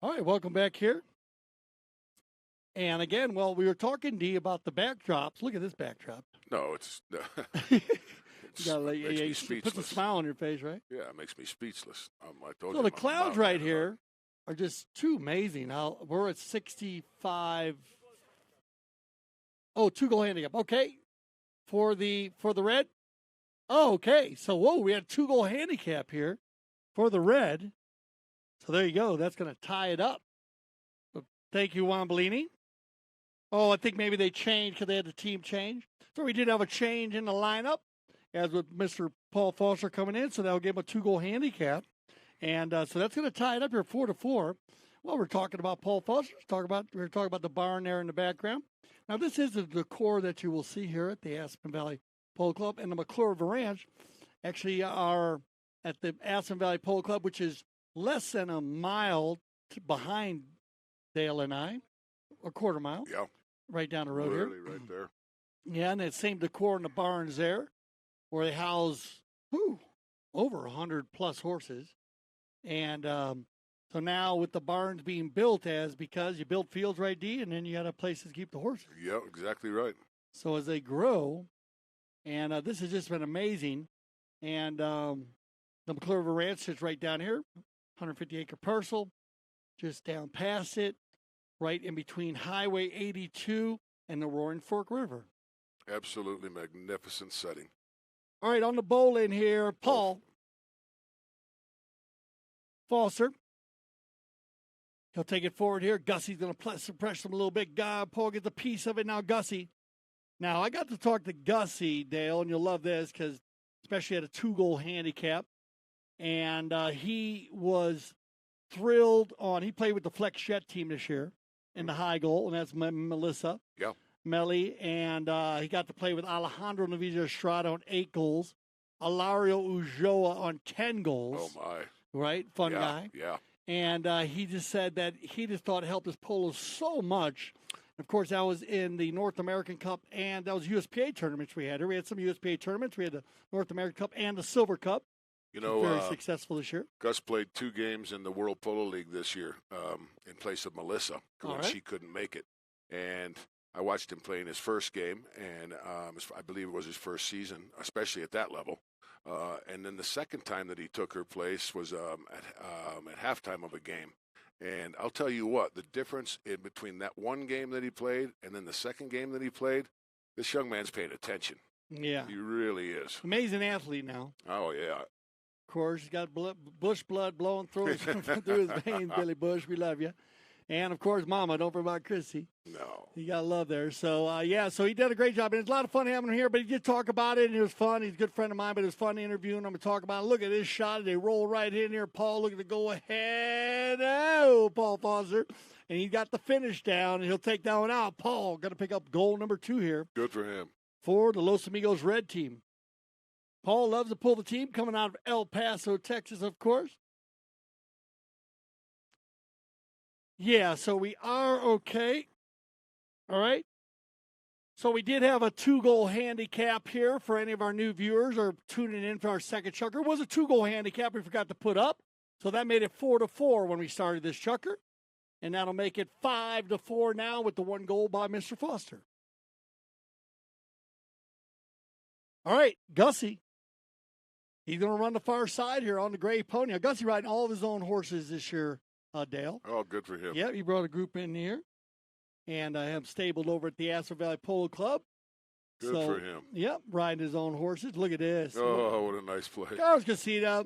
All right, welcome back here. And again, well, we were talking, D, about the backdrops. Look at this backdrop. No, it's You it's gotta let, makes me yeah, you speechless. puts a smile on your face, right? Yeah, it makes me speechless. I told So you the I'm clouds out right there. here are just too amazing. How we're at 65. Oh, 2-goal handicap. Okay, for the red. Oh, okay. So whoa, we had 2-goal handicap here for the red. So there you go. That's going to tie it up. But thank you, Juan Bellini. Oh, I think maybe they changed because they had the team change. So we did have a change in the lineup. as with Mr. Paul Foster coming in, so that'll give him a 2-goal handicap. And so that's going to tie it up here 4-4. Well, we're talking about Paul Foster. We're talking about the barn there in the background. Now, this is the decor that you will see here at the Aspen Valley Polo Club, and the McClure Ranch actually are at the Aspen Valley Polo Club, which is less than a mile behind Dale and I, a quarter mile. Yeah. Right down the road here. Really, right there. Yeah, and that same decor in the barns there, where they house over 100+ horses. And so now with the barns being built because you build fields, right, D, and then you got a place to keep the horses. Yeah, exactly right. So as they grow, and this has just been amazing. And the McClure Ranch sits right down here, 150-acre parcel, just down past it, right in between Highway 82 and the Roaring Fork River. Absolutely magnificent setting. All right, on the bowl in here, Paul Foster. He'll take it forward here. Gussie's going to press him a little bit. Paul gets a piece of it. Now Gussie. Now, I got to talk to Gussie, Dale, and you'll love this because especially at a 2-goal handicap. And he was thrilled he played with the Flex Jet team this year in the high goal, and that's Melissa. Yeah. Melly, and he got to play with Alejandro Navija Estrada on 8 goals, Alario Ulloa on 10 goals. Oh, my. Right? Fun guy. Yeah. And he just said that he just thought it helped his polo so much. Of course, that was in the North American Cup, and that was USPA tournaments we had. We had some USPA tournaments. We had the North American Cup and the Silver Cup. You know, very successful this year. Gus played 2 games in the World Polo League this year in place of Melissa when she couldn't make it. And I watched him play in his first game, and I believe it was his first season, especially at that level. And then the second time that he took her place was at halftime of a game. And I'll tell you what, the difference in between that one game that he played and then the second game that he played, this young man's paying attention. Yeah. He really is. Amazing athlete now. Oh, yeah. Of course, he's got Bush blood blowing through his veins, Billy Bush. We love you. And, of course, Mama, don't forget about Chrissy. No. You got love there. So, so he did a great job. And it's a lot of fun having him here, but he did talk about it, and it was fun. He's a good friend of mine, but it was fun interviewing him and talk about it. Look at this shot. They roll right in here. Paul, look at the go-ahead. Oh, Paul Foster. And he got the finish down, and he'll take that one out. Paul going to pick up goal number 2 here. Good for him. For the Los Amigos Red team. Paul loves to pull the team, coming out of El Paso, Texas, of course. Yeah, so we are okay. All right. So we did have a 2-goal handicap here for any of our new viewers or tuning in for our second chucker. It was a 2-goal handicap we forgot to put up. So that made it 4-4 when we started this chucker. And that'll make it 5-4 now with the 1 goal by Mr. Foster. All right, Gussie. He's going to run the far side here on the gray pony. Now, Gussie riding all of his own horses this year, Dale. Oh, good for him. Yeah, he brought a group in here. And I have stabled over at the Aspen Valley Polo Club. Good for him. Yep, riding his own horses. Look at this. Oh, what a nice play. Carlos Casita,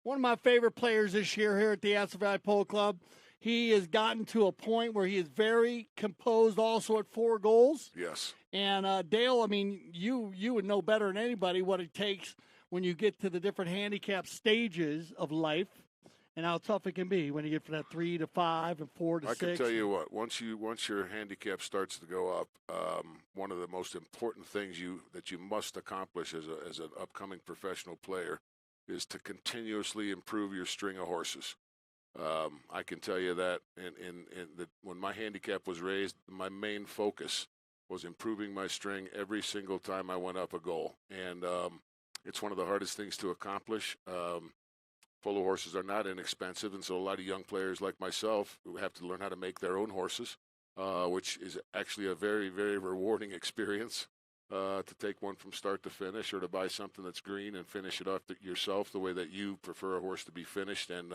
one of my favorite players this year here at the Aspen Valley Polo Club. He has gotten to a point where he is very composed also at 4 goals. Yes. And, Dale, I mean, you would know better than anybody what it takes when you get to the different handicap stages of life and how tough it can be when you get from that 3 to 5 and 4 to 6. I can tell you what, once your handicap starts to go up, one of the most important things that you must accomplish as an upcoming professional player is to continuously improve your string of horses. I can tell you that when my handicap was raised, my main focus was improving my string every single time I went up a goal. And it's one of the hardest things to accomplish. Polo horses are not inexpensive, and so a lot of young players like myself who have to learn how to make their own horses, which is actually a very, very rewarding experience to take one from start to finish, or to buy something that's green and finish it off yourself the way that you prefer a horse to be finished. And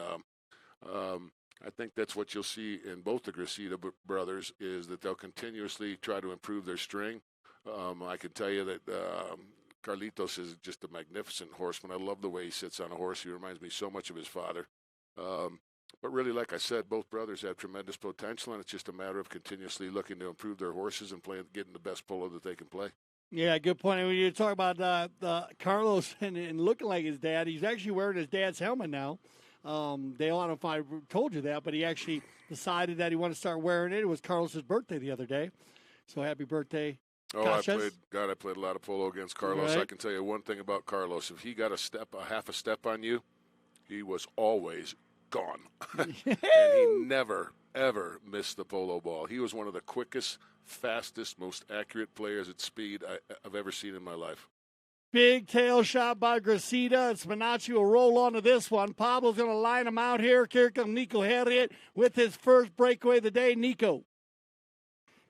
I think that's what you'll see in both the Gracida brothers, is that they'll continuously try to improve their string. I can tell you that Carlitos is just a magnificent horseman. I love the way he sits on a horse. He reminds me so much of his father. But really, like I said, both brothers have tremendous potential, and it's just a matter of continuously looking to improve their horses and getting the best polo that they can play. Yeah, good point. When you talk about Carlos and looking like his dad, he's actually wearing his dad's helmet now. Dale, I don't know if I told you that, but he actually decided that he wanted to start wearing it. It was Carlos's birthday the other day. So happy birthday, Oh, Cassius. I played a lot of polo against Carlos. Right. I can tell you one thing about Carlos. If he got a half a step on you, he was always gone. And he never, ever missed the polo ball. He was one of the quickest, fastest, most accurate players at speed I've ever seen in my life. Big tail shot by Gracida. Spinacci will roll onto this one. Pablo's going to line him out here. Here comes Nico Harriet with his first breakaway of the day. Nico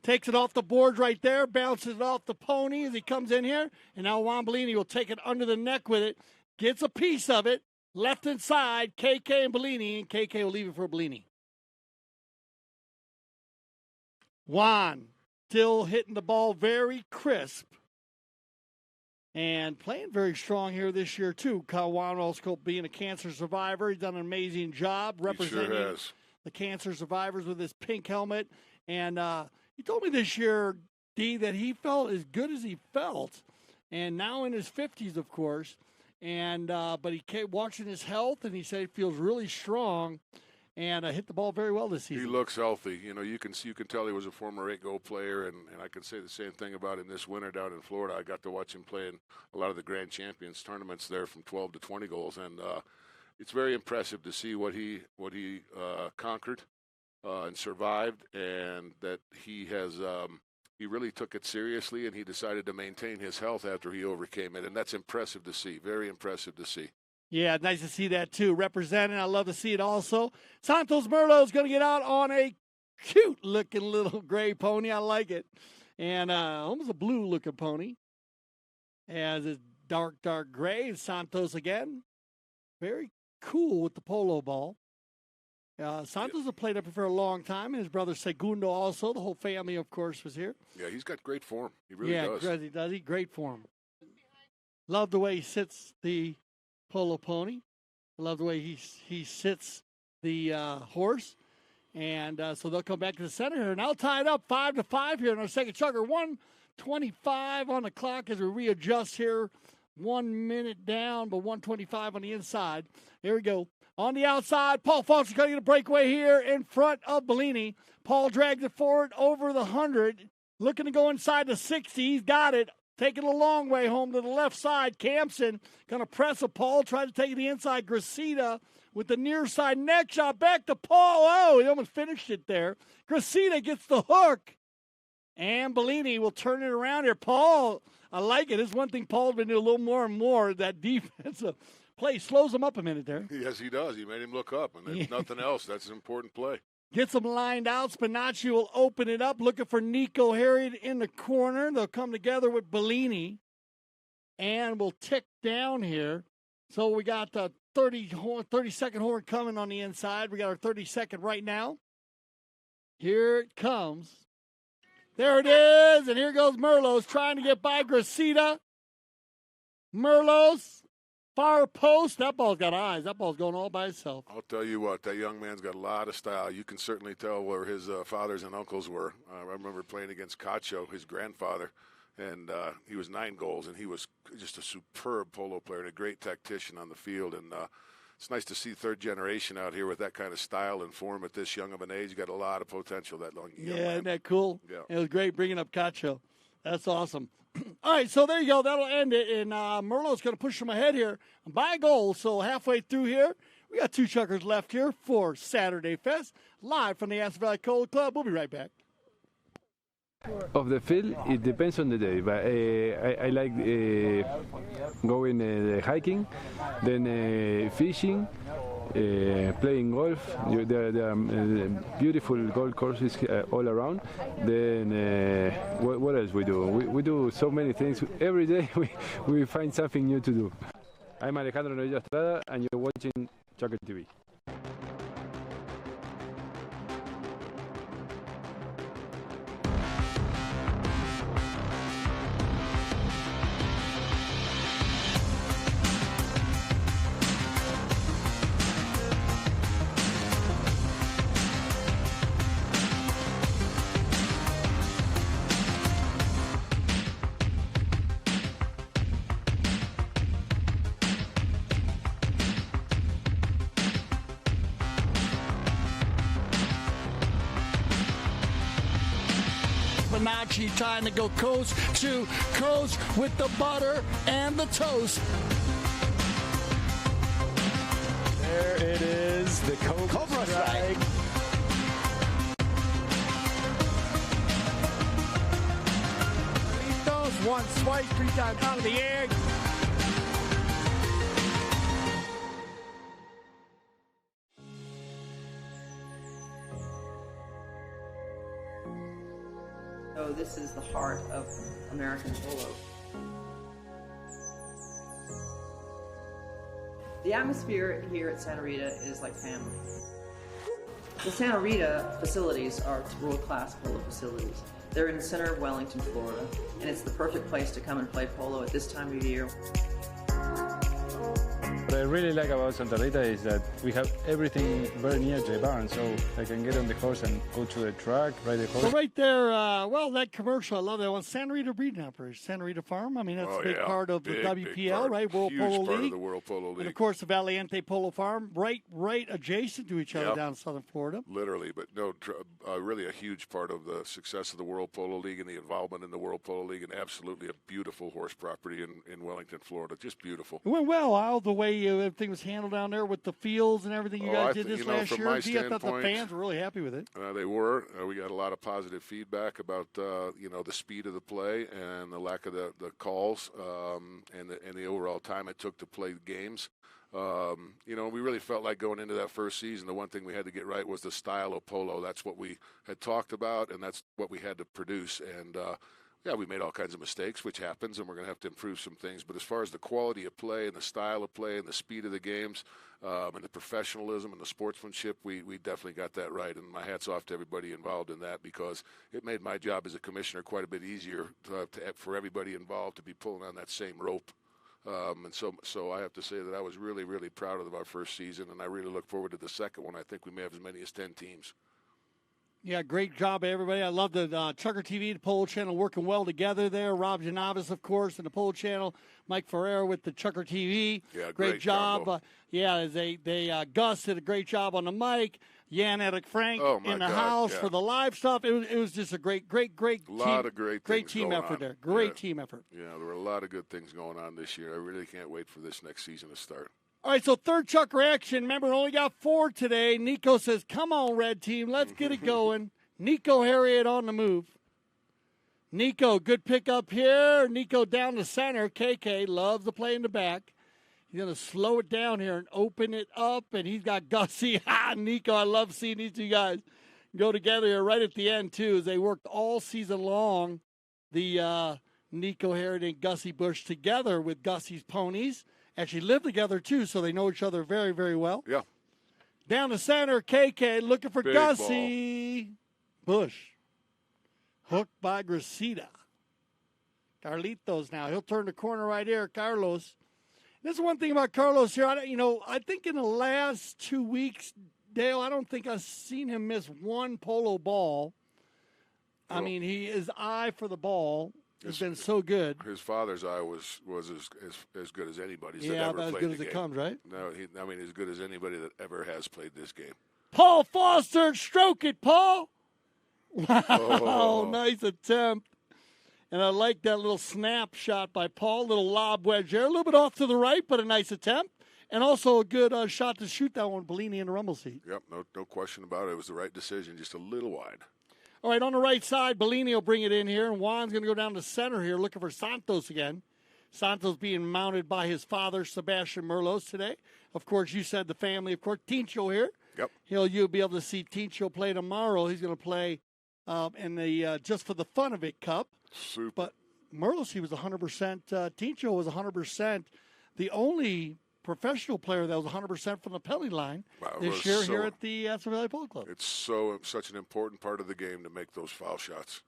takes it off the board right there, bounces it off the pony as he comes in here. And now Juan Bellini will take it under the neck with it, gets a piece of it, left inside, KK and Bellini, and KK will leave it for Bellini. Juan still hitting the ball very crisp. And playing very strong here this year, too. Kyle Juan also being a cancer survivor. He's done an amazing job representing the cancer survivors with his pink helmet. And he told me this year, D, that he felt as good as he felt. And now in his 50s, of course. And but he kept watching his health, and he said he feels really strong and hit the ball very well this season. He looks healthy. You know, you can tell he was a former 8-goal player, and I can say the same thing about him this winter down in Florida. I got to watch him play in a lot of the Grand Champions tournaments there from 12 to 20 goals, and it's very impressive to see what he conquered and survived, and that he has he really took it seriously, and he decided to maintain his health after he overcame it, and that's impressive to see, very impressive to see. Yeah, nice to see that, too. Representing, I love to see it also. Santos Merlo is going to get out on a cute-looking little gray pony. I like it. And almost a blue-looking pony. As it's dark gray. Santos again. Very cool with the polo ball. Santos has played up here for a long time, and his brother Segundo also. The whole family, of course, was here. Yeah, he's got great form. He really does. Yeah, he does. Great form. Love the way he sits the polo pony. I love the way he sits the horse. And so they'll come back to the center here. Now tied up 5-5 here in our second chucker. 1:25 on the clock as we readjust here. 1 minute down, but 1:25 on the inside. Here we go. On the outside, Paul Foster's going to get a breakaway here in front of Bellini. Paul drags it forward over the 100. Looking to go inside the 60. He's got it. Taking a long way home to the left side. Campson going to press a Paul. Try to take it the inside. Gracida with the near side neck shot. Back to Paul. Oh, he almost finished it there. Gracida gets the hook. And Bellini will turn it around here. Paul, I like it. This is one thing Paul's been doing a little more and more. That defensive play slows him up a minute there. Yes, he does. He made him look up. And if nothing else, that's an important play. Gets them lined out. Spinacci will open it up, looking for Nico Harriet in the corner. They'll come together with Bellini. And we'll tick down here. So we got the 30-second horn coming on the inside. We got our 30-second right now. Here it comes. There it is. And here goes Merlos trying to get by Gracida. Merlos. Far post, that ball's got eyes. That ball's going all by itself. I'll tell you what, that young man's got a lot of style. You can certainly tell where his fathers and uncles were. I remember playing against Cacho, his grandfather, and he was 9 goals, and he was just a superb polo player and a great tactician on the field. And it's nice to see third generation out here with that kind of style and form at this young of an age. Got a lot of potential, that young man. Isn't that cool? Yeah. It was great bringing up Cacho. That's awesome. All right, so there you go. That'll end it. And Merlot's going to push him ahead here by a goal. So halfway through here, we got 2 chuckers left here for Saturday Fest, live from the Aspen Valley Polo Club. We'll be right back. Of the field, it depends on the day, but I like going hiking, then fishing, playing golf. There are beautiful golf courses all around. Then what else we do? We do so many things. Every day we find something new to do. I'm Alejandro Novillo Estrada, and you're watching ChukkerTV. Fibonacci trying to go coast to coast with the butter and the toast. There it is, the Cobra Strike. Once, twice, 3 times out of the air. So this is the heart of American polo. The atmosphere here at Santa Rita is like family. The Santa Rita facilities are world-class polo facilities. They're in the center of Wellington, Florida, and it's the perfect place to come and play polo at this time of year. What I really like about Santa Rita is that we have everything very near to the barn, so I can get on the horse and go to the track, ride the horse. So right there, well, that commercial, I love that one. Santa Rita Breeding Operation, Santa Rita Farm. I mean, that's a big part of the WPL, right? World Huge Polo part League. of the World Polo League. And, of course, the Valiente Polo Farm, right adjacent to each other down in southern Florida. Literally, but no, really a huge part of the success of the World Polo League and the involvement in the World Polo League, and absolutely a beautiful horse property in Wellington, Florida. Just beautiful. It went well, Al, the way everything was handled down there with the fields and everything you guys did this last year. I thought the fans were really happy with it. They were. We got a lot of positive feedback about the speed of the play and the lack of the calls and the overall time it took to play the games. We really felt like going into that first season, the one thing we had to get right was the style of polo. That's what we had talked about, and that's what we had to produce. And we made all kinds of mistakes, which happens, and we're going to have to improve some things. But as far as the quality of play and the style of play and the speed of the games and the professionalism and the sportsmanship, we definitely got that right. And my hat's off to everybody involved in that, because it made my job as a commissioner quite a bit easier for everybody involved to be pulling on that same rope. And so I have to say that I was really, really proud of our first season, and I really look forward to the second one. I think we may have as many as 10 teams. Yeah, great job, everybody. I love the ChukkerTV, the Polo Channel, working well together there. Rob Janavis, of course, and the Polo Channel. Mike Ferrer with the ChukkerTV. Yeah, great job. Gus did a great job on the mic. Jan-Erik Frank in the house for the live stuff. It was just a great team effort there. Great team effort. Yeah, there were a lot of good things going on this year. I really can't wait for this next season to start. All right, so third Chucker action. Remember, we only got 4 today. Nico says, come on, red team. Let's get it going. Nico Harriet on the move. Nico, good pickup here. Nico down the center. KK loves to play in the back. He's going to slow it down here and open it up, and he's got Gussie. Nico, I love seeing these two guys go together here right at the end, too, as they worked all season long, the Nico Harriet and Gussie Bush together with Gussie's ponies. Actually live together, too, so they know each other very, very well. Yeah. Down the center, KK looking for Big Gussie. Bush. Hooked by Gracita. Carlitos now. He'll turn the corner right here. Carlos. This is one thing about Carlos here. I think in the last 2 weeks, Dale, I don't think I've seen him miss one polo ball. I mean, his eye for the ball has been so good. His father's eye was as good as anybody's that ever played the game. Yeah, as good as it comes, right? No, as good as anybody that ever has played this game. Paul Foster, stroke it, Paul. Wow, nice attempt. And I like that little snap shot by Paul, little lob wedge there. A little bit off to the right, but a nice attempt. And also a good shot to shoot that one, Bellini in the rumble seat. Yep, no question about it. It was the right decision, just a little wide. All right, on the right side, Bellini will bring it in here, and Juan's going to go down to center here looking for Santos again. Santos being mounted by his father, Sebastian Merlos, today. Of course, you said the family, of course. Tincho here. Yep. You'll be able to see Tincho play tomorrow. He's going to play in the Just for the Fun of It Cup. Super. But Merlos, he was 100%. Tincho was 100%. The only professional player that was 100% from the penalty line this year here at the Aspen Valley Polo Club. It's such an important part of the game to make those foul shots.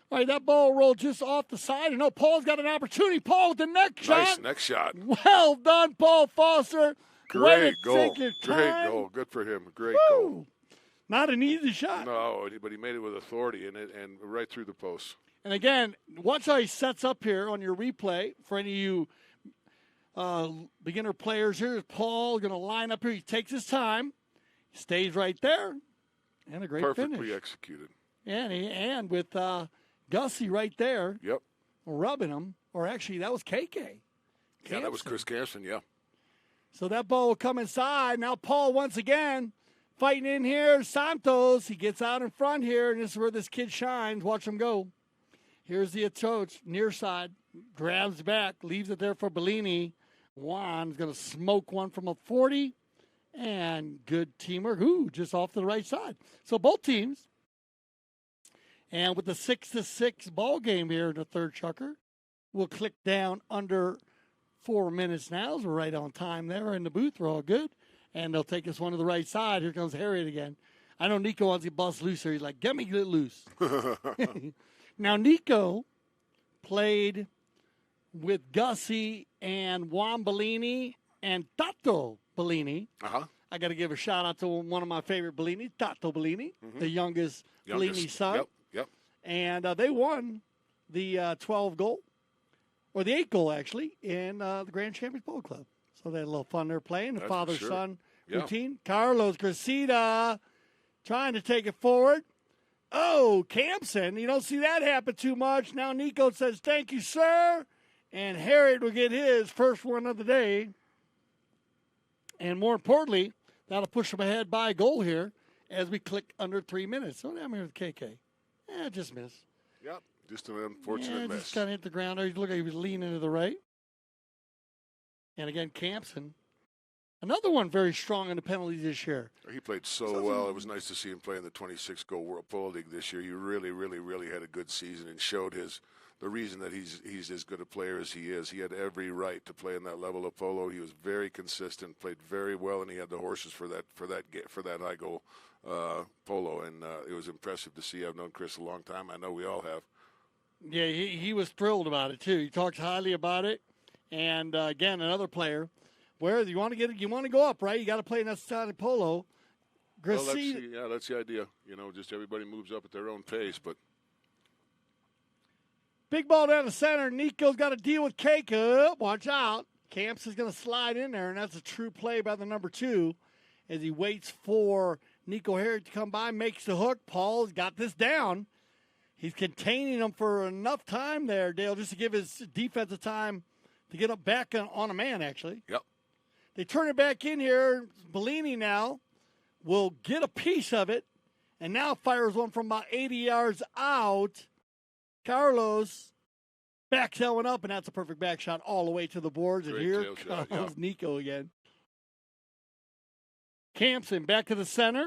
All right, that ball rolled just off the side. And Paul's got an opportunity. Paul with the neck shot. Nice neck shot. Well done, Paul Foster. Great goal. Great goal. Good for him. Great goal. Not an easy shot. No, but he made it with authority and right through the post. And again, watch how he sets up here on your replay. For any of you beginner players, here's Paul going to line up here. He takes his time. He stays right there. And a great finish. Perfectly executed. And with Gussie right there. Yep. Rubbing him. Or actually, that was KK. Yeah, that was Chris Campson, yeah. So that ball will come inside. Now Paul once again fighting in here. Santos, he gets out in front here, and this is where this kid shines. Watch him go. Here's the approach, near side. Grabs back, leaves it there for Bellini. Juan's going to smoke one from a 40. And good teamwork. Ooh, just off to the right side. So both teams. And with the 6-6 ball game here in the third chukker, we'll click down under 4 minutes now. So we're right on time there in the booth. We're all good. And they'll take this one to the right side. Here comes Harriet again. I know Nico wants to get bust loose here. He's like, get it loose. Now, Nico played with Gussie and Juan Bellini and Tato Bellini. Uh-huh. I got to give a shout-out to one of my favorite Bellini, Tato Bellini, the youngest Bellini son. Yep. And they won the 12 goal. Or the 8 goal, actually, in the Grand Champions Polo Club. So they had a little fun there playing. The father-son routine. Carlos Gracida trying to take it forward. Oh, Campson. You don't see that happen too much. Now Nico says, thank you, sir. And Harriet will get his first one of the day. And more importantly, that'll push him ahead by a goal here as we click under 3 minutes. So I'm here with KK. Just missed. Yep. Just an unfortunate miss. Just kind of hit the ground there. Look, he was leaning to the right. And again, Campson. Another one very strong in the penalties this year. He played so well. It was nice to see him play in the 26-goal World Polo League this year. He really, really, really had a good season and showed the reason that he's as good a player as he is. He had every right to play in that level of polo. He was very consistent, played very well, and he had the horses for that high goal polo. And it was impressive to see. I've known Chris a long time. I know we all have. Yeah, he was thrilled about it too. He talks highly about it. And again, another player. Where you want to go up, right? You got to play in that style of polo. Well, that's the idea. Just everybody moves up at their own pace. But big ball down the center. Nico's got to deal with Keiko. Watch out. Camps is going to slide in there, and that's a true play by the number 2 as he waits for Nico Harriet to come by, makes the hook. Paul's got this down. He's containing him for enough time there, Dale, just to give his defensive time to get up back on a man, actually. Yep. They turn it back in here. Bellini now will get a piece of it, and now fires one from about 80 yards out. Carlos backs that one up, and that's a perfect back shot all the way to the boards. And here comes Nico again. Campson back to the center.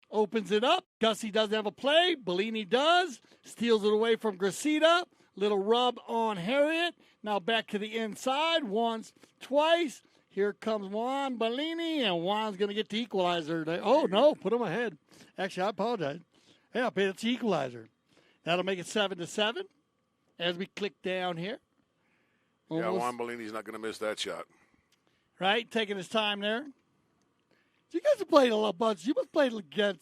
Opens it up. Gussie doesn't have a play. Bellini does. Steals it away from Gracida. Little rub on Harriet. Now back to the inside. Once, twice. Here comes Juan Bellini, and Juan's going to get the equalizer. Oh, no, put him ahead. Actually, I apologize. Yeah, but it's the equalizer. That'll make it 7-7 as we click down here. Yeah, Juan Bellini's not going to miss that shot. Right, taking his time there. So you guys have played a bunch. You must have played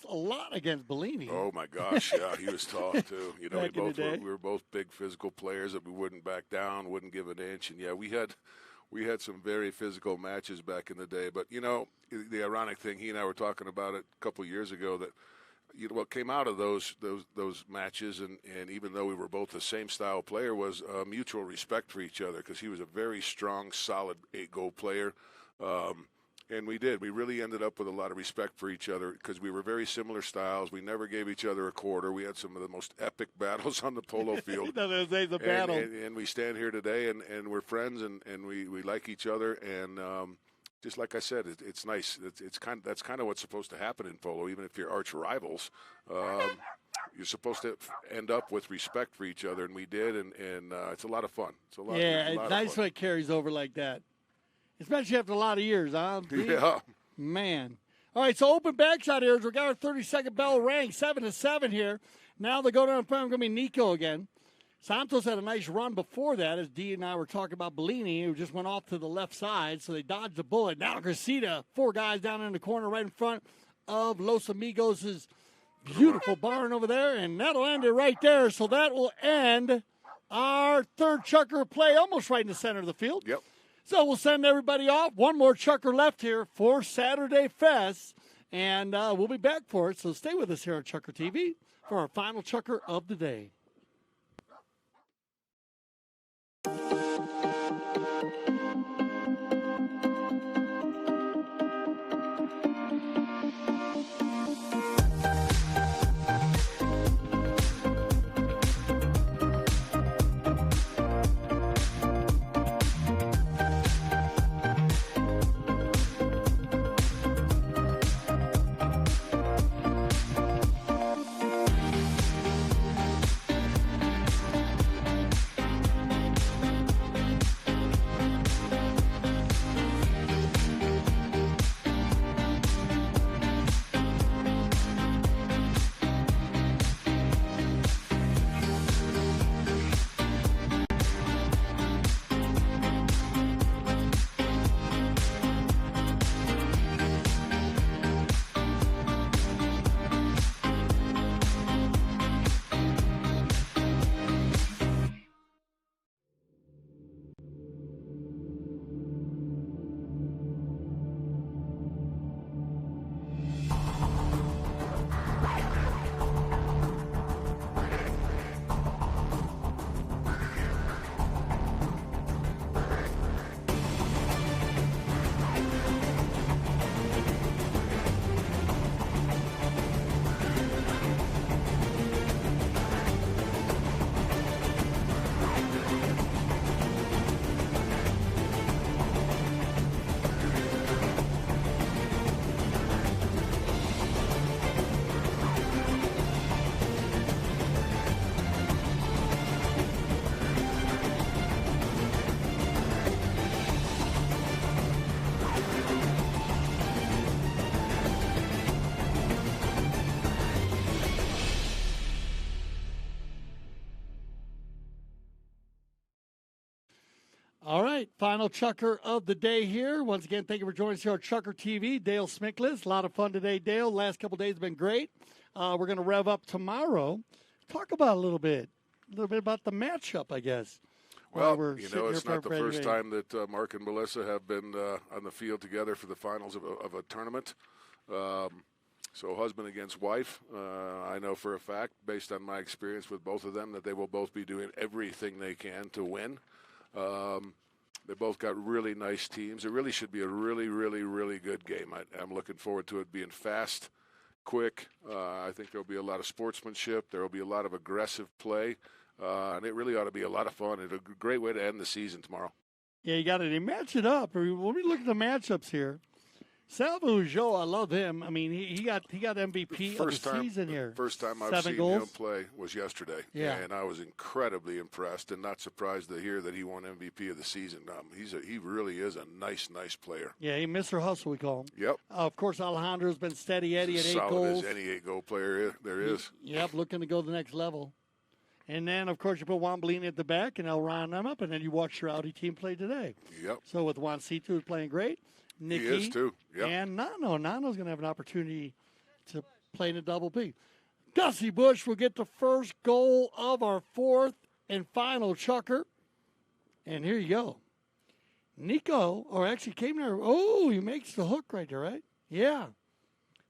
a lot against Bellini. Oh, my gosh, yeah, he was tough, too. We were both big physical players that we wouldn't back down, wouldn't give an inch. And, yeah, we had some very physical matches back in the day. But, the ironic thing, he and I were talking about it a couple of years ago, that what came out of those matches, and even though we were both the same style player, was mutual respect for each other, because he was a very strong, solid 8-goal player. And we really ended up with a lot of respect for each other, because we were very similar styles. We never gave each other a quarter. We had some of the most epic battles on the polo field. the battle. And we stand here today, and we're friends, and we like each other. And just like I said, it's nice. That's kind of what's supposed to happen in polo, even if you're arch rivals. You're supposed to end up with respect for each other, and we did, and it's a lot of fun. It's nice when it carries over like that. Especially after a lot of years, huh? Yeah. Man. All right, so open back shot here. We got our 30-second bell rang, 7-7 here. Now they go down in front. Going to be Nico again. Santos had a nice run before that, as Dee and I were talking about Bellini, who just went off to the left side, so they dodged the bullet. Now Gracida, 4 guys down in the corner right in front of Los Amigos' beautiful barn over there, and that'll end it right there. So that will end our third chukker play, almost right in the center of the field. Yep. So we'll send everybody off. One more chukker left here for Saturday Fest, and we'll be back for it. So stay with us here on ChukkerTV for our final chukker of the day. All right, final Chucker of the day here. Once again, thank you for joining us here on ChukkerTV. Dale Smickless. A lot of fun today, Dale. Last couple of days have been great. We're going to rev up tomorrow. Talk about a little bit about the matchup, I guess. Well, it's not the first time that Mark and Melissa have been on the field together for the finals of a tournament. So husband against wife, I know for a fact, based on my experience with both of them, that they will both be doing everything they can to win. They both got really nice teams. It really should be a really, really, really good game. I'm looking forward to it being fast, quick. I think there'll be a lot of sportsmanship. There will be a lot of aggressive play. And it really ought to be a lot of fun. It's a great way to end the season tomorrow. Yeah, you got it. You match it up. When we look at the matchups here, Salvo Joe, I love him. I mean, he got MVP of the season here. First time I've 7 seen goals. him play was yesterday. Yeah. And I was incredibly impressed and not surprised to hear that he won MVP of the season. He really is a nice player. Yeah, he Mr. Hustle, we call him. Yep. Of course, Alejandro's been steady Eddie at 8 solid goals. as any 8-goal player there is. Yep, looking to go to the next level. And then, of course, you put Juan Bellini at the back and El Ron them up, and then you watch your Audi team play today. Yep. So with Juancito who's playing great, Nicky, he is too. Yep. And Nano. Nano's going to have an opportunity to play in a double B. Gussie Bush will get the first goal of our fourth and final Chucker. And here you go. Nico, or actually came there. Oh, he makes the hook right there, right? Yeah.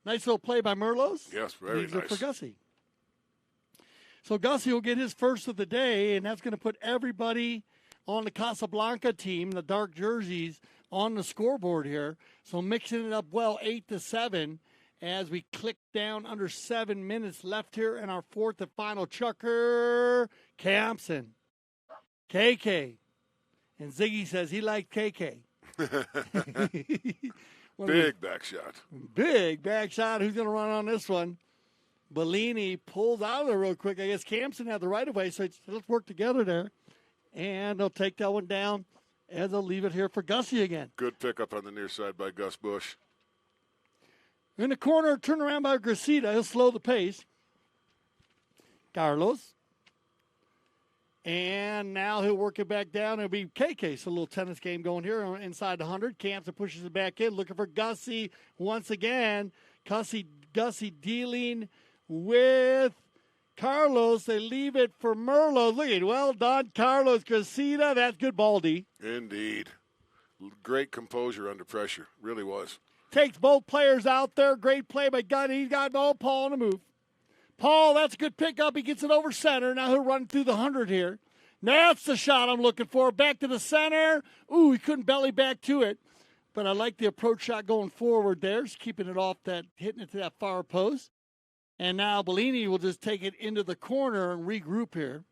Nice little play by Merlos. Yes, very Leaves it nice. for Gussie. So Gussie will get his first of the day, and that's going to put everybody on the Casablanca team, the dark jerseys, on the scoreboard here. So mixing it up well, 8-7, as we click down under 7 minutes left here in our fourth and final Chucker. Campson, KK, and Ziggy says he liked KK. Big back shot. Big back shot. Who's going to run on this one? Bellini pulls out of there real quick. I guess Campson had the right of way, so let's work together there. And they'll take that one down, and they'll leave it here for Gussie again. Good pickup on the near side by Gus Bush. In the corner, turn around by Gracita. He'll slow the pace. Carlos. And now he'll work it back down. It'll be KK. So a little tennis game going here inside the 100. Campson pushes it back in, looking for Gussie once again. Gussie dealing with Carlos. They leave it for Merlo. Look at, well done, Carlos Gracita. That's good ball, D. Indeed. Great composure under pressure. Really was. Takes both players out there. Great play by Gunn. He's got ball. Paul on the move. Paul, that's a good pickup. He gets it over center. Now he'll run through the 100 here. That's the shot I'm looking for. Back to the center. Ooh, he couldn't belly back to it. But I like the approach shot going forward there. Just keeping it off that, hitting it to that far post. And now Bellini will just take it into the corner and regroup here.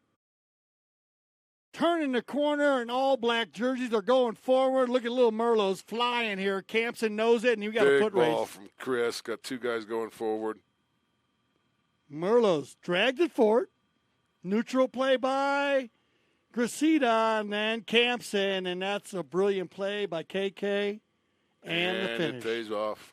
Turning the corner, and all black jerseys are going forward. Look at little Merlo's flying here. Campson knows it, and you got a foot race. Big ball from Chris. Got two guys going forward. Merlo's dragged it forward. Neutral play by Gracita, and then Campson, and that's a brilliant play by KK. And the finish. It pays off.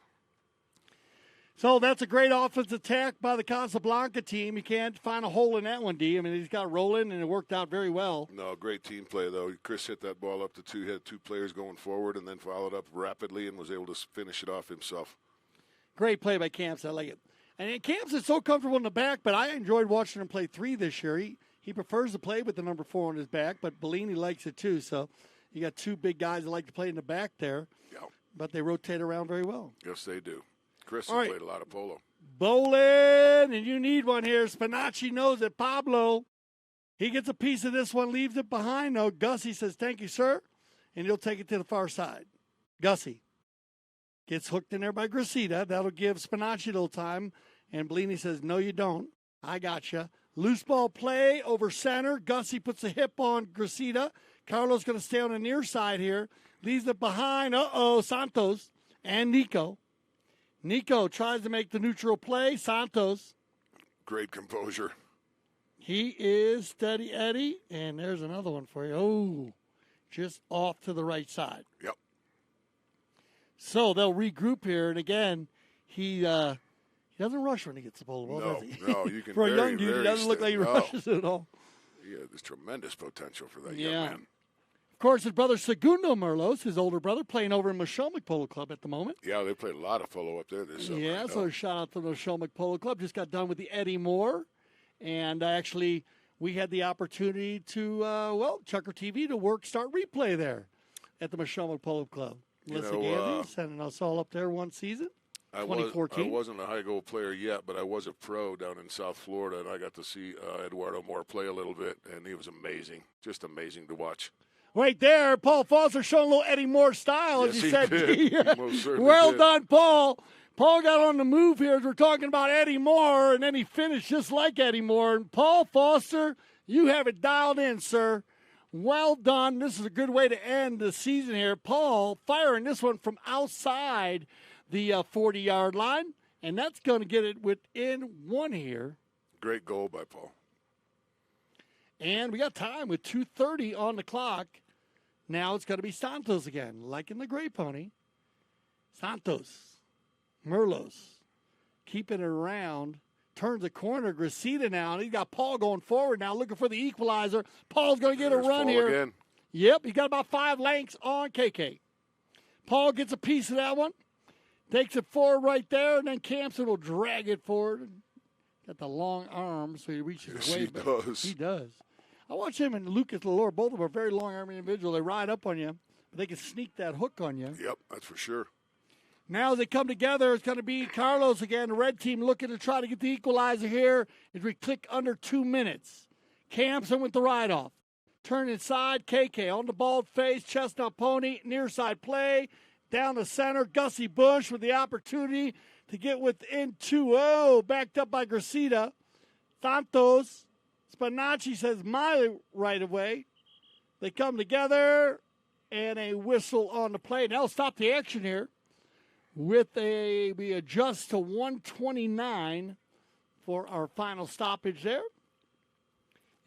So that's a great offensive attack by the Casablanca team. You can't find a hole in that one, D. I mean, he's got rolling, and it worked out very well. No, great team play, though. Chris hit that ball up to two, had two players going forward, and then followed up rapidly and was able to finish it off himself. Great play by Campson. I like it. And Campson's so comfortable in the back, but I enjoyed watching him play 3 this year. He prefers to play with the number 4 on his back, but Bellini likes it too. So you got two big guys that like to play in the back there. Yeah. But they rotate around very well. Yes, they do. Chris All has right. played a lot of polo. Bowling, and you need one here. Spinacci knows it. Pablo, he gets a piece of this one, leaves it behind, though. Gussie says, thank you, sir, and he'll take it to the far side. Gussie gets hooked in there by Gracita. That'll give Spinacci a little time, and Bellini says, no, you don't. I got you. Loose ball play over center. Gussie puts a hip on Gracita. Carlos going to stay on the near side here. Leaves it behind. Santos and Nico. Nico tries to make the neutral play. Santos. Great composure. He is steady Eddie. And there's another one for you. Oh, just off to the right side. Yep. So they'll regroup here. And again, he doesn't rush when he gets the polo ball, does he? No, you can For a very, young dude, very he doesn't look like he rushes at all. Yeah, there's tremendous potential for that Yeah. young man. Of course, his brother Segundo Merlos, his older brother, playing over in Mashomic Polo Club at the moment. Yeah, they played a lot of polo up there this summer. Yeah, so shout out to the Mashomic Polo Club. Just got done with the Eddie Moore. And actually, we had the opportunity to, ChukkerTV to start replay there at the Mashomic Polo Club. Melissa Gandy sending us all up there one season. 2014. I wasn't a high goal player yet, but I was a pro down in South Florida, and I got to see Eduardo Moore play a little bit, and he was amazing, just amazing to watch. Right there, Paul Foster showing a little Eddie Moore style, as Yes, you he said. did. Most certainly Well did. done, Paul. Paul got on the move here as we're talking about Eddie Moore, and then he finished just like Eddie Moore. And Paul Foster, you have it dialed in, sir. Well done. This is a good way to end the season here. Paul firing this one from outside the 40-yard line, and that's going to get it within one here. Great goal by Paul. And we got time with 2:30 on the clock. Now it's going to be Santos again, like in the Gray Pony. Santos, Merlos, keeping it around. Turns the corner. Gracita now. And he's got Paul going forward now, looking for the equalizer. Paul's going to get a run Paul here. Again. Yep, he got about 5 lengths on KK. Paul gets a piece of that one. Takes it forward right there, and then Campson will drag it forward. Got the long arms, so he reaches Yes, way he back. does. He does. I watch him and Lucas Lalore. Both of them are very long-armed individuals. They ride up on you, but they can sneak that hook on you. Yep, that's for sure. Now as they come together, it's going to be Carlos again, the red team looking to try to get the equalizer here as we click under 2 minutes. Campson with the ride-off. Turn inside, KK on the bald face, chestnut pony, near side play. Down the center, Gussie Bush with the opportunity to get within 2-0. Backed up by Gracita. Santos. Spinacci says my right away. They come together, and a whistle on the play. Now stop the action here. We adjust to 129 for our final stoppage there.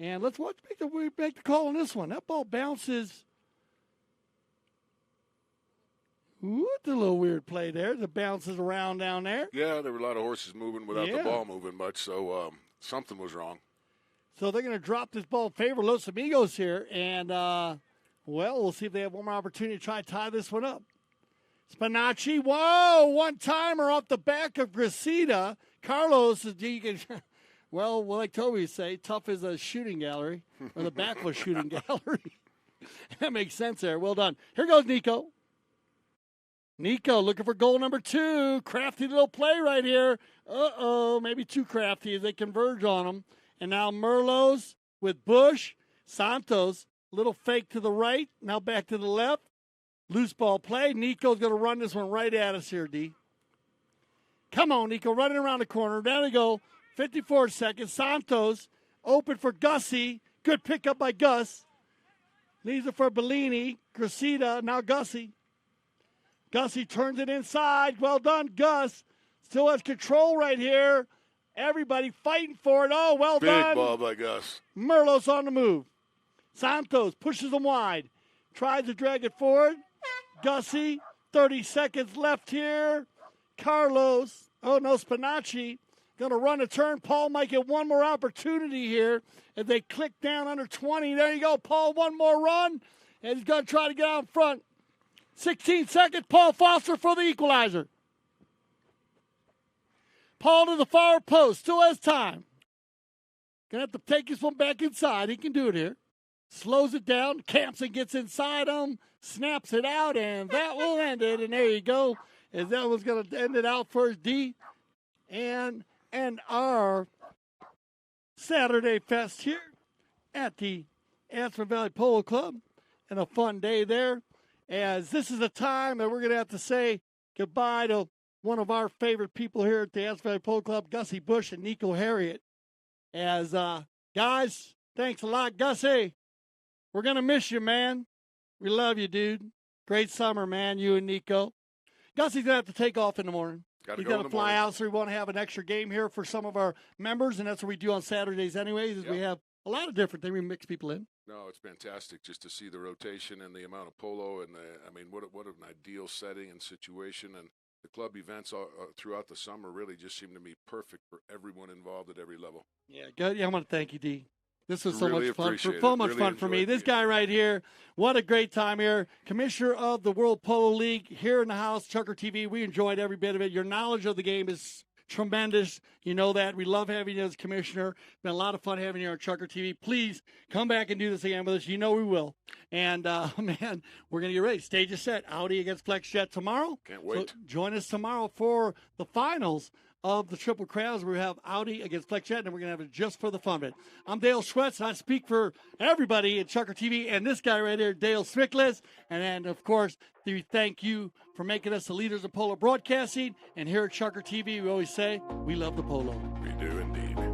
And let's make the call on this one. That ball bounces. Ooh, it's a little weird play there. It bounces around down there. Yeah, there were a lot of horses moving without the ball moving much, so something was wrong. So they're going to drop this ball in favor of Los Amigos here. And, we'll see if they have one more opportunity to try to tie this one up. Spinacci, whoa, one-timer off the back of Gracita. Carlos, like Toby would say, tough as a shooting gallery, or the back of a shooting gallery. That makes sense there. Well done. Here goes Nico. Nico looking for goal number 2. Crafty little play right here. Maybe too crafty as they converge on him. And now Merlos with Bush. Santos, little fake to the right. Now back to the left. Loose ball play. Nico's going to run this one right at us here, D. Come on, Nico, running around the corner. There we go. 54 seconds. Santos open for Gussie. Good pickup by Gus. Leaves it for Bellini. Gracita, now Gussie. Gussie turns it inside. Well done, Gus. Still has control right here. Everybody fighting for it. Oh, well done. Big ball by Gus. Merlos on the move. Santos pushes them wide. Tries to drag it forward. Gussie, 30 seconds left here. Carlos, Spinacci, going to run a turn. Paul might get one more opportunity here as they click down under 20. There you go, Paul, one more run, and he's going to try to get out in front. 16 seconds, Paul Foster for the equalizer. Paul to the far post, still has time. Going to have to take this one back inside. He can do it here. Slows it down. Campson gets inside him, snaps it out, and that will end it. And there you go. As that was going to end it out first, D. And our Saturday Fest here at the Aspen Valley Polo Club. And a fun day there. As this is the time that we're going to have to say goodbye to one of our favorite people here at the Aspen Valley Polo Club, Gussie Bush and Nico Harriet. As, guys, thanks a lot, Gussie. We're going to miss you, man. We love you, dude. Great summer, man, you and Nico. Gussie's going to have to take off in the morning. He's got to fly out, so we want to have an extra game here for some of our members, and that's what we do on Saturdays anyways, is we have a lot of different things. We mix people in. No, it's fantastic just to see the rotation and the amount of polo. And, what an ideal setting and situation. And the club events throughout the summer really just seem to be perfect for everyone involved at every level. Yeah, good. Yeah, I want to thank you, D. This was so Really much fun. appreciate it. So much Really fun for me. enjoyed This being guy right here, what a great time here. Commissioner of the World Polo League here in the house, Chucker TV. We enjoyed every bit of it. Your knowledge of the game is tremendous. You know that. We love having you as commissioner. Been a lot of fun having you on Chucker TV. Please come back and do this again with us. You know we will. And, man, we're going to get ready. Stage is set. Audi against FlexJet tomorrow. Can't wait. So join us tomorrow for the finals of the Triple Crowns. We have Audi against FlexJet, and we're going to have it just for the fun of it. I'm Dale Schwetz, and I speak for everybody at Chucker TV, and this guy right here, Dale Swickles. And then, of course, we thank you for making us the leaders of polo broadcasting. And here at Chucker TV, we always say, we love the polo. We do indeed.